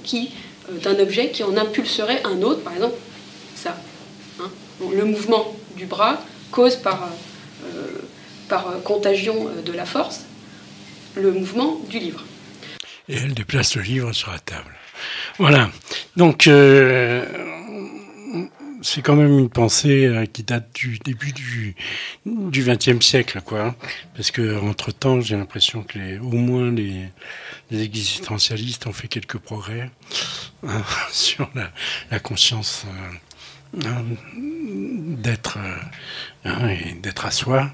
d'un objet qui en impulserait un autre, par exemple ça. Hein. Donc, le mouvement du bras cause par contagion de la force le mouvement du livre. Et elle déplace le livre sur la table. Voilà. Donc, c'est quand même une pensée qui date du début du XXe siècle, quoi. Parce que entre temps, j'ai l'impression que au moins les existentialistes ont fait quelques progrès sur la conscience d'être à soi,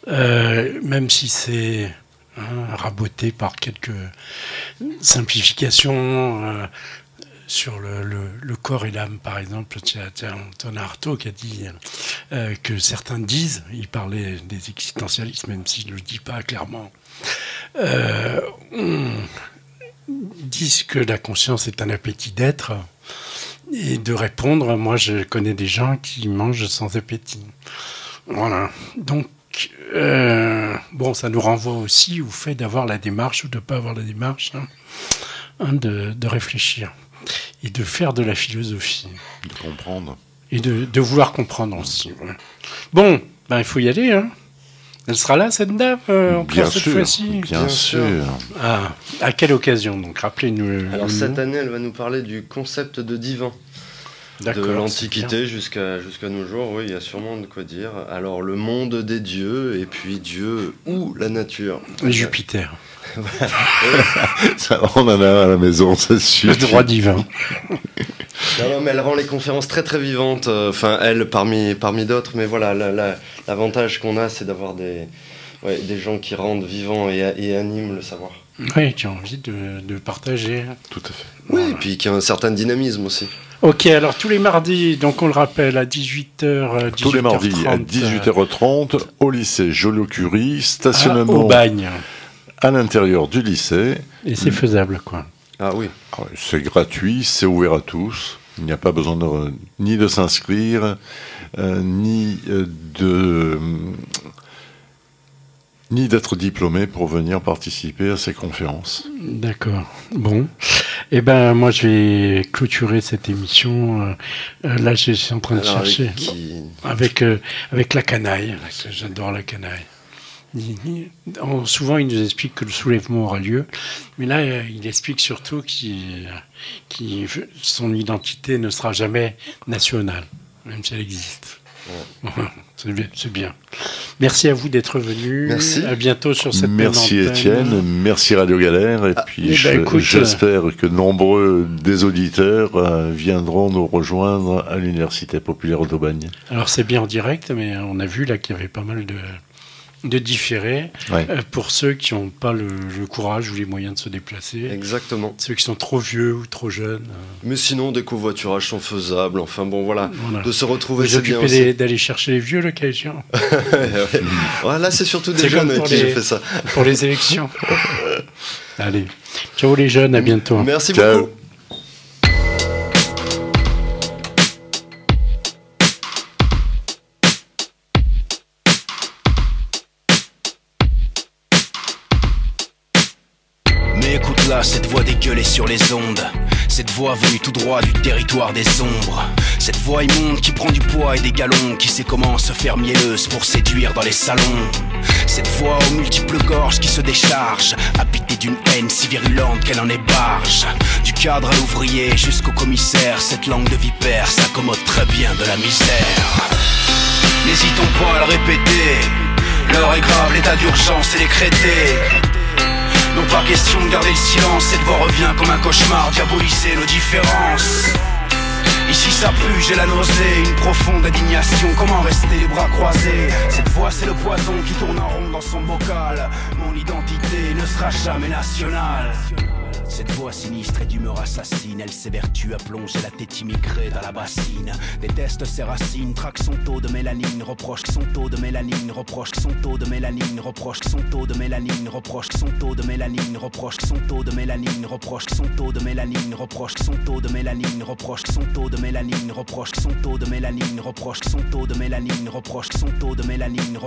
même si c'est raboté par quelques simplifications. Sur le corps et l'âme, par exemple, Antonin Artaud qui a dit que certains disent, il parlait des existentialistes, même s'il ne le dit pas clairement, disent que la conscience est un appétit d'être et de répondre. Moi, je connais des gens qui mangent sans appétit. Voilà. Donc, bon, ça nous renvoie aussi au fait d'avoir la démarche ou de ne pas avoir la démarche, de réfléchir. Et de faire de la philosophie. De comprendre. Et de vouloir comprendre aussi. Ouais. Bon, il faut y aller. Hein. Elle sera là, cette dame, cette fois-ci. Bien sûr. Ah, à quelle occasion, donc? Rappelez-nous. Alors, cette année, elle va nous parler du concept de divin. De l'Antiquité jusqu'à nos jours, oui, il y a sûrement de quoi dire. Alors, le monde des dieux, et puis Dieu ou la nature. Et Jupiter. Ça, on en a à la maison, ça suffit. Le droit divin. Non, mais elle rend les conférences très très vivantes. Enfin, elle parmi d'autres. Mais voilà, l'avantage qu'on a, c'est d'avoir des gens qui rendent vivants et animent le savoir. Oui, qui ont envie de partager. Tout à fait. Oui, et puis qui a un certain dynamisme aussi. Ok, alors tous les mardis, donc on le rappelle, à 18h, tous les mardis à 18h30, au lycée Joliot-Curie, stationnement au bagne. À l'intérieur du lycée. Et c'est faisable, quoi. Ah oui. C'est gratuit, c'est ouvert à tous. Il n'y a pas besoin ni de s'inscrire, ni d'être diplômé pour venir participer à ces conférences. D'accord. Bon. Eh ben, moi, je vais clôturer cette émission. Là, je suis en train de chercher. Avec la canaille. J'adore la canaille. Souvent, il nous explique que le soulèvement aura lieu, mais là, il explique surtout que son identité ne sera jamais nationale, même si elle existe. C'est bien. Merci à vous d'être venu. Merci. À bientôt sur cette Merci Étienne, merci Radio Galère. Et puis j'espère que nombreux des auditeurs viendront nous rejoindre à l'Université populaire d'Aubagne. Alors c'est bien en direct, mais on a vu là qu'il y avait pas mal de différés pour ceux qui n'ont pas le courage ou les moyens de se déplacer. Exactement. Ceux qui sont trop vieux ou trop jeunes. Mais sinon, des covoiturages sont faisables. Enfin bon, voilà. De se retrouver, c'est bien aussi. D'aller chercher les vieux, le cas échéant. Là, c'est surtout des jeunes avec qui j'ai fait ça. Pour les élections. Allez. Ciao les jeunes, à bientôt. Merci beaucoup. Cette voix dégueulée sur les ondes, cette voix venue tout droit du territoire des ombres, cette voix immonde qui prend du poids et des galons, qui sait comment se faire mielleuse pour séduire dans les salons. Cette voix aux multiples gorges qui se décharge, habitée d'une haine si virulente qu'elle en ébarge. Du cadre à l'ouvrier jusqu'au commissaire, cette langue de vipère s'accommode très bien de la misère. N'hésitons pas à le répéter, l'heure est grave, l'état d'urgence est décrété. Non pas question de garder le silence, cette voix revient comme un cauchemar, diaboliser nos différences. Ici ça pue, j'ai la nausée, une profonde indignation, comment rester les bras croisés? Cette voix c'est le poison qui tourne en rond dans son bocal. Mon identité ne sera jamais nationale. Cette voix sinistre et d'humeur assassine, elle s'évertue à plonger la tête immigrée dans la bassine. Déteste ses racines, traque son taux de mélanine, reproche que son taux de mélanine, reproche que son taux de mélanine, reproche que son taux de mélanine, reproche que son taux de mélanine, reproche que son taux de mélanine, reproche que son taux de mélanine, reproche que son taux de mélanine, reproche que son taux de mélanine, reproche que son taux de mélanine, reproche que son taux de mélanine, reproche que son taux de mélanine,